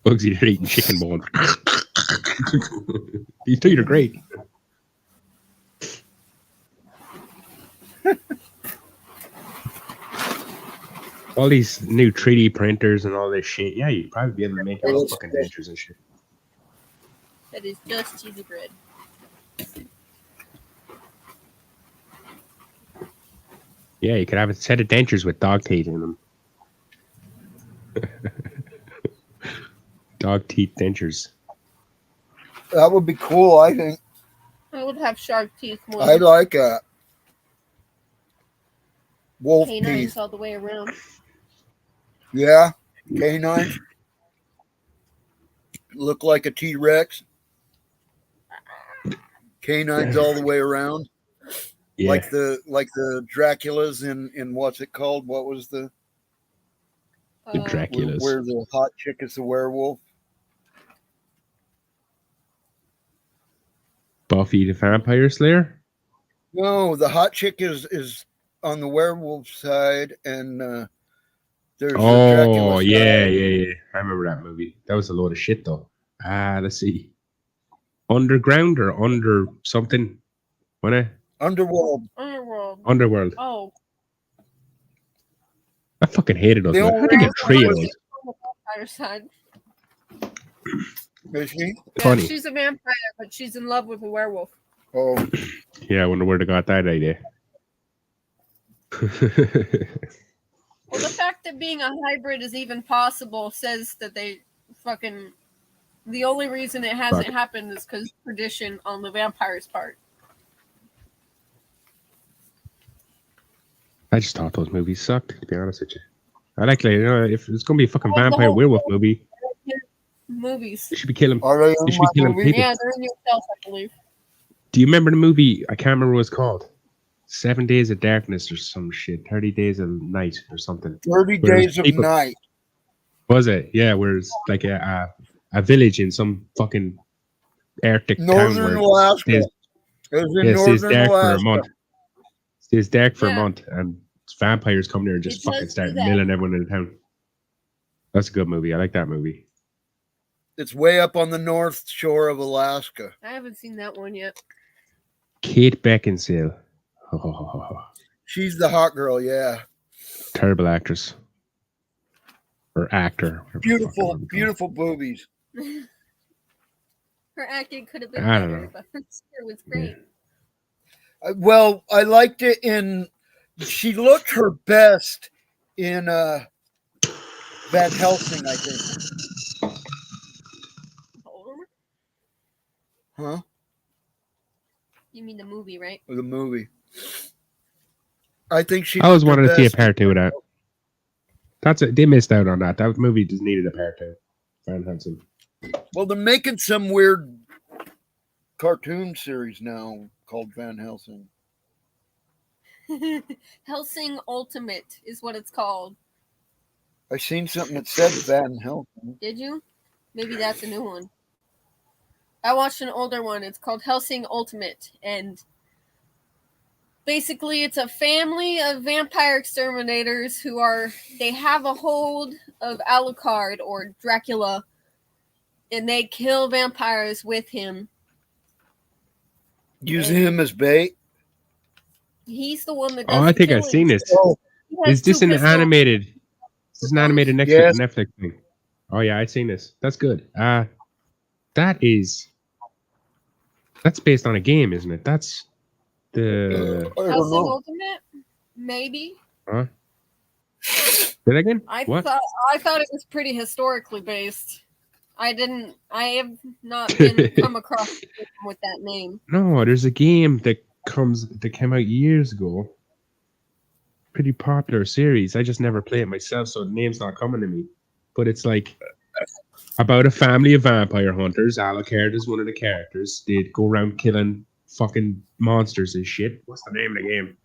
Bugsy, they're eating chicken bones. These teeth are great. All these new 3D printers and all this shit. Yeah, you'd probably be able to make your own fucking dentures and shit. That is just cheesy bread. Yeah, you could have a set of dentures with dog teeth in them. Dog teeth dentures. That would be cool, I think. I would have shark teeth more. I like that. Wolf canines teeth. all the way around. Yeah, canines. Look like a T-Rex. Canines all the way around. Yeah. Like the Draculas in what's it called? What was the Draculas? Where the hot chick is the werewolf? Buffy the Vampire Slayer? No, the hot chick is on the werewolf side, and there's the Dracula side. Yeah. I remember that movie. That was a load of shit, though. Let's see. Underground or under something? Underworld. Underworld. Oh. I fucking hated those. I had to get 3 of those. Side. Is she? Yeah, Funny. she's a vampire, but she's in love with a werewolf. Oh. Yeah, I wonder where they got that idea. Well, the fact that being a hybrid is even possible says that they fucking... The only reason it hasn't happened is because tradition on the vampire's part. I just thought those movies sucked, to be honest with you. I like, if it's gonna be a fucking Like the vampire whole werewolf movie, movies. they should be killing. Are they They in should my be killing movie? people. Yeah, they're in yourself, I believe. Do you remember the movie? I can't remember what it's called. 7 Days of Darkness or some shit. 30 Days of Night or something. 30 Where Days of people- Night. Was it? Yeah, where it's like a village in some fucking Arctic Northern town where Alaska. it It was in stays Northern dark for a Alaska. month. Stays dark for a Yeah. month, and vampires come there and just It fucking does start do that. milling everyone in the town. That's a good movie. I like that movie. It's way up on the north shore of Alaska. I haven't seen that one yet. Kate Beckinsale. She's the hot girl, yeah. Terrible actress. Or actor. whatever the fuck you Beautiful, wanna call it. beautiful boobies. Her acting could have been I don't better, know. but her score was great. Well, I liked it in. She looked her best in Van Helsing, I think. Huh? You mean the movie, right? The movie. I think she. I always looked her wanted to see a best. part 2 of that. They missed out on that. That movie just needed a part 2. Van Helsing. Well, they're making some weird cartoon series now called Van Helsing. Helsing Ultimate is what it's called. I seen something that said Van Helsing. Did you? Maybe that's a new one. I watched an older one. It's called Helsing Ultimate, and basically it's a family of vampire exterminators they have a hold of Alucard or Dracula, and they kill vampires with him. Using him as bait. He's the one that does Oh, I the think I've killing. seen this. He has Is this two an pistols. animated? Is this an animated Yes. Netflix thing? Oh yeah, I've seen this. That's good. That's based on a game, isn't it? That's the I don't Helsing know. Ultimate? Maybe. Say that again? I What? thought it was pretty historically based. I have not been come across a game with that name. No, there's a game that came out years ago. Pretty popular series. I just never play it myself, so the name's not coming to me. But it's like about a family of vampire hunters. Alucard is one of the characters. They go around killing fucking monsters and shit. What's the name of the game?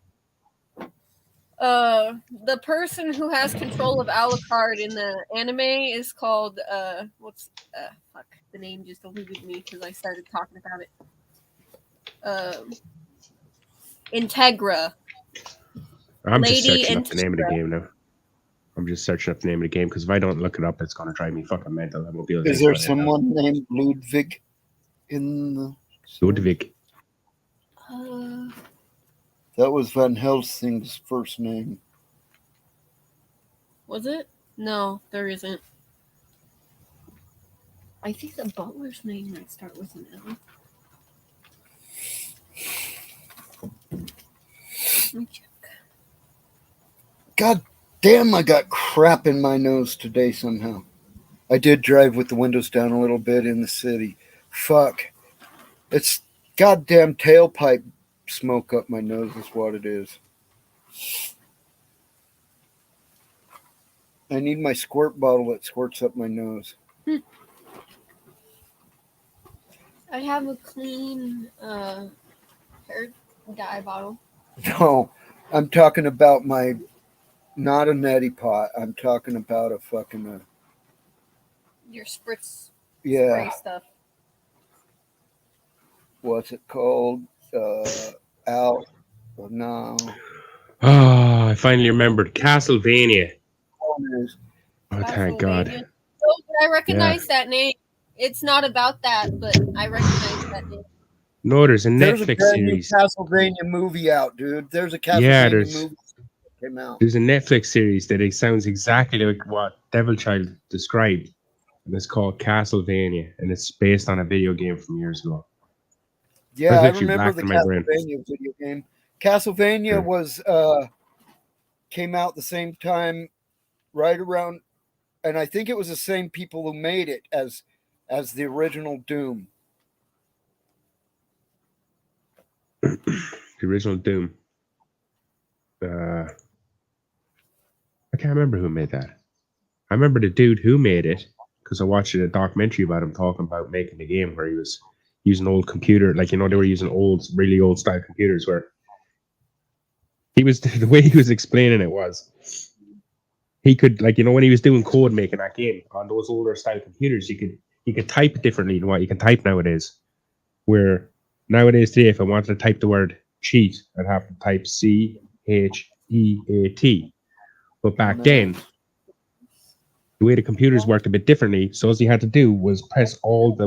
The person who has control of Alucard in the anime is called fuck, the name just eluded me because I started talking about it. Integra. I'm just Lady searching up the name of the Integra. game now. I'm just searching up the name of the game because if I don't look it up, it's gonna drive me fucking mental. I won't be able to Is think there about it. someone named Ludwig in the? Ludwig. That was Van Helsing's first name. Was it? No, there isn't. I think the butler's name might start with an L. Let me check. God damn, I got crap in my nose today somehow. I did drive with the windows down a little bit in the city. Fuck. It's goddamn tailpipe smoke up my nose is what it is. I need my squirt bottle that squirts up my nose. I have a clean hair dye bottle. No, I'm talking about not a neti pot. I'm talking about a fucking, Your spritz yeah, spray stuff. what's it called? No. Oh, I finally remembered. Castlevania. Oh, thank God. Castlevania. Oh, but I recognize that name. It's not about that, but I recognize that name. No, there's a There's a Netflix brand new series. Castlevania movie out, dude. There's a Castlevania Yeah, there's- movie that came out. There's a Netflix series that it sounds exactly like what Devil Child described. And it's called Castlevania. And it's based on a video game from years ago. Yeah, That's I literally remember black the in my brain. Castlevania video game. Castlevania Yeah. was came out the same time, right around, and I think it was the same people who made it as the original Doom. The original Doom. can't remember who made that. I remember the dude who made it because I watched a documentary about him talking about making the game where he was using old computer, like, you know, they were using really old style computers where he was, the way he was explaining it was he could, like, you know, when he was doing code making that game on those older style computers, you could type it differently than what you can type nowadays. Where nowadays today, if I wanted to type the word cheat, I'd have to type CHEAT. But back then, the way the computers worked a bit differently, so all you had to do was press all the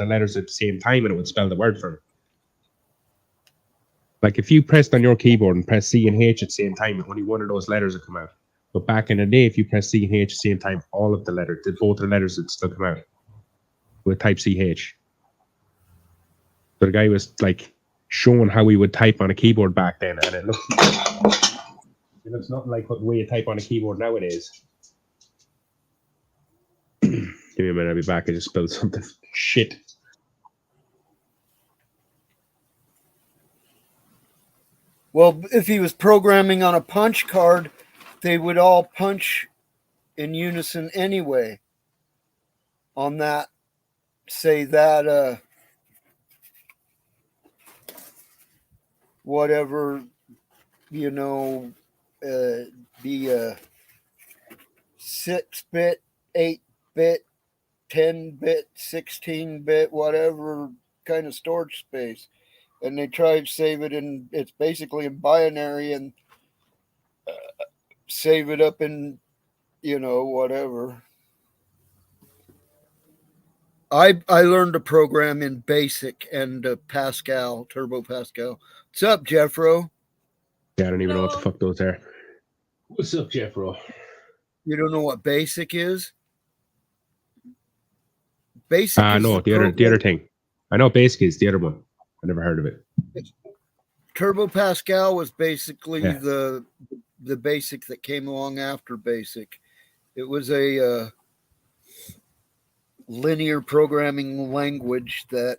letters at the same time, and it would spell the word for it. Like if you pressed on your keyboard and pressed C and H at the same time, only one of those letters would come out. But back in the day, if you press C and H at the same time, both the letters would still come out with type CH. So the guy was like showing how he would type on a keyboard back then, and it looks nothing like the way you type on a keyboard nowadays. Give me a minute, I'll be back. I just spelled something. Shit. Well, if he was programming on a punch card, they would all punch in unison anyway. On that, say that, whatever, you know, be a 6-bit, 8-bit, 10-bit, 16-bit, whatever kind of storage space. And they try to save it in, it's basically in binary, and save it up in, you know, whatever. I learned to program in BASIC and Pascal, Turbo Pascal. What's up, Jeffro? Yeah, I don't even know what the fuck those are. What's up, Jeffro? You don't know what BASIC is? BASIC is no, the other thing. I know BASIC is the other one. I never heard of it. Turbo Pascal was basically the BASIC that came along after BASIC. It was a linear programming language that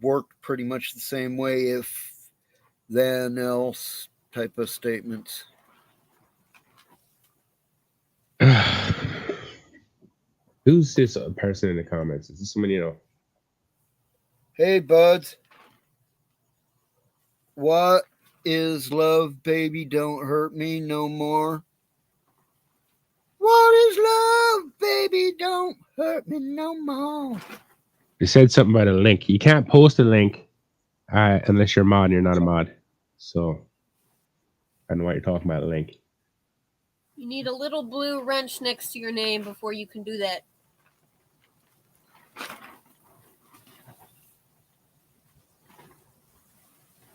worked pretty much the same way, if then else type of statements. Who's this person in the comments? Is this someone you know? Hey, buds. What is love, baby? Don't hurt me no more. What is love, baby? Don't hurt me no more. They said something about a link. You can't post a link unless you're a mod and you're not a mod. So, I don't know what you're talking about, a link. You need a little blue wrench next to your name before you can do that.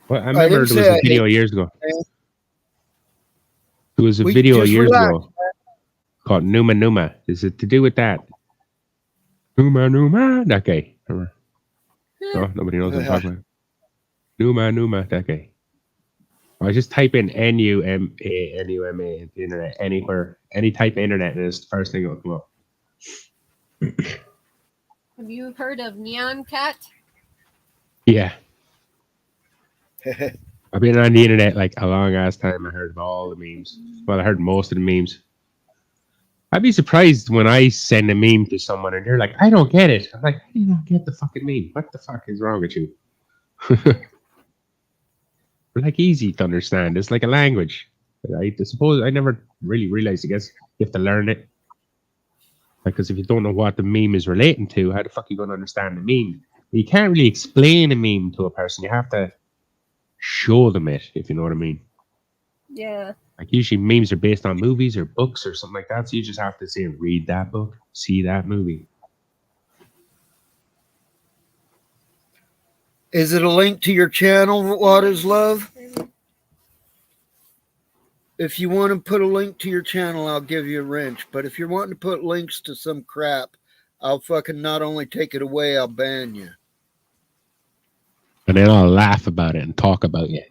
Well, I remember there was a video years ago. There was a video years ago called Numa Numa. Is it to do with that? Numa Numa? That guy. Remember? No, nobody knows what I'm talking about. Numa Numa, that guy. I just type in N-U-M-A into the internet, anywhere, any type of internet, and it's the first thing that will come up. Have you heard of Neon Cat? Yeah. I've been on the internet like a long ass time. I heard of all the memes. Well, I heard most of the memes. I'd be surprised when I send a meme to someone and they're like, I don't get it. I'm like, how do you not get the fucking meme? What the fuck is wrong with you? We're like easy to understand. It's like a language. I suppose I never really realized, I guess you have to learn it. Because if you don't know what the meme is relating to, how the fuck are you going to understand the meme? You can't really explain a meme to a person. You have to show them it, if you know what I mean. Yeah. Like usually memes are based on movies or books or something like that. So you just have to say, read that book, see that movie. Is it a link to your channel, What is Love? If you want to put a link to your channel, I'll give you a wrench. But if you're wanting to put links to some crap, I'll fucking not only take it away, I'll ban you. And then I'll laugh about it and talk about it.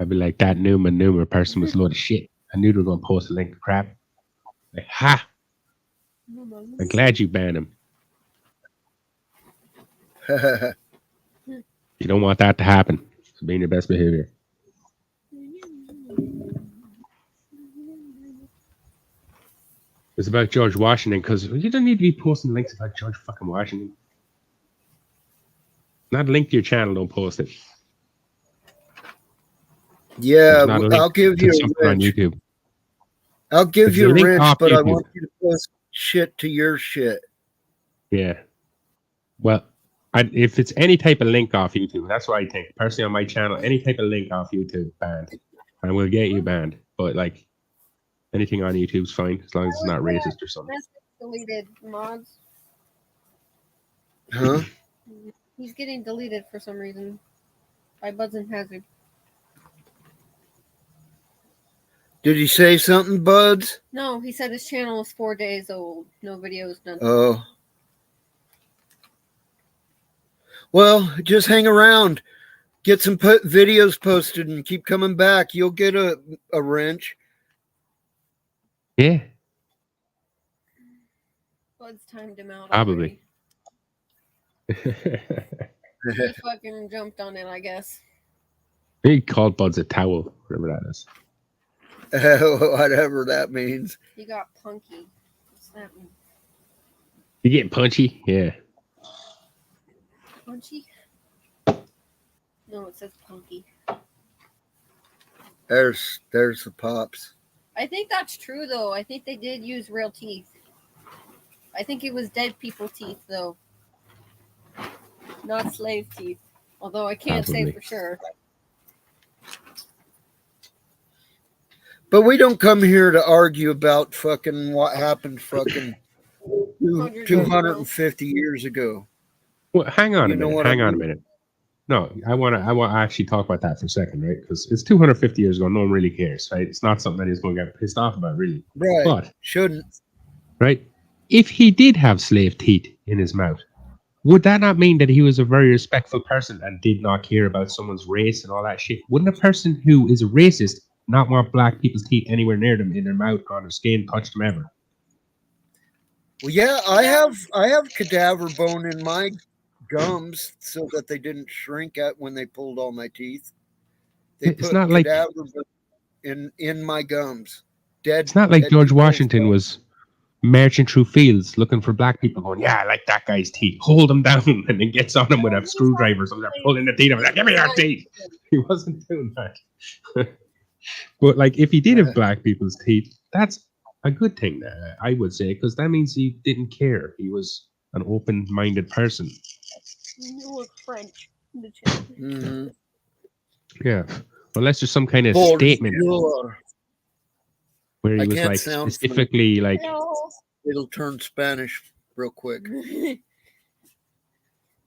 I'd be like, that Numa person was a load of shit. I knew they were going to post a link to crap. Like, ha! I'm glad you banned him. You don't want that to happen. So be in your best behavior. It's about George Washington, because you don't need to be posting links about George fucking Washington. Not a link to your channel, don't post it. Yeah, Not a link I'll give to you a something on wrench. YouTube. I'll give If you a it's a link wrench, off but I YouTube. want you to post shit to your shit. Yeah. Well, if it's any type of link off YouTube, that's what I think. Personally, on my channel, any type of link off YouTube, banned. And we'll get you banned. But, like, anything on YouTube's fine, as long as it's not racist or something. Deleted mods. Huh? He's getting deleted for some reason by Buds and Hazard. Did he say something, Buds? No, he said his channel is 4 days old. No videos done. Oh. Well, just hang around. Get some videos posted and keep coming back. You'll get a wrench. Yeah. Buds timed him out. Probably. He fucking jumped on it, I guess. He called Buds a towel, whatever that is. Whatever that means. He got punky. What's that mean? You getting punchy? Yeah. Punchy? No, it says punky. There's the pops. I think that's true, though. I think they did use real teeth. I think it was dead people teeth, though. Not slave teeth. Although I can't say for sure. But we don't come here to argue about fucking what happened fucking 250 years ago. Well, hang on a minute. Hang on a mean? minute. No, I want to actually talk about that for a second, right? Because it's 250 years ago. No one really cares, right? It's not something that he's going to get pissed off about, really. Right. But, shouldn't. Right? If he did have slave teeth in his mouth, would that not mean that he was a very respectful person and did not care about someone's race and all that shit? Wouldn't a person who is a racist not want black people's teeth anywhere near them, in their mouth, on their skin, touch them ever? Well, yeah, I have cadaver bone in my gums so that they didn't shrink out when they pulled all my teeth. They It's put not like cadaver bone in my gums. Dead. It's not like dead George people's Washington bones. was marching through fields looking for black people, going, "Yeah, I like that guy's teeth. Hold them down," and then gets on them with a screwdriver, so they're pulling the teeth. I'm like, "Give me your teeth." He wasn't doing that. But like, if he did have black people's teeth, that's a good thing, I would say, because that means he didn't care. He was an open-minded person. You look French. Mm-hmm. Yeah, unless there's some kind of statement where he was like specifically like. It'll turn Spanish real quick.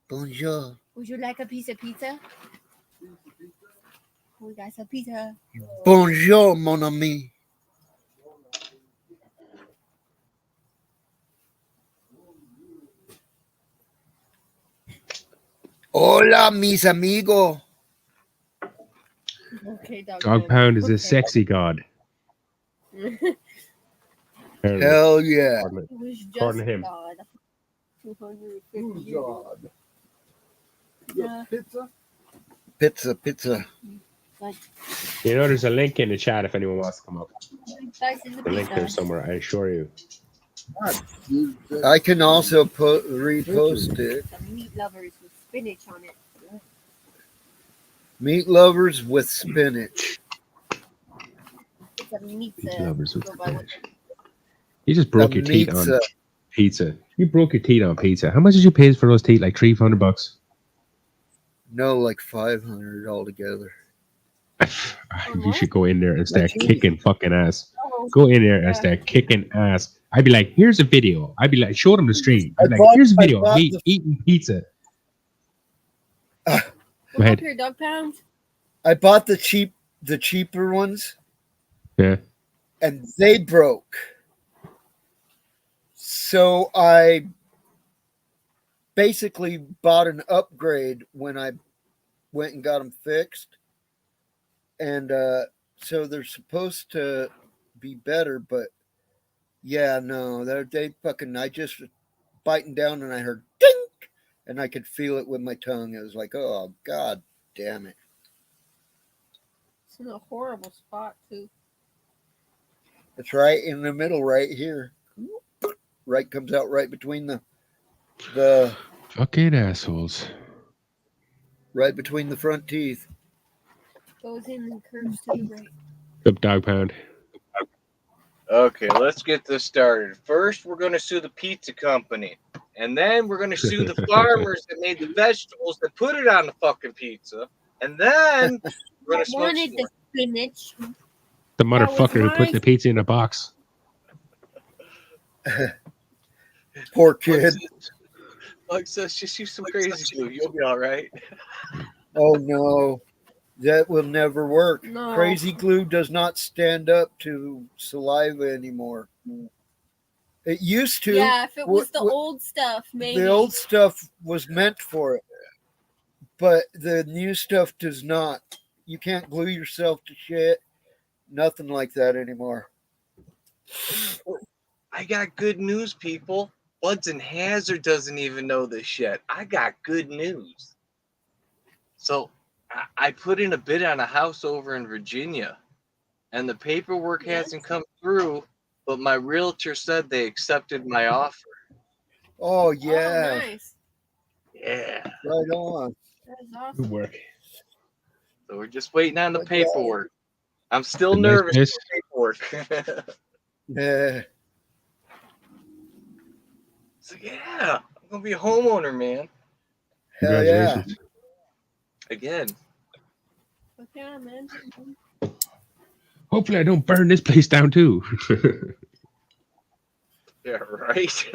Bonjour. Would you like a piece of pizza? We got some pizza. Bonjour, mon ami. Hola, mis amigos. Okay, Dog Pound is a sexy god. Hell yeah. It was just According to him. God. 250 God. Yeah. Pizza. You know, there's a link in the chat if anyone wants to come up. Guys in the The link there somewhere, I assure you. I can also repost it. Some meat lovers with spinach on it. Meat lovers with spinach. It's a Meat pizza. lovers with spinach. You just broke your teeth on pizza. You broke your teeth on pizza. How much did you pay for those teeth? Like $300? No, like 500 altogether. You should go in there and start kicking fucking ass. Go in there and start kicking ass. I'd be like, here's a video. I'd be like, show them the stream. I'd be like, here's a video of me eating pizza. Go ahead. Your Dog Pound. I bought the cheaper ones. Yeah. And they broke. So I basically bought an upgrade when I went and got them fixed. And so they're supposed to be better, but yeah, no, they fucking, I just was biting down and I heard dink, and I could feel it with my tongue. It was like, oh, God damn it. It's in a horrible spot, too. It's right in the middle, right here. Right comes out right between the Fucking assholes. right between the front teeth. Goes in and curves to the right. The dog pound. Okay, let's get this started. First, we're going to sue the pizza company. And then we're going to sue the farmers that made the vegetables that put it on the fucking pizza. And then we're going to smoke Wanted the spinach. The motherfucker who put the pizza in a box. Poor kid. Like says, just use some crazy glue. You'll be all right. Oh no, that will never work. No. Crazy glue does not stand up to saliva anymore. It used to. Yeah, if it was the old stuff, maybe. The old stuff was meant for it, but the new stuff does not. You can't glue yourself to shit. Nothing like that anymore. I got good news, people. Buds and Hazard doesn't even know this yet. I got good news. So I put in a bid on a house over in Virginia, and the paperwork hasn't come through, but my realtor said they accepted my offer. Oh, yeah. Oh, nice. Yeah. Right on. That is awesome. Good work. So we're just waiting on the paperwork. I'm still nervous for the paperwork. Yeah. So yeah, I'm gonna be a homeowner, man. Hell yeah. Again. Fuck yeah, man. Hopefully I don't burn this place down too. Yeah, right.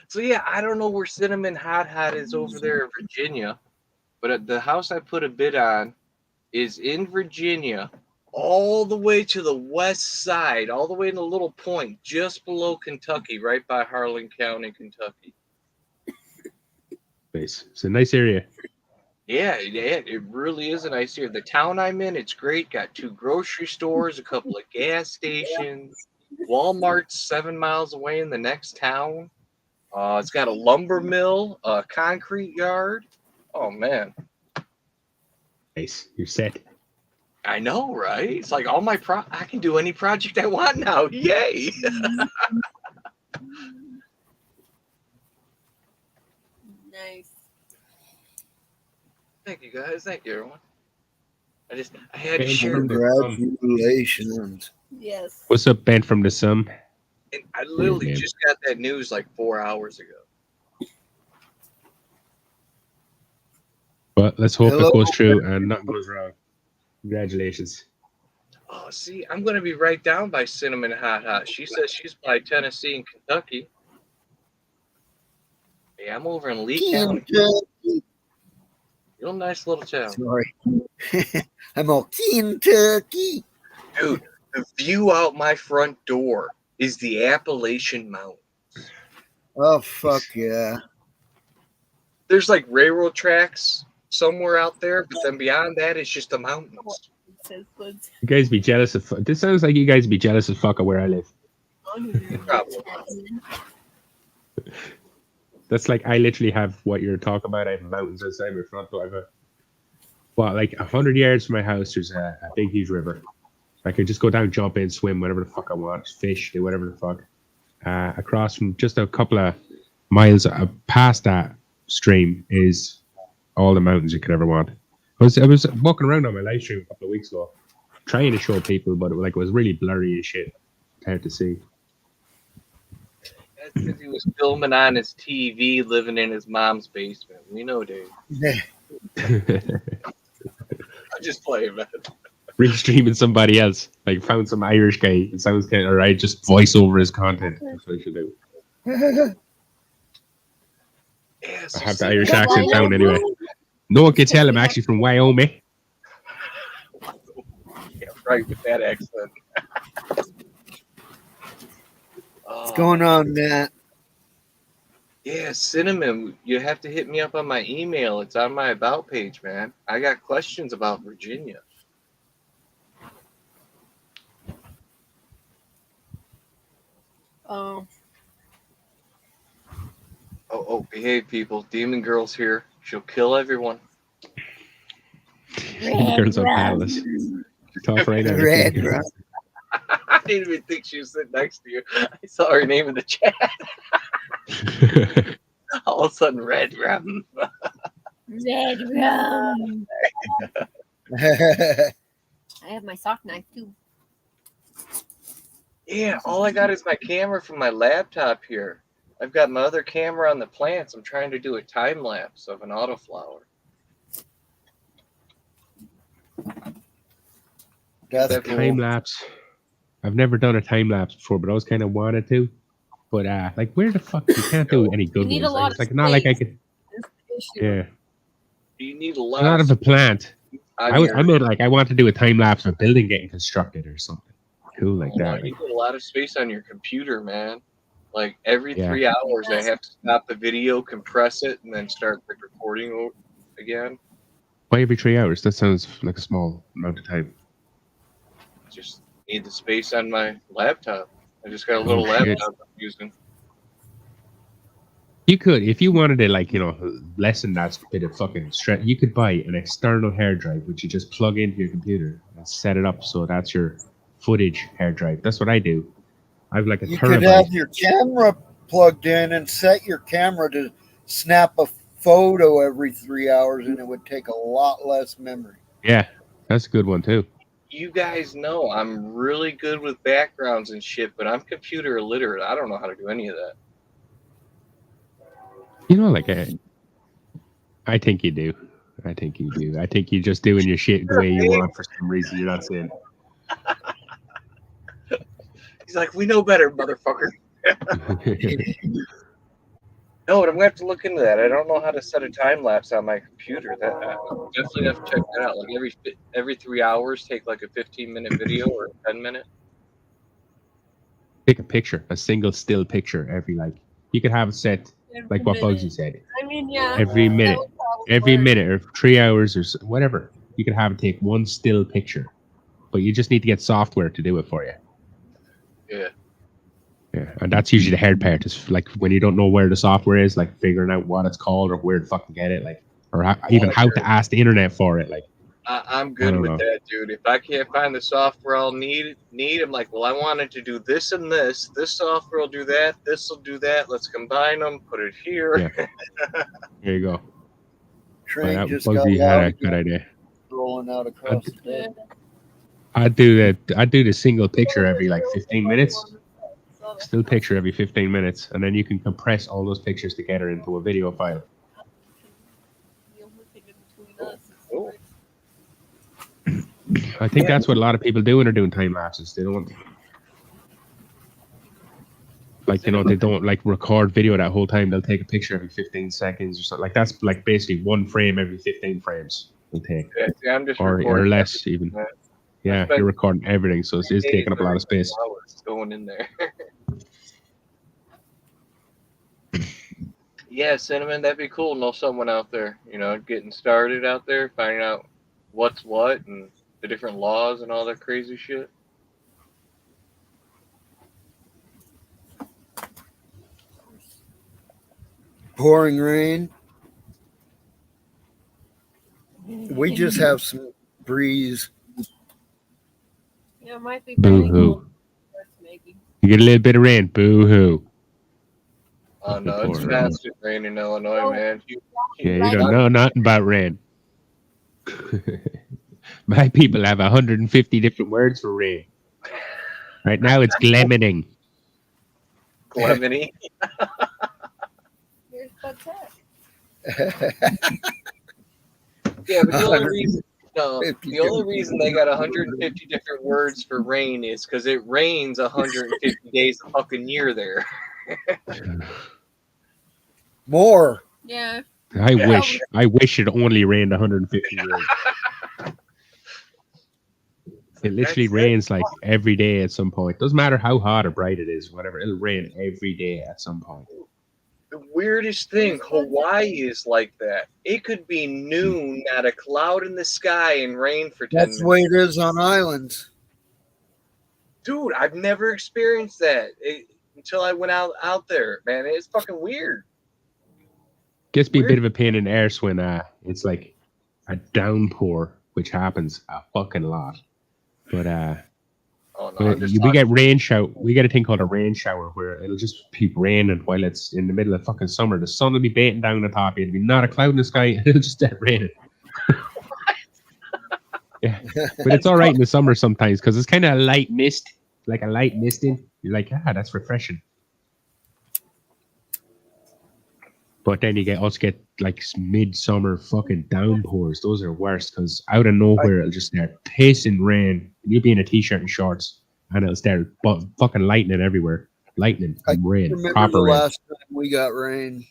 So yeah, I don't know where Cinnamon Hot is over there in Virginia, but the house I put a bid on is in Virginia, all the way to the west side, all the way in a little point just below Kentucky, right by Harlan County, Kentucky. Nice. It's a nice area. Yeah, it really is a nice area. The town I'm in, it's great. Got 2 grocery stores, a couple of gas stations, Walmart's 7 miles away in the next town. It's got a lumber mill, a concrete yard. Oh man, Nice. You're set. I know, right? It's like all my I can do any project I want now. Yay! Nice. Thank you guys. Thank you, everyone. I had to share. Congratulations. Yes. What's up, Ben from the Sum? And I literally just got that news like 4 hours ago. But let's hope it goes through and nothing goes wrong. Congratulations. Oh, see, I'm going to be right down by Cinnamon Hot. She says she's by Tennessee and Kentucky. Yeah, I'm over in Lee County. Real nice little town. Sorry. I'm all Kentucky. Dude, the view out my front door is the Appalachian Mountains. Oh, fuck yeah. There's like railroad tracks somewhere out there, but then beyond that, it's just the mountains. You guys be jealous of... This sounds like you guys be jealous of fuck of where I live. Probably. That's like, I literally have what you're talking about. I have mountains outside my front door. Like 100 yards from my house, there's a big, huge river. I could just go down, jump in, swim, whatever the fuck I want, fish, do whatever the fuck. Across from just a couple of miles past that stream is all the mountains you could ever want. I was walking around on my live stream a couple of weeks ago, trying to show people, but it was really blurry and shit. Hard to see. That's because he was filming on his TV, living in his mom's basement. We know, dude. I'm just playing, man. Restreaming somebody else. Like, found some Irish guy. It sounds kind of alright. Just voice over his content. That's what I should do. Yeah, so I have the Irish accent down anyway. No one can tell I'm actually from Wyoming. Yeah, right with that accent. What's going on, Matt? Yeah, Cinnamon, you have to hit me up on my email. It's on my About page, man. I got questions about Virginia. Oh, behave, people. Demon Girl's here. She'll kill everyone. Girls on palace. Talk right now. Red rum. didn't even think she was sitting next to you. I saw her name in the chat. All of a sudden, red rum. Red rum. I have my sock knife too. Yeah, all I got is my camera from my laptop here. I've got my other camera on the plants. I'm trying to do a time lapse of an autoflower. That's That cool. Time lapse. I've never done a time lapse before, but I always kind of wanted to. But like, where the fuck you can't do any good need ones? a lot Like, it's of like not like I space. could. That's the issue. Yeah, You need a a lot, lot of a plant. on I your- meant like I want to do a time lapse of a building getting constructed or something cool like that. You need a lot of space on your computer, man. Like every Yeah. 3 hours, I have to stop the video, compress it, and then start the recording again. Why every 3 hours? That sounds like a small amount of time. Just need the space on my laptop. I just got a little shit. laptop I'm using. You could, if you wanted to, like, lessen that bit of fucking stress, you could buy an external hard drive, which you just plug into your computer and set it up so that's your footage hard drive. That's what I do. I have like a You could terabyte. have your camera plugged in and set your camera to snap a photo every 3 hours, and it would take a lot less memory. Yeah, that's a good one too. You guys know I'm really good with backgrounds and shit, but I'm computer illiterate. I don't know how to do any of that. Like, I think you do. I think you do. I think you're just doing your shit the way you want for some reason. You're not saying. He's like, we know better, motherfucker. No, but I'm gonna have to look into that. I don't know how to set a time lapse on my computer. That definitely have to check that out. Like every 3 hours, take like a 15-minute video or a 10-minute. Take a picture, a single still picture every you could have it set like what Bugsy said. I mean, yeah. Every minute, that would probably every work. minute or 3 hours or whatever. You could have it take one still picture, but you just need to get software to do it for you. Yeah. Yeah, and that's usually the hard part. Is like when you don't know where the software is, like figuring out what it's called or where to fucking get it, like, or even how to ask the internet for it. Like, I'm good don't with know. that, dude. If I can't find the software I'll need, I'm like, well, I wanted to do this and this. This software will do that. This will do that. Let's combine them. Put it here. Yeah. There you go. Train That just got Bugsy had a loud good idea. rolling out across the bed. I do the single picture every 15 minutes. Still picture every 15 minutes, and then you can compress all those pictures together into a video file. Oh. I think that's what a lot of people do when they're doing time lapses. They don't they don't record video that whole time. They'll take a picture every 15 seconds or something. Like that's like basically one frame every 15 frames they'll take. Yeah, see, I'm just or recording less even. that. Yeah, you're recording everything, so it is taking up a lot of space. Going in there. Yeah, Cinnamon, that'd be cool. Know someone out there, getting started out there, finding out what's what and the different laws and all that crazy shit. Pouring rain. We just have some breeze. Yeah, it might be Boo pretty hoo. cool. Maybe. You get a little bit of rain. Boo hoo. Oh no, it's constant rain in Illinois, man. Yeah, you don't know nothing about rain. My people have 150 different words for rain. Right now it's gleaming. Glemony. Here's what's up. Yeah, but the only reason they got 150 different words for rain is because it rains 150 days a fucking year there. More. Yeah. I wish it only rained 150 days. It literally rains like every day at some point. Doesn't matter how hot or bright it is, whatever. It'll rain every day at some point. The weirdest thing, Hawaii is like that. It could be noon, not a cloud in the sky, and rain for 10 minutes. That's the way it is on islands. Dude, I've never experienced that until I went out there, man. It's fucking weird. Gets me a bit of a pain in the arse when it's like a downpour, which happens a fucking lot. But Oh no, But I'm just we get talking. rain shower. We get a thing called a rain shower where it'll just keep raining while it's in the middle of fucking summer. The sun will be beating down the top. It'll be not a cloud in the sky. It'll just start raining. Yeah, but it's all right in the summer sometimes because it's kind of a light mist, like a light misting. You're like, that's refreshing. But then you get like midsummer fucking downpours. Those are worse because out of nowhere it'll just start pissing rain. You'll be in a t-shirt and shorts, and it'll start fucking lightning everywhere. Lightning and rain, remember proper the rain. last time we got rain.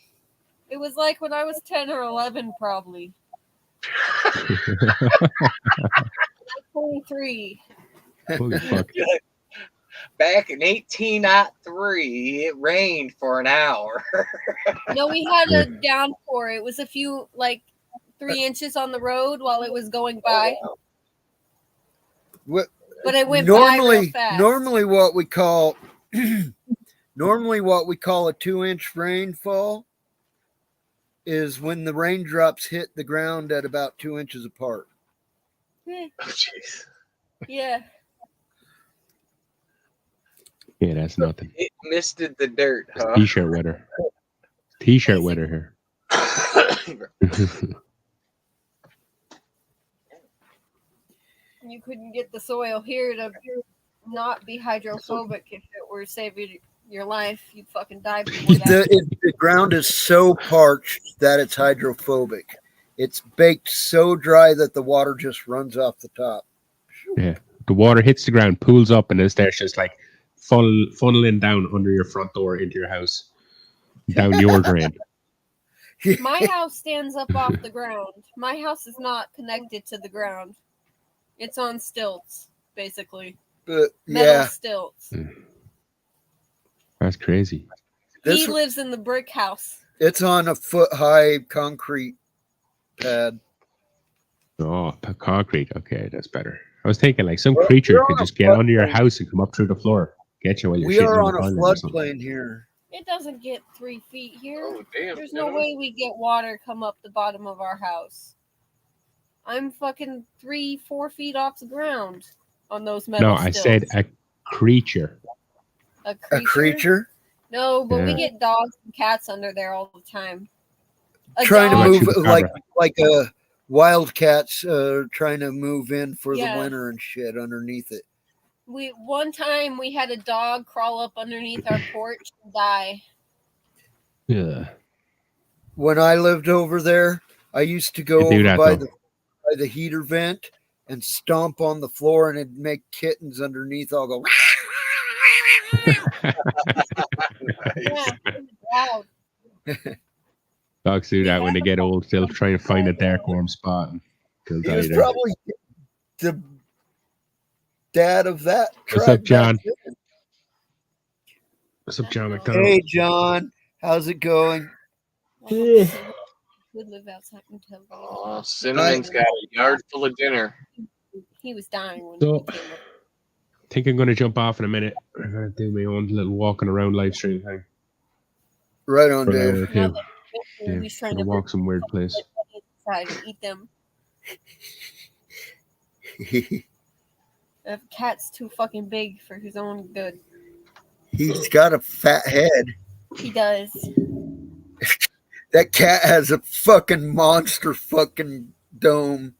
It was like when I was 10 or 11, probably. 23. Holy fuck! Back in 1803, it rained for an hour. No, we had a downpour. It was a few, like 3 inches on the road while it was going by. What, but it went by real fast. Normally, what we call a 2-inch rainfall is when the raindrops hit the ground at about 2 inches apart. Oh, jeez. Yeah. Yeah, that's nothing. It misted the dirt, huh? T-shirt weather. T-shirt weather here. You couldn't get the soil here to not be hydrophobic if it were saving your life. You'd fucking die before that. The ground is so parched that it's hydrophobic. It's baked so dry that the water just runs off the top. Yeah, the water hits the ground, pools up, and it's just like funneling down under your front door into your house, down your drain. My house stands up off the ground. My house is not connected to the ground. It's on stilts, basically. Metal stilts. That's crazy. He lives in the brick house. It's on a foot-high concrete pad. Oh, concrete. Okay, that's better. I was thinking like some creature could just get under your house and come up through the floor, get you while you're We are on a floodplain here. It doesn't get 3 feet here. Oh, damn, There's no way we get water come up the bottom of our house. I'm fucking 3-4 feet off the ground on those metal stilts. I said a creature. A creature? No, but we get dogs and cats under there all the time. Trying to move like a wildcats trying to move in for the winter and shit underneath it. One time we had a dog crawl up underneath our porch and die. Yeah. When I lived over there, I used to go over by the heater vent and stomp on the floor, and it'd make kittens underneath. I'll go. Wow. Dogs do that when they get old. They'll try to find a dark, warm spot. He was probably the dad of that tribe. What's up, John? What's up, John McDonald? Hey, John. How's it going? Oh, Cinnamon's got a yard full of dinner. He was dying when I think I'm going to jump off in a minute. I'm going to do my own little walking around live stream thing. Right on, Dave. Yeah, I'm trying to walk some weird place. And eat them. The cat's too fucking big for his own good. He's got a fat head. He does. That cat has a fucking monster fucking dome.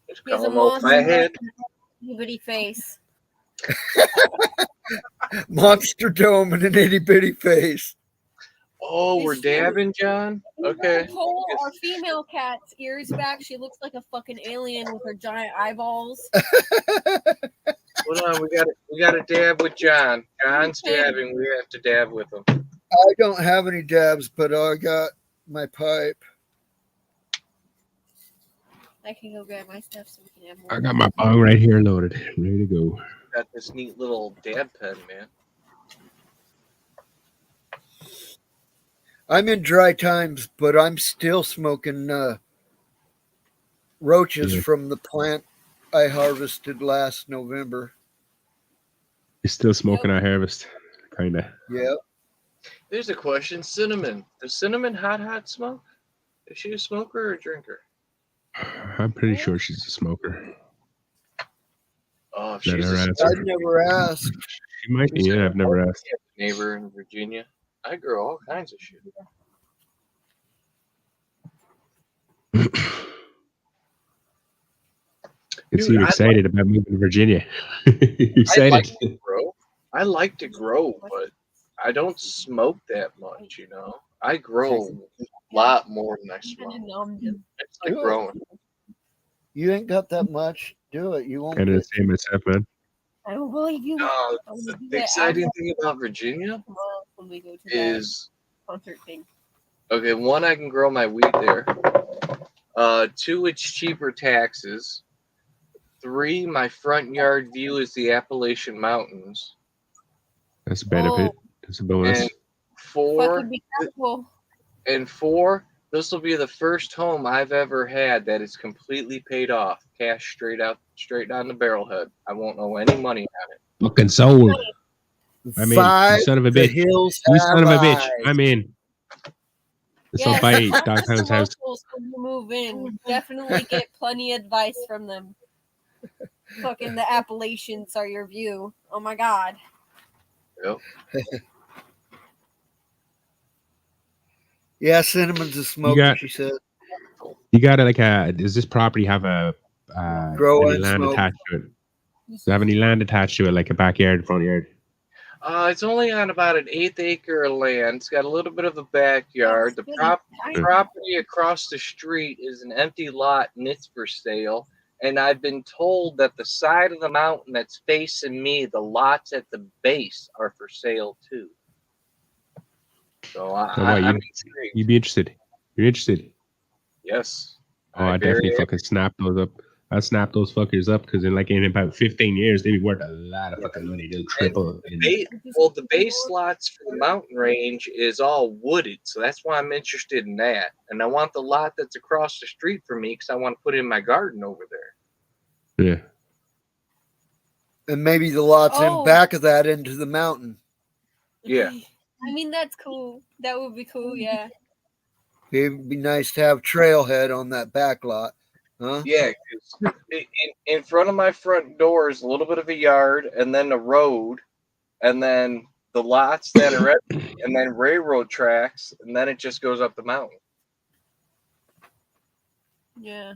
He has a monster itty-bitty face. Monster dome and an itty-bitty face. Oh, we're dabbing, John? Okay. Pull our female cat's ears back. She looks like a fucking alien with her giant eyeballs. Hold on, we got to dab with John. John's dabbing. We have to dab with him. I don't have any dabs, but I got my pipe. I can go grab my stuff so we can have more. I got my bong right here loaded, ready to go. Got this neat little dab pen, man. I'm in dry times, but I'm still smoking roaches from the plant I harvested last November. You're still smoking our harvest, kind of. Yeah. There's a question. Cinnamon. Does Cinnamon hot smoke? Is she a smoker or a drinker? I'm pretty sure she's a smoker. Oh, if Let she's her a answer. I've never asked. She might be. Yeah, I've never asked. neighbor in Virginia. I grow all kinds of shit. You seem excited about moving to Virginia. Excited. I like to grow, but I don't smoke that much, you know. I grow a lot more than I smoke. It's like growing. You ain't got that much. Do it. You won't. Kind of the same myself, man. I don't believe you. The exciting thing about Virginia when we go to is concert thing. Okay, one, I can grow my weed there. 2, it's cheaper taxes. 3, my front yard view is the Appalachian Mountains. That's a benefit. That's a bonus. And 4, this will be the first home I've ever had that is completely paid off. Cash straight down the barrelhead. I won't owe any money on it. Fucking sold. I mean, you son of a bitch. You son of a bitch. I'm in. Yes, buy downtown's house. When you move in, definitely get plenty of advice from them. Fucking the Appalachians are your view. Oh my god. Yep. Yeah, Cinnamon's a smoker, she said. You got does this property have a any land attached to it? Does it have any land attached to it, like a backyard, front yard? It's only on about an 1/8 acre of land. It's got a little bit of a backyard. The property across the street is an empty lot and it's for sale. And I've been told that the side of the mountain that's facing me, the lots at the base, are for sale too. So you'd be interested. You're interested. Yes. Oh, I definitely fucking snap those up. I snap those fuckers up because in about 15 years they'd be worth a lot of fucking money. They'll triple. The base lots for the mountain range is all wooded, so that's why I'm interested in that. And I want the lot that's across the street from me because I want to put in my garden over there. Yeah. And maybe the lots in back of that into the mountain. Yeah. I mean, that's cool. That would be cool, yeah. It'd be nice to have trailhead on that back lot. Huh? Yeah, in front of my front door is a little bit of a yard, and then a road, and then the lots that are empty, and then railroad tracks, and then it just goes up the mountain. Yeah.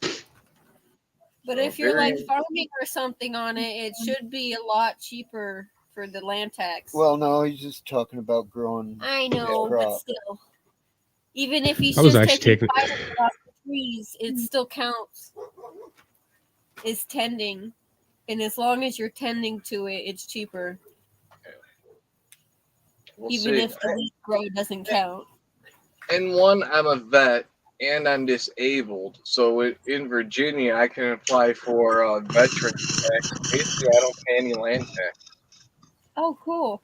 But if you're like farming or something on it, it should be a lot cheaper for the land tax. Well, no, he's just talking about growing. I know, but still. Even if he's I was just actually taking fiber off the trees, it still counts. It's tending. And as long as you're tending to it, it's cheaper. Even if the leaf grow doesn't count. And one, I'm a vet and I'm disabled. So in Virginia, I can apply for veterans tax. Basically, I don't pay any land tax. Oh, cool.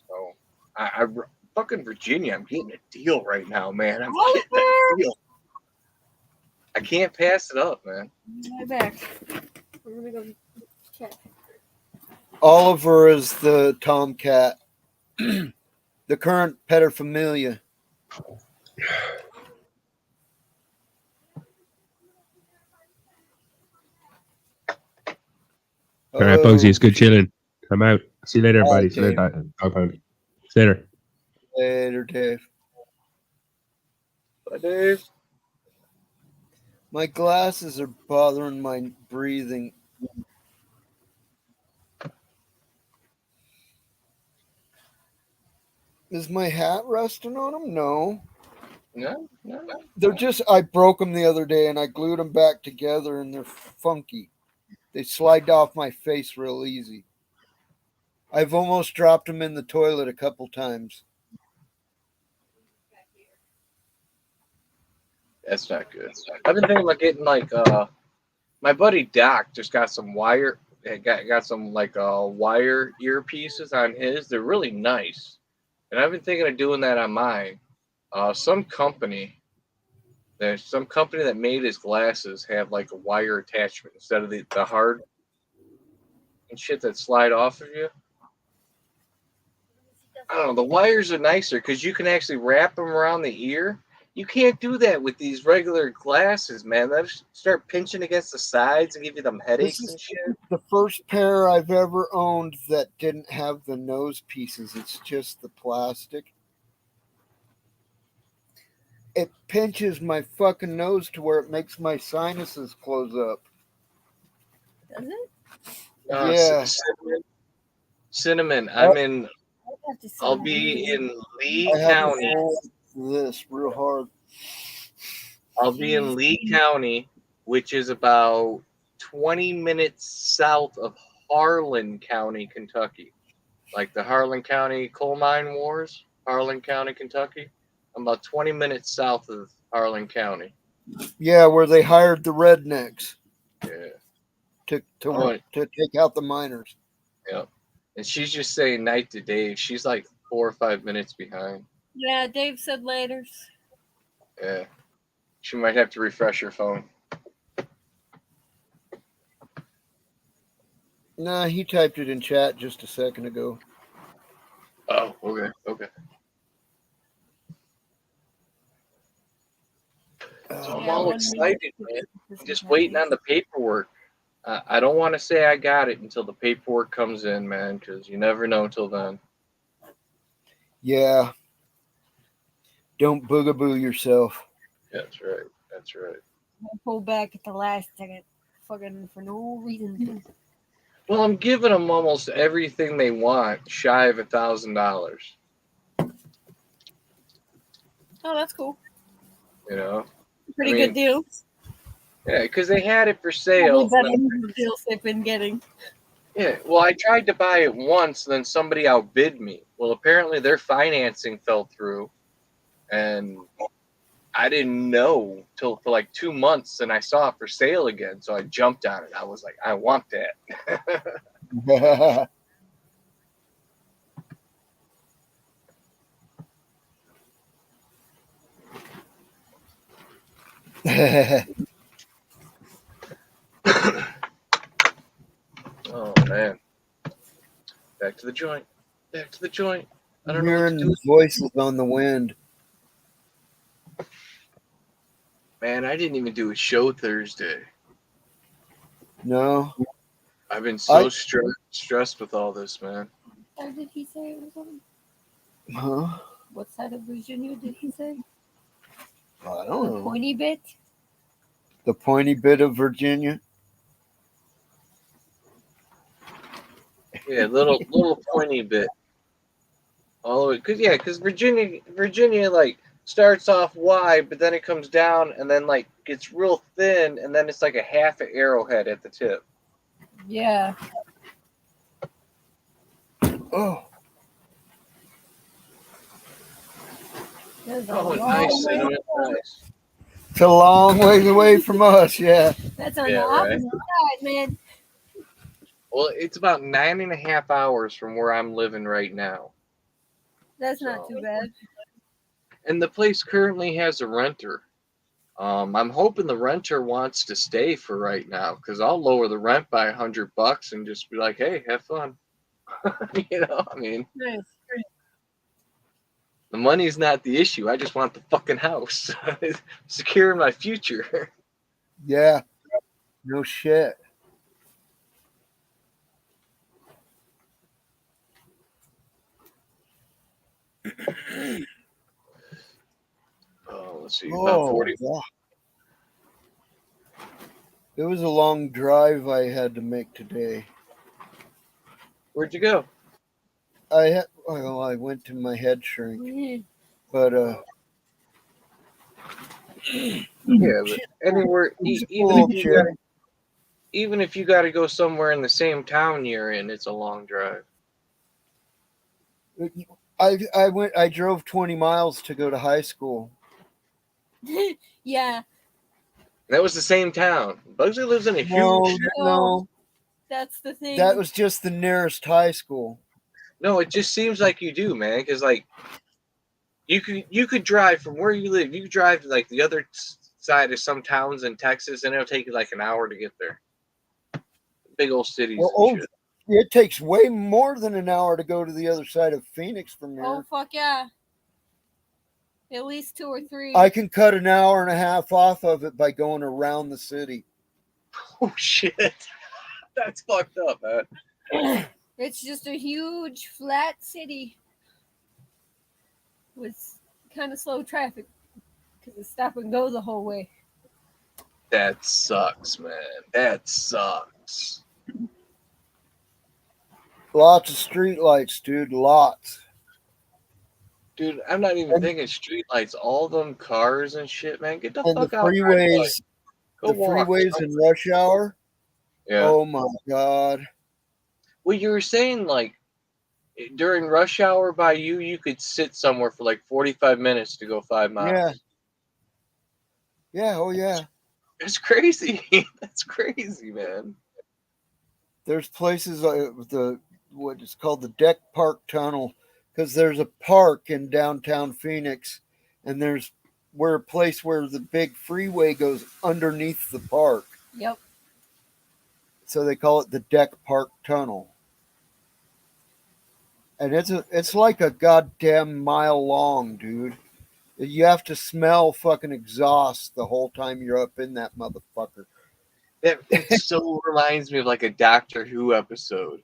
So I fucking Virginia, I'm getting a deal right now, man. I'm getting a deal. I can't pass it up, man. Right back. We're gonna go check. Oliver is the tomcat, the current paterfamilias. All right, Bugsy, it's good chilling. I'm out. See you later, everybody. See you later, dog pound. See you later. Later, Dave. Bye, Dave. My glasses are bothering my breathing. Is my hat resting on them? No. No. They're just, I broke them the other day and I glued them back together and they're funky. They slide off my face real easy. I've almost dropped them in the toilet a couple times. That's not good. I've been thinking about getting my buddy Doc just got some wire. Got some wire earpieces on his. They're really nice, and I've been thinking of doing that on mine. There's some company that made his glasses have like a wire attachment instead of the hard and shit that slide off of you. I don't know. The wires are nicer because you can actually wrap them around the ear. You can't do that with these regular glasses, man. They just start pinching against the sides and give you them headaches and shit. The first pair I've ever owned that didn't have the nose pieces. It's just the plastic. It pinches my fucking nose to where it makes my sinuses close up. Does it? Yeah. Cinnamon. I'll be in Lee County. This real hard. I'll be in Lee County, which is about 20 minutes south of Harlan County, Kentucky. Like the Harlan County coal mine wars, Harlan County, Kentucky. I'm about 20 minutes south of Harlan County. Yeah, where they hired the rednecks. Yeah. To take out the miners. Yeah. And she's just saying night to Dave. She's like 4 or 5 minutes behind. Yeah, Dave said later. Yeah. She might have to refresh her phone. Nah, he typed it in chat just a second ago. Oh, okay. So I'm all excited, man. Just waiting on the paperwork. I don't want to say I got it until the paperwork comes in, man, because you never know until then. Yeah. Don't boogaboo yourself. That's right. Pull back at the last second, fucking for no reason. Well, I'm giving them almost everything they want, shy of $1,000. Oh, that's cool. You know, Pretty good deal. Yeah, because they had it for sale. The deals they've been getting. Yeah, well, I tried to buy it once, then somebody outbid me. Well, apparently their financing fell through, and I didn't know till for like 2 months, and I saw it for sale again, so I jumped on it. I was like, I want that. Oh, man. Back to the joint. I don't know what to do. Voices on the wind. Man, I didn't even do a show Thursday. No. I've been so stressed with all this, man. What did he say it was on? Huh? What side of Virginia did he say? I don't know. The pointy bit? The pointy bit of Virginia? Yeah, little pointy bit. All the way, because Virginia like starts off wide, but then it comes down and then like gets real thin, and then it's like a half an arrowhead at the tip. Yeah. Oh. Nice. It's a long ways away from us, yeah. That's on the opposite side, man. Well, it's about 9.5 hours from where I'm living right now. That's not too bad. And the place currently has a renter. I'm hoping the renter wants to stay for right now, because I'll lower the rent by $100 and just be like, hey, have fun. You know, I mean, nice. The money's not the issue. I just want the fucking house. Securing my future. Yeah. No shit. Oh, let's see. About 40. Yeah. It was a long drive I had to make today. Where'd you go? I went to my head shrink. But yeah, but anywhere, even if you got to go somewhere in the same town you're in, it's a long drive. I drove 20 miles to go to high school. Yeah. That was the same town. Bugsy lives in a huge town. No. That's the thing. That was just the nearest high school. No, it just seems like you do, man. Because like, you could drive from where you live. You could drive to like the other side of some towns in Texas, and it'll take you like an hour to get there. Big old cities. Well, it takes way more than an hour to go to the other side of Phoenix from here. Oh fuck yeah! At least 2 or 3. I can cut an hour and a half off of it by going around the city. Oh shit, that's fucked up, man. It's just a huge flat city with kind of slow traffic because it's stop and go the whole way. That sucks, man. That sucks. Lots of street lights, dude. Lots. Dude, I'm not even thinking streetlights. All them cars and shit, man. Get the And fuck the out. freeways, Go the walk. freeways in rush hour. Yeah. Oh my god. Well, you were saying like during rush hour by you could sit somewhere for like 45 minutes to go 5 miles. Yeah. Yeah. Oh yeah. That's crazy. That's crazy, man. There's places like what is called the Deck Park Tunnel, because there's a park in downtown Phoenix, and there's a place where the big freeway goes underneath the park. Yep. So they call it the Deck Park Tunnel. And it's like a goddamn mile long, dude. You have to smell fucking exhaust the whole time you're up in that motherfucker. It so reminds me of like a Doctor Who episode.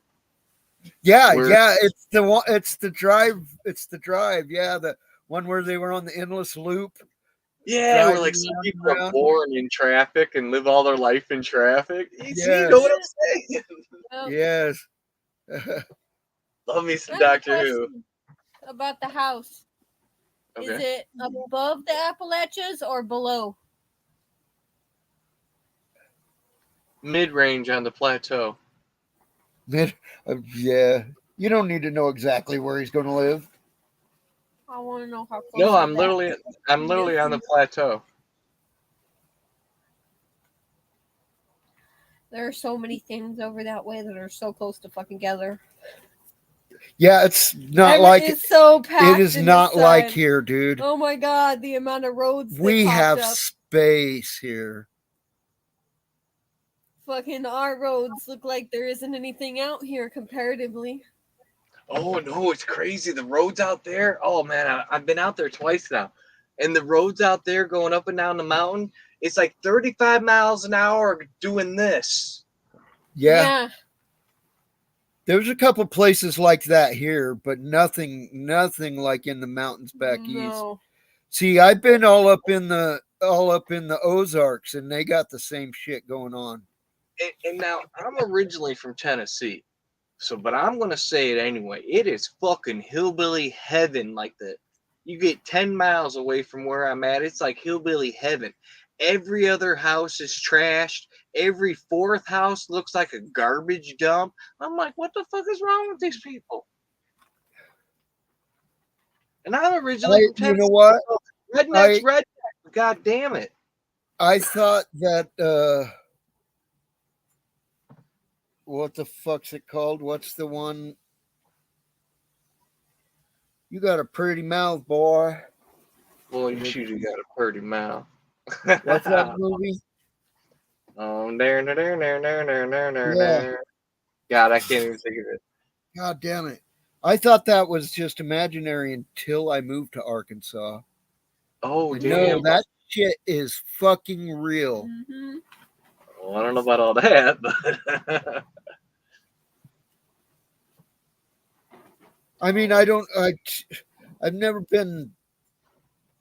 Yeah, it's the one. It's the drive. Yeah, the one where they were on the endless loop. Yeah, where like some people are born in traffic and live all their life in traffic. You know what I'm saying? Yes. Love me some Doctor Who. About the house. Okay. Is it above the Appalachians or below? Mid-range on the plateau. Yeah. You don't need to know exactly where he's going to live. I want to know how close. No, I'm literally on the plateau. There are so many things over that way that are so close to fucking together. Yeah, it's not like it's so packed. It is not like here, dude. Oh my god, the amount of roads. We have space here. Fucking our roads look like there isn't anything out here comparatively. Oh no, it's crazy. The roads out there. Oh man, I've been out there twice now, and the roads out there going up and down the mountain. It's like 35 miles an hour doing this. Yeah. There's a couple places like that here, but nothing like in the mountains back east. See, I've been all up in the Ozarks, and they got the same shit going on. And now I'm originally from Tennessee, but I'm gonna say it anyway. It is fucking hillbilly heaven. Like you get 10 miles away from where I'm at, it's like hillbilly heaven. Every other house is trashed. Every fourth house looks like a garbage dump. I'm like, what the fuck is wrong with these people? And I'm originally from Tennessee. You know what? Redneck's redneck. God damn it. I thought that what the fuck's it called? What's the one? You got a pretty mouth, boy. Well, you should have got a pretty mouth. What's that movie? There. God, I can't even think of it. God damn it. I thought that was just imaginary until I moved to Arkansas. Oh, damn. No, that shit is fucking real. Mm-hmm. Well, I don't know about all that, but I mean, I've never been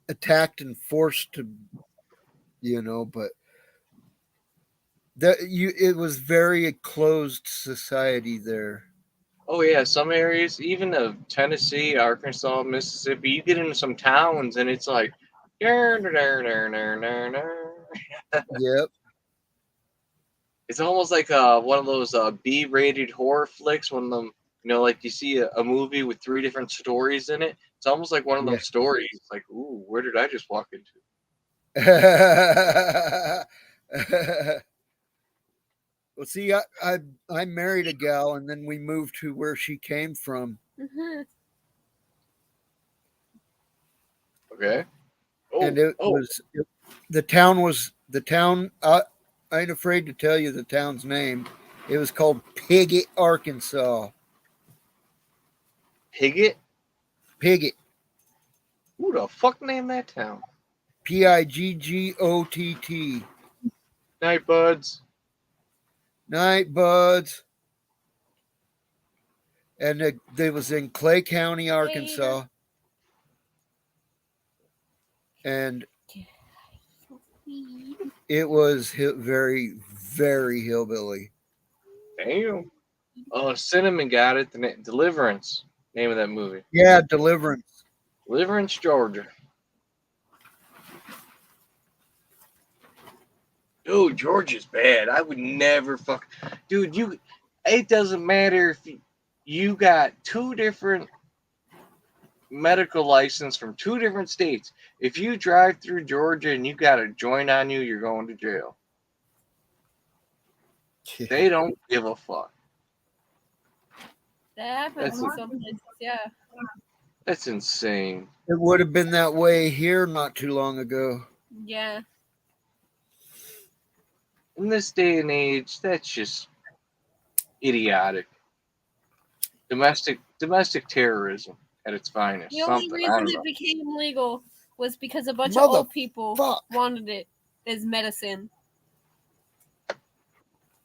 attacked and forced to, but it was very closed society there. Oh yeah, some areas, even of Tennessee, Arkansas, Mississippi, you get into some towns and it's like, yep. It's almost like one of those B-rated horror flicks. One of them, like you see a movie with 3 different stories in it. It's almost like one of those stories. It's like, ooh, where did I just walk into? Well, see, I married a gal, and then we moved to where she came from. Mm-hmm. Okay. And the town. I ain't afraid to tell you the town's name. It was called Piggott, Arkansas. Piggott? Piggott. Who the fuck named that town? Piggott. Night buds. Night buds. And they was in Clay County, Arkansas. And it was very, very hillbilly. Damn. Oh, Cinnamon got it. Deliverance. Name of that movie. Yeah, Deliverance. Deliverance, Georgia. Dude, Georgia's bad. I would never fuck. Dude, it doesn't matter if you got two different medical license from two different states. If you drive through Georgia and you got a joint on you, you're going to jail. They don't give a fuck. That happens in some places, yeah. That's insane. It would have been that way here not too long ago. Yeah. In this day and age, that's just idiotic. Domestic terrorism at its finest. The only reason it became legal was because a bunch of old people wanted it as medicine.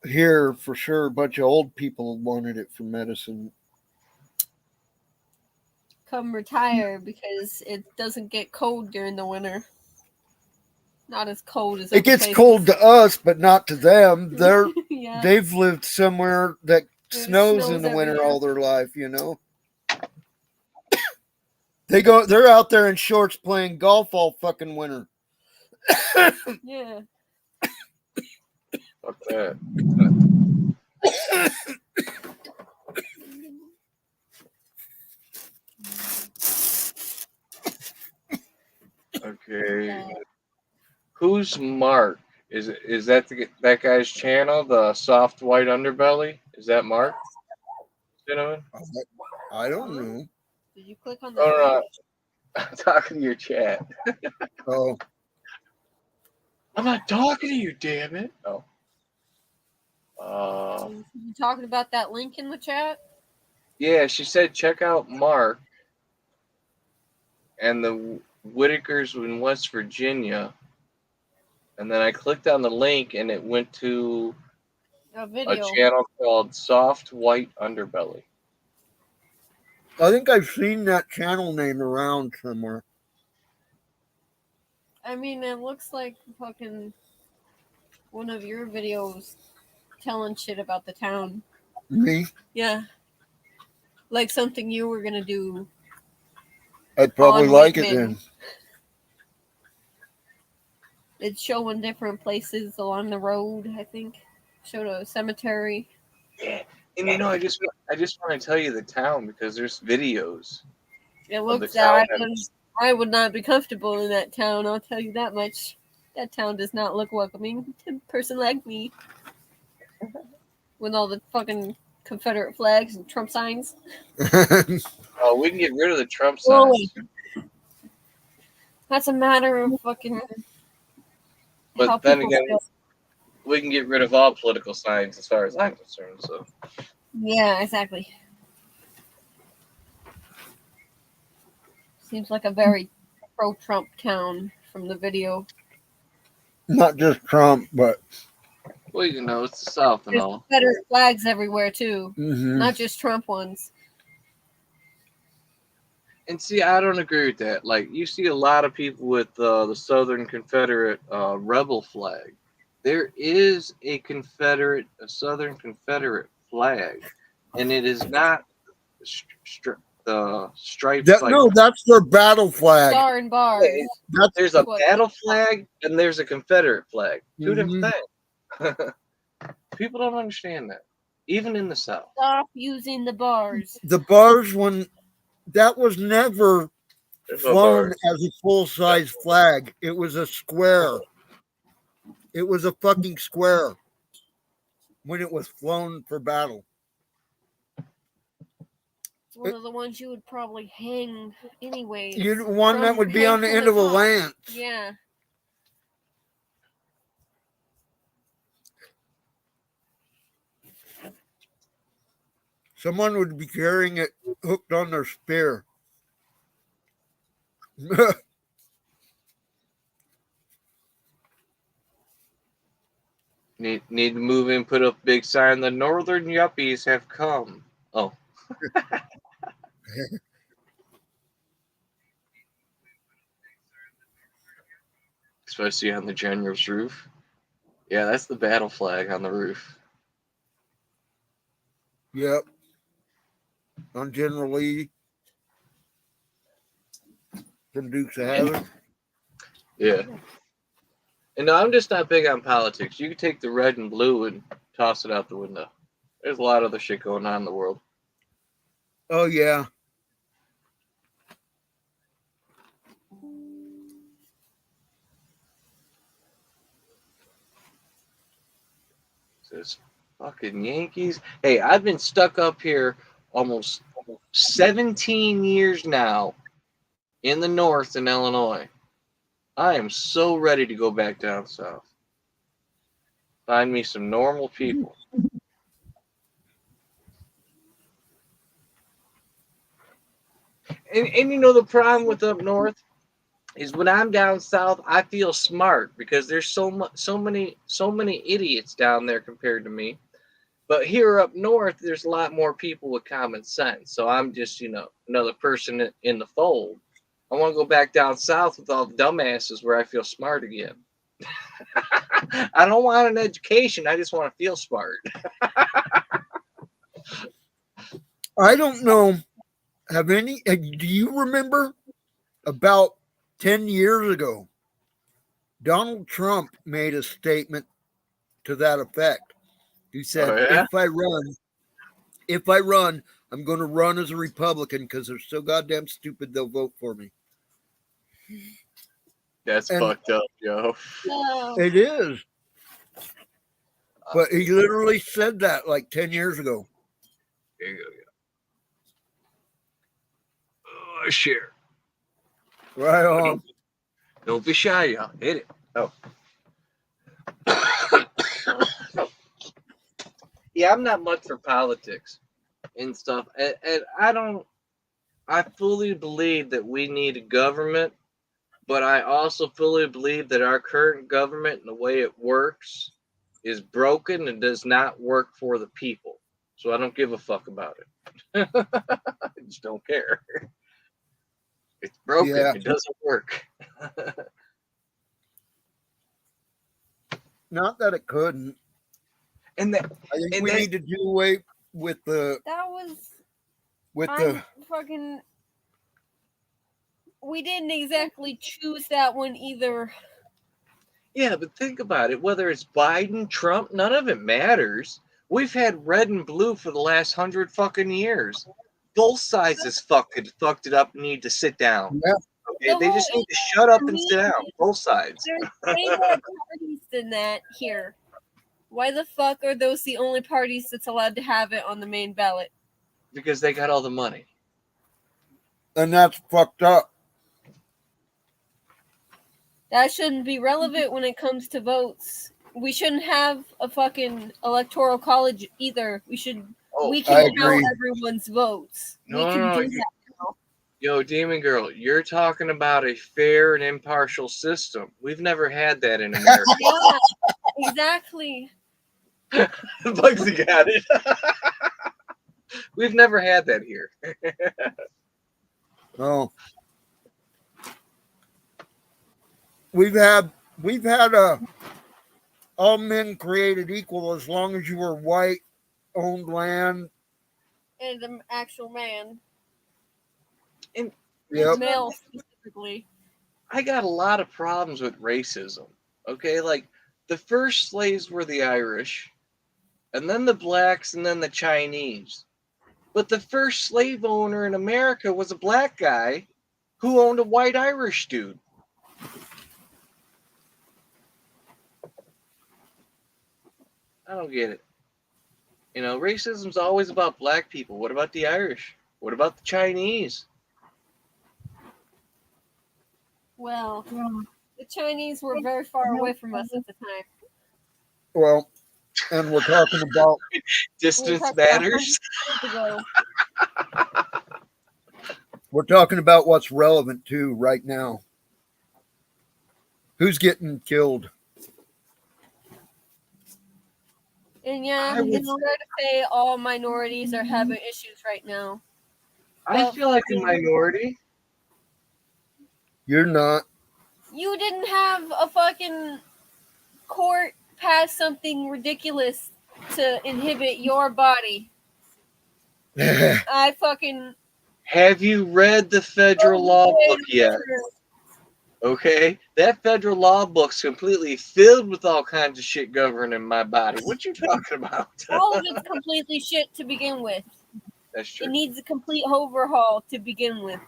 Here, for sure, a bunch of old people wanted it for medicine. Come retire because it doesn't get cold during the winter. Not as cold as it gets cold to us, but not to them. Yeah. They've lived somewhere that snows in the winter all their life, you know. They're out there in shorts playing golf all fucking winter. Yeah. Fuck that. Okay. Yeah. Who's Mark? Is that that guy's channel, the soft white underbelly? Is that Mark? Gentlemen? I don't know. Did you click on that? Oh, no. I'm talking to your chat. Oh. I'm not talking to you, damn it. Oh. You talking about that link in the chat? Yeah, she said check out Mark and the Whitakers in West Virginia. And then I clicked on the link and it went to a channel called Soft White Underbelly. I think I've seen that channel name around somewhere. I mean, it looks like fucking one of your videos telling shit about the town. Me? Yeah. Like something you were going to do. I'd probably like it then. It's showing different places along the road, I think. Showed a cemetery. Yeah. And you know, I just want to tell you the town because there's videos. It looks like I would not be comfortable in that town, I'll tell you that much. That town does not look welcoming to a person like me. With all the fucking Confederate flags and Trump signs. Oh, we can get rid of the Trump signs. That's a matter of fucking... But then again, we can get rid of all political signs as far as I'm concerned. So. Yeah, exactly. Seems like a very pro-Trump town from the video. Not just Trump, but... Well, you know, it's the South and all. Confederate flags everywhere, too. Mm-hmm. Not just Trump ones. And see, I don't agree with that. Like, you see a lot of people with the Southern Confederate rebel flag. There is a Southern Confederate flag, and it is not the stripes. No, that's their battle flag. Star and bars. There's a battle flag, and there's a Confederate flag. Two different things. People don't understand that, even in the South. Stop using the bars. The bars that was never flown as a full-size flag. It was a square. It was a fucking square when it was flown for battle. It's one of the ones you would probably hang anyway. One that would be on the end of a lance. Yeah. Someone would be carrying it hooked on their spear. Need to move in, put up a big sign. The northern yuppies have come. Oh. Especially on the general's roof. Yeah, that's the battle flag on the roof. Yep. On General Lee. Some Dukes of Hazzard. Yeah. And no, I'm just not big on politics. You can take the red and blue and toss it out the window. There's a lot of other shit going on in the world. Oh, yeah. Says fucking Yankees. Hey, I've been stuck up here almost 17 years now in the north in Illinois. I am so ready to go back down south. Find me some normal people. And you know the problem with up north is when I'm down south, I feel smart because there's so many idiots down there compared to me. But here up north, there's a lot more people with common sense. So I'm just, another person in the fold. I want to go back down south with all the dumbasses where I feel smart again. I don't want an education. I just want to feel smart. I don't know. Do you remember about 10 years ago, Donald Trump made a statement to that effect. He said, if I run, I'm going to run as a Republican because they're so goddamn stupid they'll vote for me. That's fucked up, yo. It is. But he literally said that like 10 years ago. There you go. Oh, share. Right on. Don't be shy, y'all. Hit it. Oh. Yeah, I'm not much for politics and stuff. And I fully believe that we need a government, but I also fully believe that our current government and the way it works is broken and does not work for the people. So I don't give a fuck about it. I just don't care. It's broken. Yeah. It doesn't work. Not that it couldn't. And I think we need to do away with the. Fucking. We didn't exactly choose that one either. Yeah, but think about it. Whether it's Biden, Trump, none of it matters. We've had red and blue for the last 100 fucking years. Both sides has fucked it up and need to sit down. Yeah. Okay? They just need to shut up and sit down. Both sides. There's way more parties than that here. Why the fuck are those the only parties that's allowed to have it on the main ballot? Because they got all the money. And that's fucked up. That shouldn't be relevant when it comes to votes. We shouldn't have a fucking electoral college either. We can count everyone's votes. We can do that now. Yo, Demon Girl, you're talking about a fair and impartial system. We've never had that in America. Yeah, exactly. Bugsy got it. We've never had that here. Oh. We've had all men created equal as long as you were white, owned land, and an actual man. And male specifically. I got a lot of problems with racism. Okay, like the first slaves were the Irish, and then the blacks, and then the Chinese. But the first slave owner in America was a black guy who owned a white Irish dude. I don't get it. Racism's always about black people. What about the Irish? What about the Chinese? Well, the Chinese were very far away from us at the time. Well, and we're talking about distance matters. We're talking about what's relevant too right now. Who's getting killed? And yeah, I would- it's fair to say all minorities are having issues right now. I feel like a minority. You're not. You didn't have a fucking court pass something ridiculous to inhibit your body. I fucking... Have you read the federal law book yet? Okay, that federal law book's completely filled with all kinds of shit governing my body. What you talking about? All of it's completely shit to begin with. That's true. It needs a complete overhaul to begin with.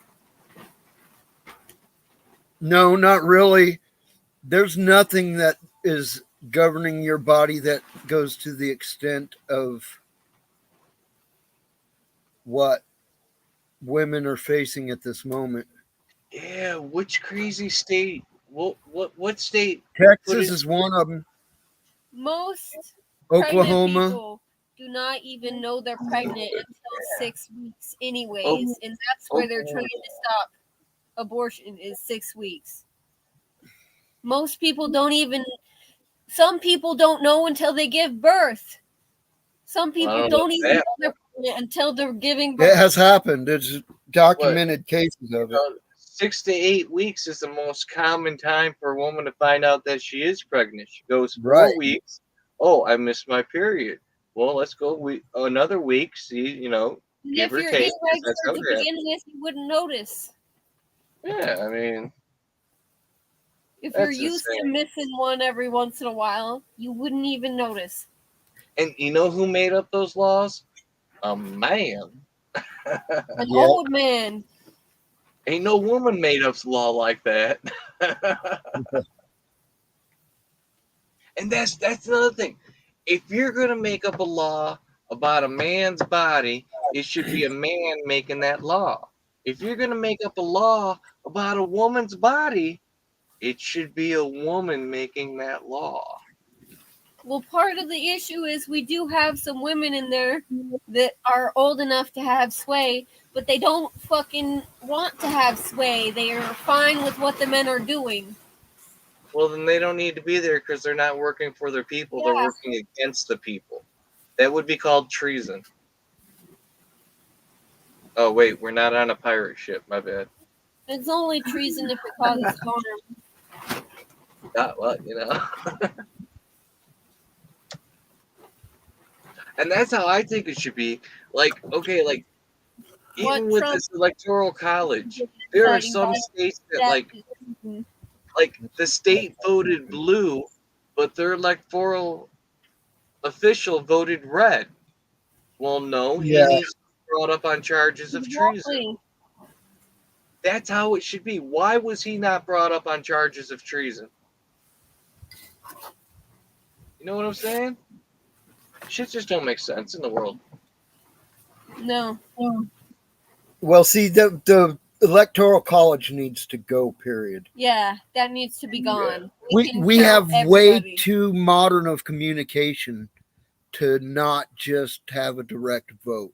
No, not really. There's nothing that is governing your body that goes to the extent of what women are facing at this moment. Yeah, which crazy state? What state? Texas is one of them. Most Oklahoma. pregnant people do not even know they're pregnant until 6 weeks anyways, and that's where they're trying to stop abortion is 6 weeks. Most people don't even... Some people don't know until they give birth. Some people don't even know they're pregnant until they're giving birth. It has happened. There's documented cases of it. 6 to 8 weeks is the most common time for a woman to find out that she is pregnant. She goes 4 weeks. Oh, I missed my period. Well, let's go another week. See, give or take. If you're to begin with, you wouldn't notice. Yeah, I mean, if you're used to missing one every once in a while, you wouldn't even notice. And you know who made up those laws? A man. An old man. Ain't no woman made up a law like that. And that's another thing. If you're gonna make up a law about a man's body, it should be a man making that law. If you're gonna make up a law about a woman's body, it should be a woman making that law. Well, part of the issue is we do have some women in there that are old enough to have sway, but they don't fucking want to have sway. They are fine with what the men are doing. Well, then they don't need to be there because they're not working for their people. Yeah. They're working against the people. That would be called treason. Oh, wait, we're not on a pirate ship. My bad. It's only treason if it causes harm. Well, And that's how I think it should be. Like, okay, like, even with this electoral college, there are some states that, like the state voted blue, but their electoral official voted red. Well, no, he needs to be brought up on charges of treason. That's how it should be. Why was he not brought up on charges of treason? You know what I'm saying? Shit just don't make sense in the world. No. Well, see, the electoral college needs to go, period. Yeah, that needs to be gone. We have way too modern of communication to not just have a direct vote.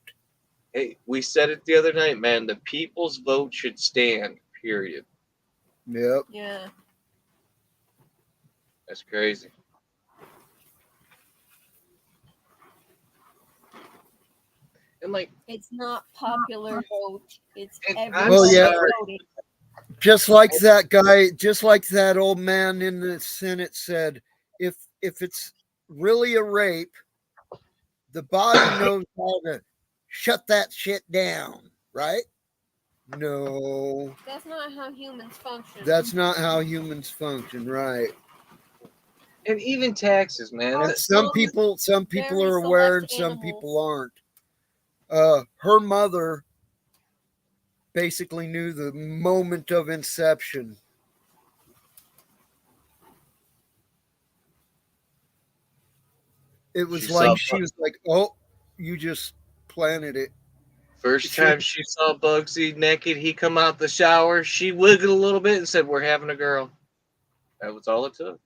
Hey, we said it the other night, man. The people's vote should stand, period. Yep. Yeah. That's crazy. And like, it's not popular vote. It's everyone voting. Just like that guy, just like that old man in the Senate said, if it's really a rape, the body knows how to shut that shit down, right? No. That's not how humans function. That's not how humans function, right? And even taxes, man. Some people are aware and some people aren't. Her mother basically knew the moment of inception. It was she was like, "Oh, you just planted it." First time she saw Bugsy naked, he come out the shower. She wiggled a little bit and said, "We're having a girl." That was all it took.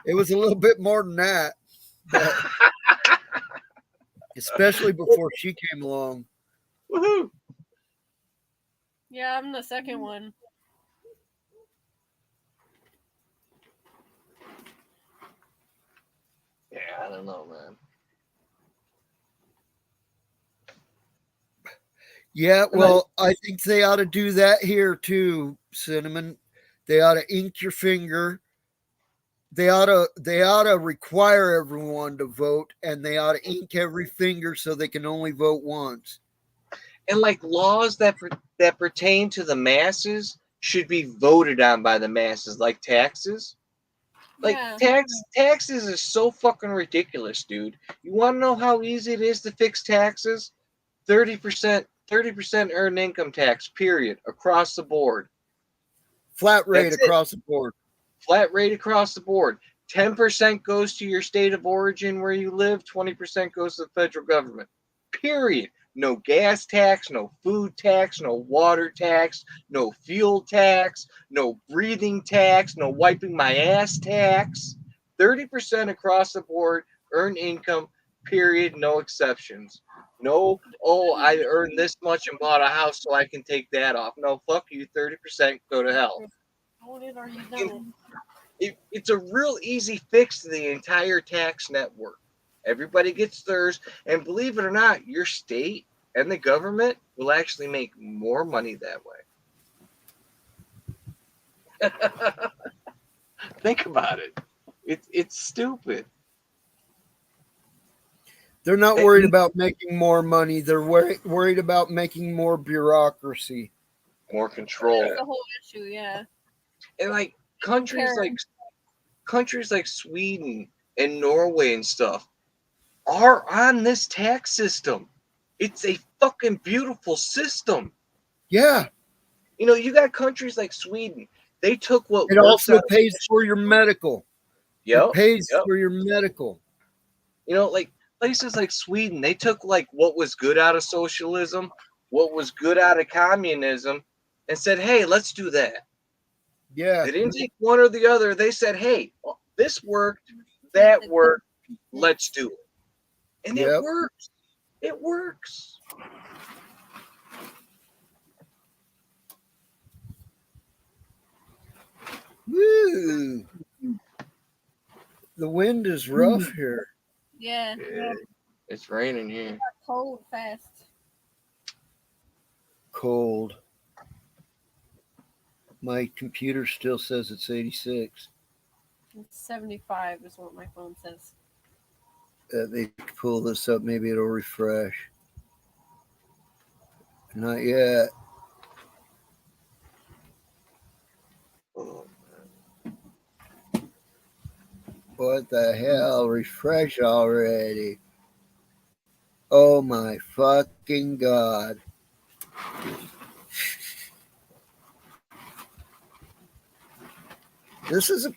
It was a little bit more than that, but especially before she came along. Woohoo! Yeah, I'm the second one. Yeah, I don't know, man. Yeah, well, I think they ought to do that here too, Cinnamon. They ought to ink your finger. They ought to require everyone to vote, and they ought to ink every finger so they can only vote once. And like laws that pertain to the masses should be voted on by the masses, like taxes. Like taxes is so fucking ridiculous, dude. You want to know how easy it is to fix taxes? 30% earned income tax, period, across the board. Flat rate across the board. Flat rate across the board. 10% goes to your state of origin where you live. 20% goes to the federal government. Period. No gas tax, no food tax, no water tax, no fuel tax, no breathing tax, no wiping my ass tax. 30% across the board, earned income, period, no exceptions. No, oh, I earned this much and bought a house so I can take that off. No, fuck you, 30%, go to hell. It's a real easy fix to the entire tax network. Everybody gets theirs, and believe it or not, your state and the government will actually make more money that way. Think about it. It's stupid. They're not worried about making more money. They're worried about making more bureaucracy, more control. That's the whole issue, yeah. And like countries like Sweden and Norway and stuff are on this tax system. It's a fucking beautiful system. Yeah. You know, you got countries like Sweden. They took what it also pays for your medical. Yep. It pays for your medical. You know, like places like Sweden, they took like what was good out of socialism, what was good out of communism, and said, hey, let's do that. Yeah. They didn't take one or the other. They said, hey, this worked, that worked, let's do it. And it works. It works. Woo. The wind is rough here. Yeah. It's raining here. It's cold fast. Cold. My computer still says it's 86. It's 75 is what my phone says. They pull this up, maybe it'll refresh. Not yet. What the hell? Refresh already. Oh my fucking God. This is a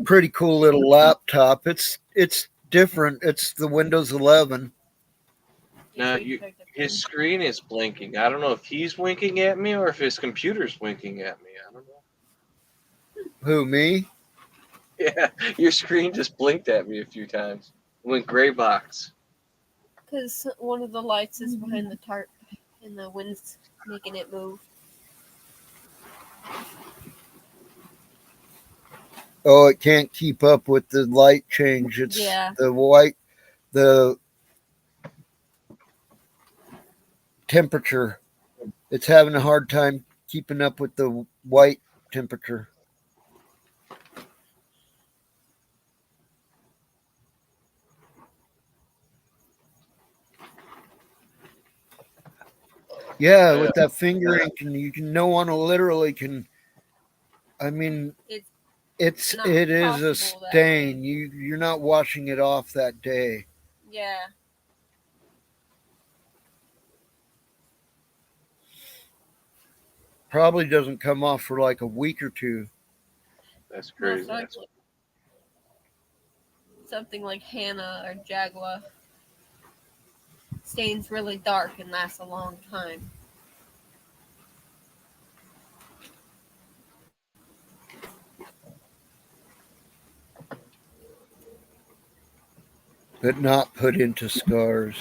pretty cool little laptop. It's different. It's the Windows 11. Now, his screen is blinking. I don't know if he's winking at me or if his computer's winking at me. I don't know. Who, me? Yeah, your screen just blinked at me a few times. Went gray box. Because one of the lights is behind the tarp and the wind's making it move. Oh, it can't keep up with the light change. It's the temperature. It's having a hard time keeping up with the white temperature. Yeah, with that finger ink, and you can no one literally can. I mean, it is a stain. You're not washing it off that day. Yeah. Probably doesn't come off for like a week or two. That's crazy. Something like Hannah or Jaguar stains really dark and lasts a long time. But not put into scars.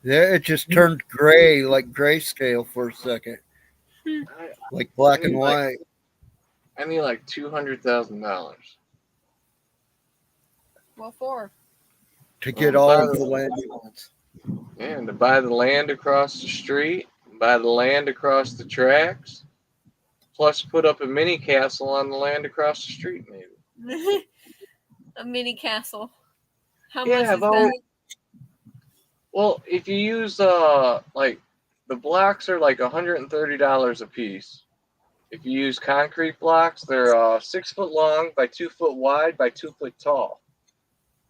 Yeah, it just turned gray, like grayscale for a second, like black and white. I need like $200,000. What for? To get all of the land he wants. Yeah, and to buy the land across the street, buy the land across the tracks, plus put up a mini castle on the land across the street, maybe. A mini castle. How Yeah, much is that? Well, if you use like the blocks are like $130 a piece. If you use concrete blocks, they're 6 foot long by 2 foot wide by 2 foot tall.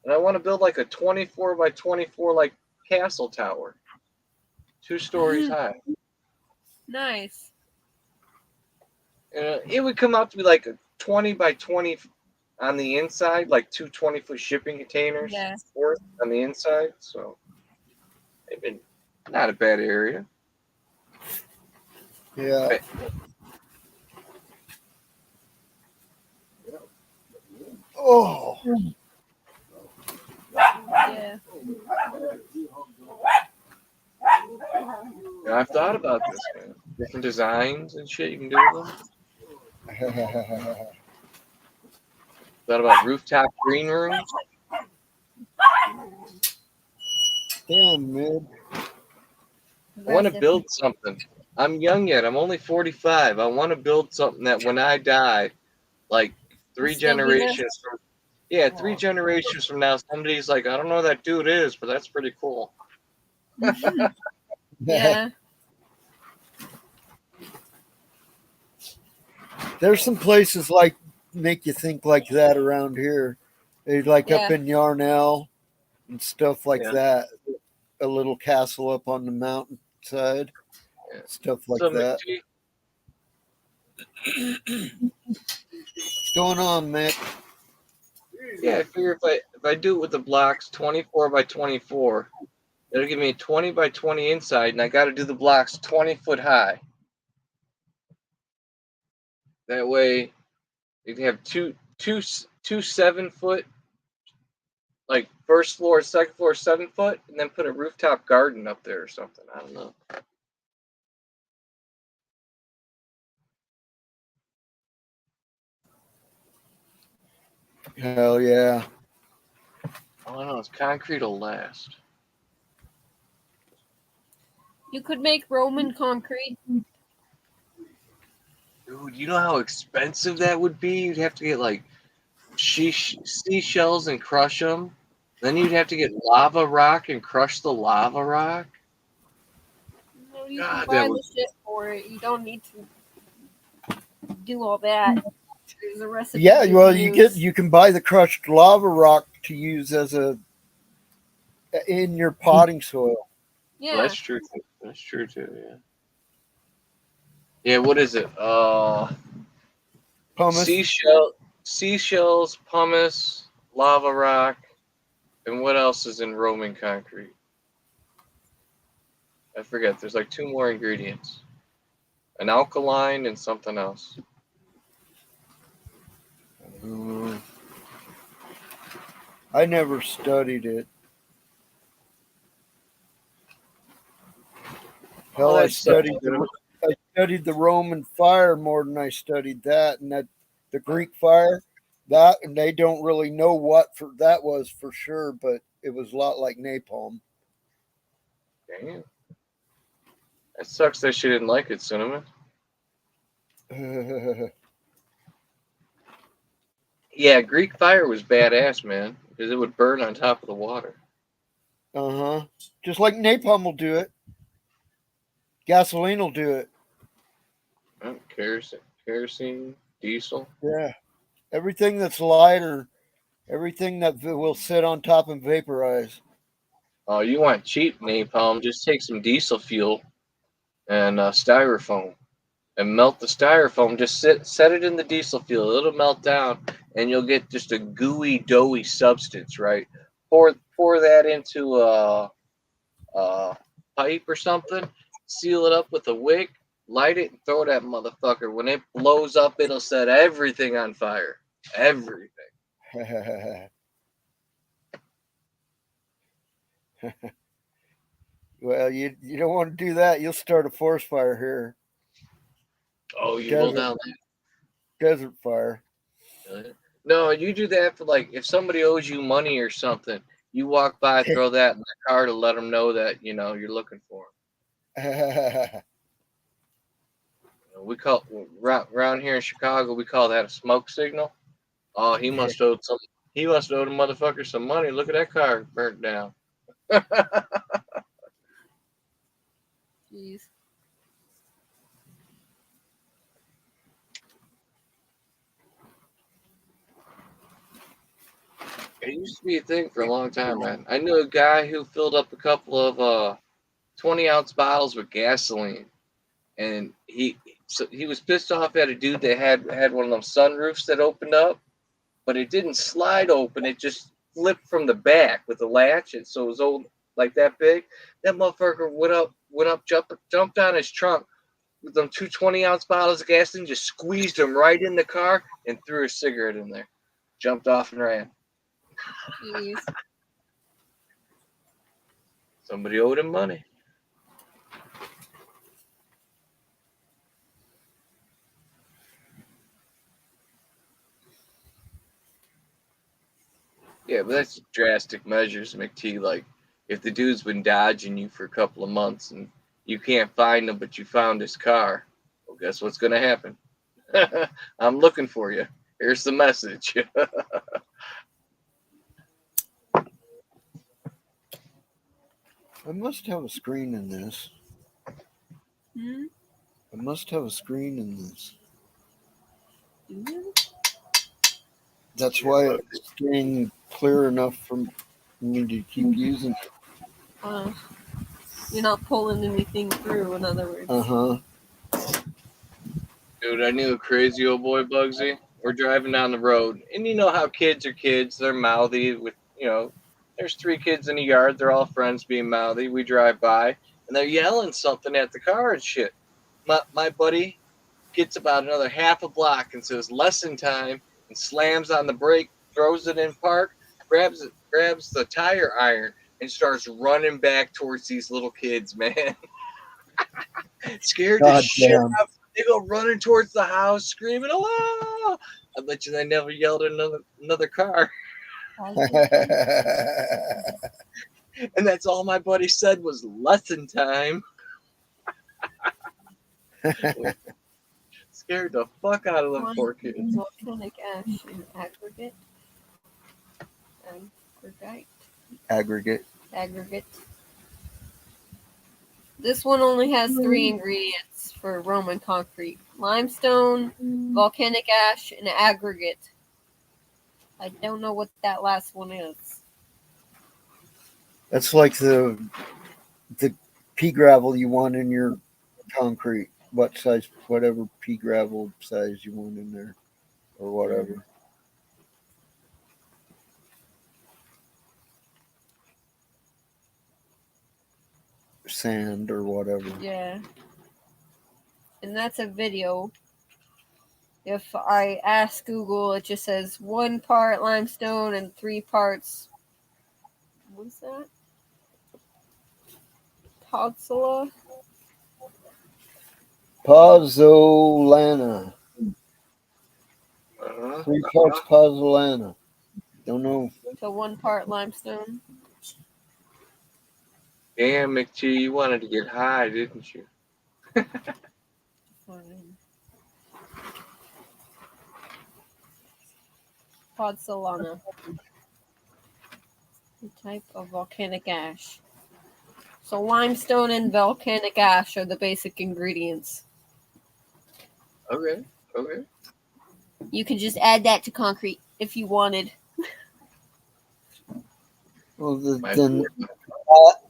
And I want to build like a 24 by 24 like castle tower, 2 stories high. Nice. And it would come out to be like a 20 by 20 on the inside, like 2 20-foot shipping containers worth on the inside. So it's been not a bad area. Yeah. Oh. Yeah. Yeah, I've thought about this, man. Different designs and shit you can do with them. Thought about rooftop green rooms. Damn, man. I want to build something. I'm young yet. I'm only 45. I want to build something that when I die, like 3 generations from, 3 generations from now, somebody's like, I don't know who that dude is, but that's pretty cool. Yeah. There's some places like make you think like that around here. They like up in Yarnell and stuff like that. A little castle up on the mountainside. Stuff like that. What's going on, Mick? Yeah, I figure if I do it with the blocks 24 by 24, it'll give me a 20 by 20 inside, and I got to do the blocks 20 foot high. That way, you can have two 7 foot, like first floor, second floor, 7 foot, and then put a rooftop garden up there or something. I don't know. Hell yeah. All I know is concrete will last. You could make Roman concrete. Dude, you know how expensive that would be? You'd have to get like seashells and crush them. Then you'd have to get lava rock and crush the lava rock. No, you can buy the shit for it. You don't need to do all that. There's a recipe. Yeah, well, you can buy the crushed lava rock to use as in your potting soil. Yeah, well, that's true. That's true too. Yeah. Yeah. What is it? Pumice. Seashells, pumice, lava rock, and what else is in Roman concrete? I forget. There's like 2 more ingredients: an alkaline and something else. I never studied it. Hell, I studied the Roman fire more than I studied that, and that the Greek fire, that, and they don't really know what that was for sure, but it was a lot like napalm. Damn. That sucks that she didn't like it, Cinnamon. Yeah, Greek fire was badass, man, because it would burn on top of the water. Just like napalm will do it. Gasoline will do it. Oh, kerosene, diesel. Yeah. Everything that's light or everything that will sit on top and vaporize. Oh, you want cheap napalm? Just take some diesel fuel and styrofoam and melt the styrofoam. Just set it in the diesel fuel. It'll melt down, and you'll get just a gooey, doughy substance. Right? Pour that into a pipe or something. Seal it up with a wick. Light it and throw that motherfucker. When it blows up, it'll set everything on fire. Everything. Well, you don't want to do that. You'll start a forest fire here. Oh, you will down Desert fire. there. No, you do that for like if somebody owes you money or something. You walk by, throw that in the car to let them know that you're looking for them. We call around here in Chicago, we call that a smoke signal. Oh, he must owe the motherfucker some money. Look at that car burnt down. Jeez. It used to be a thing for a long time, man. I knew a guy who filled up a couple of 20-ounce bottles with gasoline, and he was pissed off at a dude that had one of them sunroofs that opened up, but it didn't slide open. It just flipped from the back with the latch, and so it was old like that big. That motherfucker went up, jumped on his trunk with them 20-ounce bottles of gasoline, just squeezed them right in the car, and threw a cigarette in there. Jumped off and ran. Jeez. Somebody owed him money. Yeah, but that's drastic measures, McT. Like, if the dude's been dodging you for a couple of months and you can't find him, but you found his car, well, guess what's going to happen? I'm looking for you. Here's the message. I must have a screen in this. Hmm? I must have a screen in this. Do you? That's why it's staying clear enough for me to keep using it. You're not pulling anything through, in other words. Uh-huh. Dude, I knew a crazy old boy, Bugsy. We're driving down the road, and you know how kids are kids. They're mouthy with, there's 3 kids in the yard. They're all friends being mouthy. We drive by, and they're yelling something at the car and shit. My buddy gets about another half a block and says, lesson time, and slams on the brake, throws it in park, grabs the tire iron, and starts running back towards these little kids, man. Scared the shit out of them. They go running towards the house, screaming, hello! I bet you they never yelled at another car. And that's all my buddy said was lesson time. Scared the fuck out of them poor kids. Volcanic ash in aggregate. Aggregate. This one only has 3 ingredients for Roman concrete: limestone, volcanic ash, and aggregate. I don't know what that last one is. That's like the pea gravel you want in your concrete. What size, whatever pea gravel size you want in there, or whatever. Sand or whatever. Yeah. And that's a video. If I ask Google, it just says 1 part limestone and 3 parts. What's that? Pozzolana. 3 parts pozzolana. Don't know. So 1 part limestone. Damn, McT, you wanted to get high, didn't you? Pozzolana. A type of volcanic ash. So limestone and volcanic ash are the basic ingredients. Okay. You could just add that to concrete if you wanted. Well,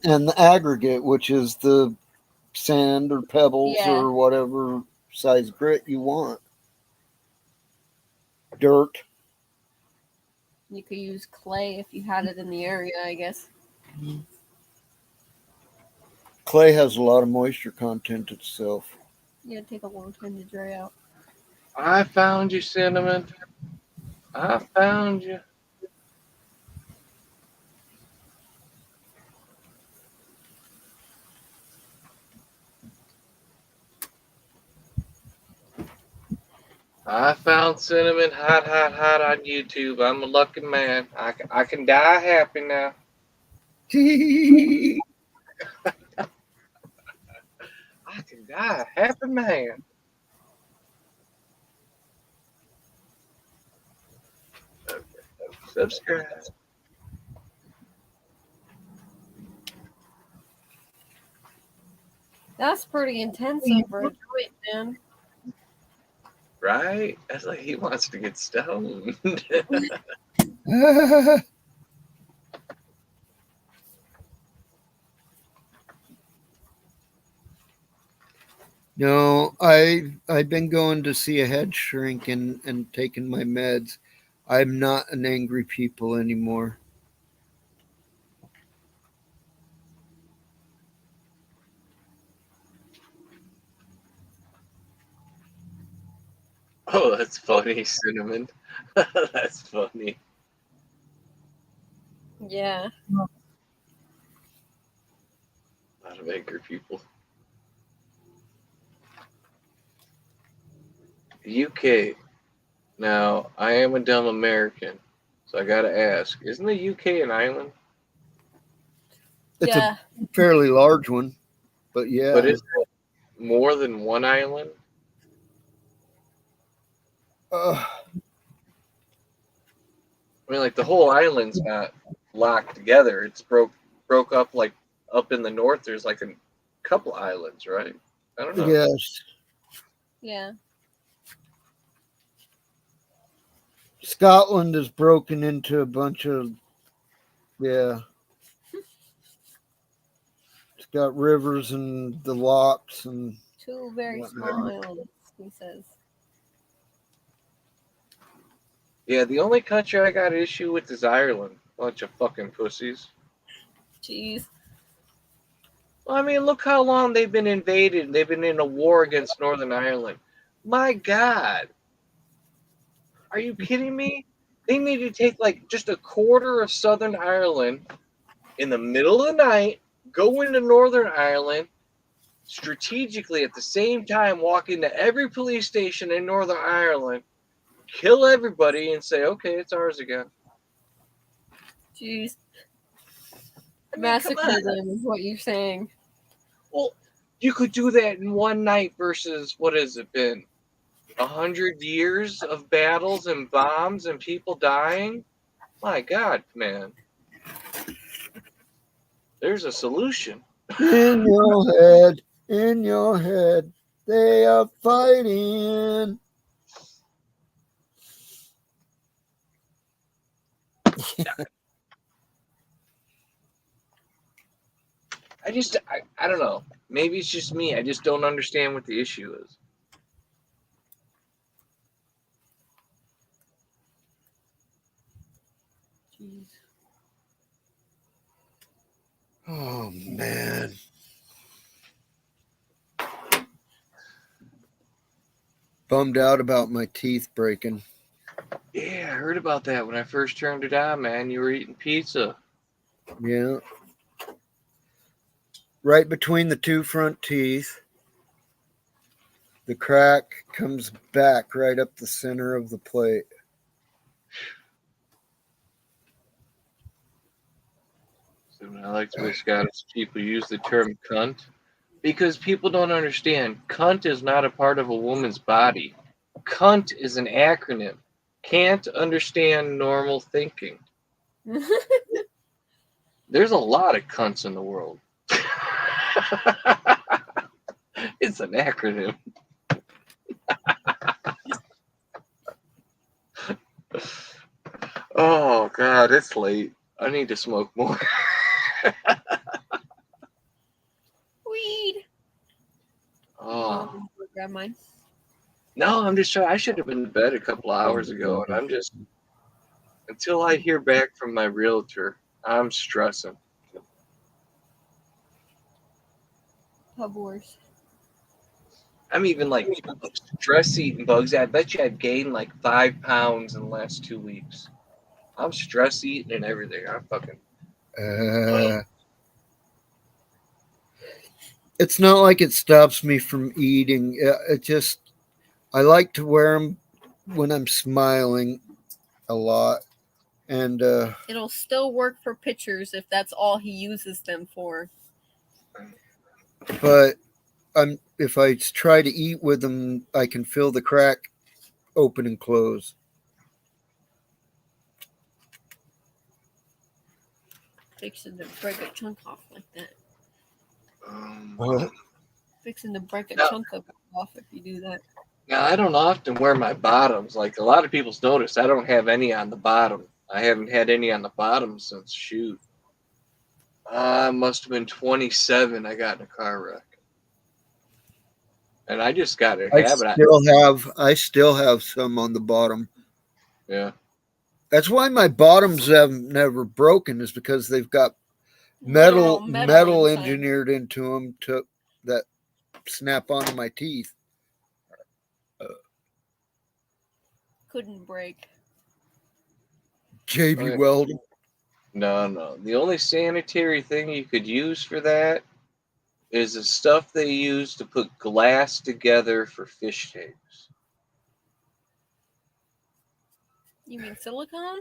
and the aggregate, which is the sand or pebbles or whatever size grit you want. Dirt. You could use clay if you had it in the area, I guess. Clay has a lot of moisture content itself. Yeah, it'd take a long time to dry out. I found you, Cinnamon. I found you. I found cinnamon hot, hot, hot on YouTube. I'm a lucky man. I can die happy now. I can die a happy man. Okay, subscribe. That's pretty intense over a joint, man. Right? That's like he wants to get stoned. No, I've been going to see a head shrink and taking my meds. I'm not an angry people anymore. Oh, that's funny, cinnamon. That's funny. Yeah. A lot of angry people. The UK. Now, I am a dumb American, so I gotta ask: isn't the UK an island? It's Yeah. a fairly large one, but yeah. But isn't it more than one island? Uh, I mean, like the whole island's not locked together. It's broke up like up in the north. There's like a couple islands, right? I don't know. yes. Yeah. Scotland is broken into a bunch of, yeah. It's got rivers and the locks and 2 very small islands, he says. Yeah, the only country I got issue with is Ireland. Bunch of fucking pussies. Jeez. Well, I mean, look how long they've been invaded. They've been in a war against Northern Ireland. My God. Are you kidding me? They need to take like just a quarter of Southern Ireland in the middle of the night, go into Northern Ireland, strategically at the same time walk into every police station in Northern Ireland, kill everybody, and say, okay, it's ours again. Jeez. I mean, Massacre them is what you're saying. Well, you could do that in one night versus, what has it been? 100 years of battles and bombs and people dying? My God, man. There's a solution. in your head, they are fighting. I don't know. Maybe it's just me. I just don't understand what the issue is. Jeez. Oh, man. Bummed out about my teeth breaking. Yeah, I heard about that when I first turned it on, man. You were eating pizza. Yeah. Right between the 2 front teeth. The crack comes back right up the center of the plate. So I like the way Scottish people use the term cunt. Because people don't understand. Cunt is not a part of a woman's body. Cunt is an acronym. Can't understand normal thinking. There's a lot of cunts in the world. It's an acronym. Oh, God, it's late. I need to smoke more. Weed. Oh. Grab mine. No, I'm just trying. I should have been to bed a couple hours ago, and I'm just, until I hear back from my realtor, I'm stressing. Pub wars. I'm even like stress eating bugs. I bet you I've gained like 5 pounds in the last 2 weeks. I'm stress eating and everything. I'm fucking. It's not like it stops me from eating. It just, I like to wear them when I'm smiling a lot. And it'll still work for pictures if that's all he uses them for. But if I try to eat with them, I can feel the crack open and close. Fixing to break a chunk off like that. What? Fixing to break a chunk of it off if you do that. Now, I don't often wear my bottoms. Like a lot of people's notice, I don't have any on the bottom. I haven't had any on the bottom since shoot. I must have been 27. I got in a car wreck, and I just got a habit. I still have some on the bottom. Yeah. That's why my bottoms have never broken, is because they've got metal engineered into them that snap onto my teeth. Couldn't break. JB Welding. No. The only sanitary thing you could use for that is the stuff they use to put glass together for fish tanks. You mean silicone?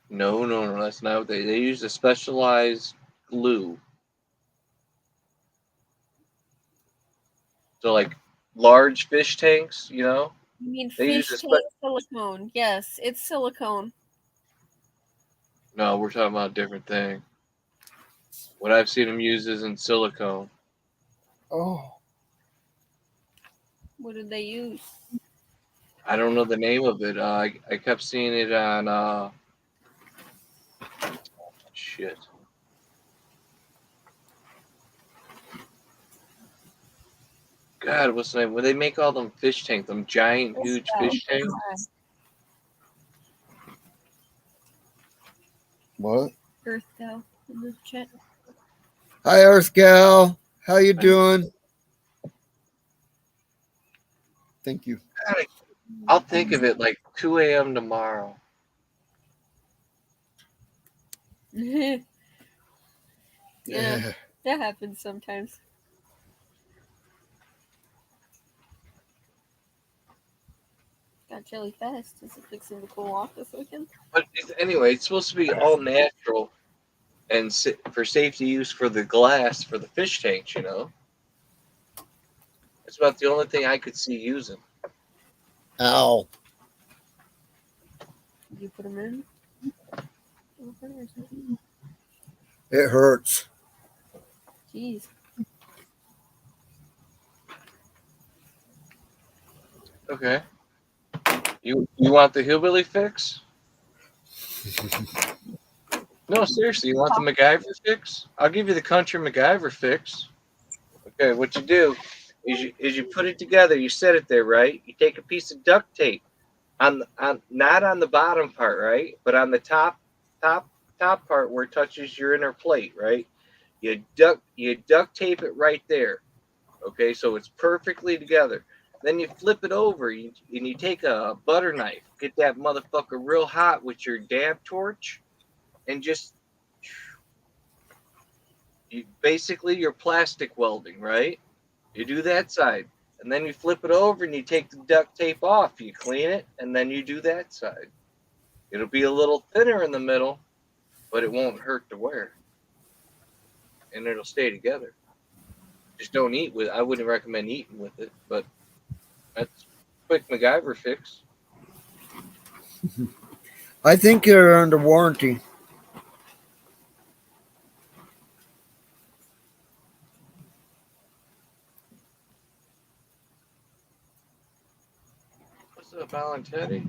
No. That's not what they use a specialized glue. So like large fish tanks, you know? You mean fish tank silicone? Yes, it's silicone. No, we're talking about a different thing. What I've seen them use is in silicone. Oh. What did they use? I don't know the name of it. I kept seeing it on shit. God, what's the name? Where they make all them fish tanks, them giant, huge fish tanks. What? Earth Gal in the chat. Hi, Earth Gal. How you doing? Thank you. I'll think of it like 2 a.m. tomorrow. Yeah, that happens sometimes. Got jelly fast. Is it fixing to cool off this weekend? But anyway, it's supposed to be all natural and for safety use for the glass for the fish tanks, you know? It's about the only thing I could see using. Ow. Did you put them in? It hurts. Jeez. Okay. You want the hillbilly fix? No, seriously, you want the MacGyver fix? I'll give you the country MacGyver fix. Okay, what you do is you put it together, you set it there, right? You take a piece of duct tape on not on the bottom part, right? But on the top part where it touches your inner plate, right? You duct tape it right there. Okay, so it's perfectly together. Then you flip it over and you take a butter knife, get that motherfucker real hot with your dab torch, and just basically you're plastic welding, right? You do that side, and then you flip it over and you take the duct tape off, you clean it, and then you do that side. It'll be a little thinner in the middle, but it won't hurt to wear, and it'll stay together. Just don't eat with. I wouldn't recommend eating with it, but that's quick MacGyver fix. I think you're under warranty. What's up, Alan Teddy?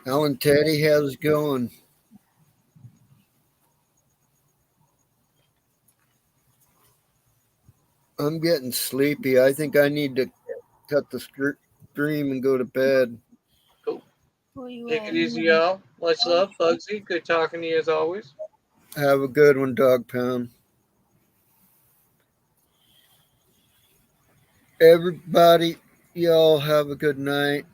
Alan Teddy, how's it going? I'm getting sleepy. I think I need to cut the stream and go to bed. Cool. Take it easy, y'all. Much love, Bugsy. Good talking to you as always. Have a good one, Dog Pound. Everybody, y'all have a good night.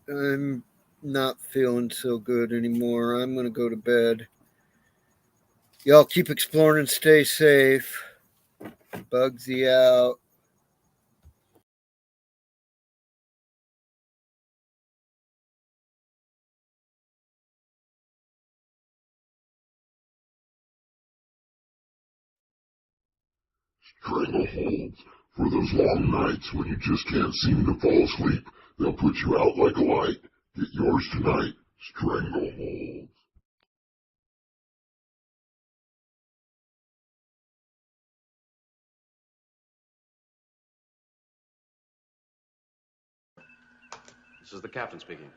I'm not feeling so good anymore. I'm going to go to bed. Y'all keep exploring and stay safe. Bugsy out. strangleholds. For those long nights when you just can't seem to fall asleep, they'll put you out like a light. Get yours tonight, strangleholds. This is the captain speaking.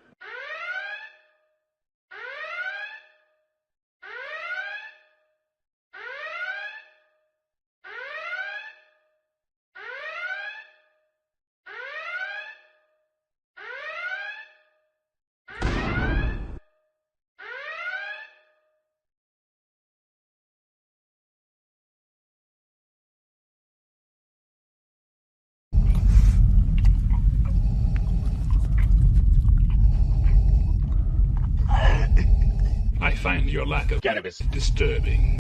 I find your lack of cannabis disturbing.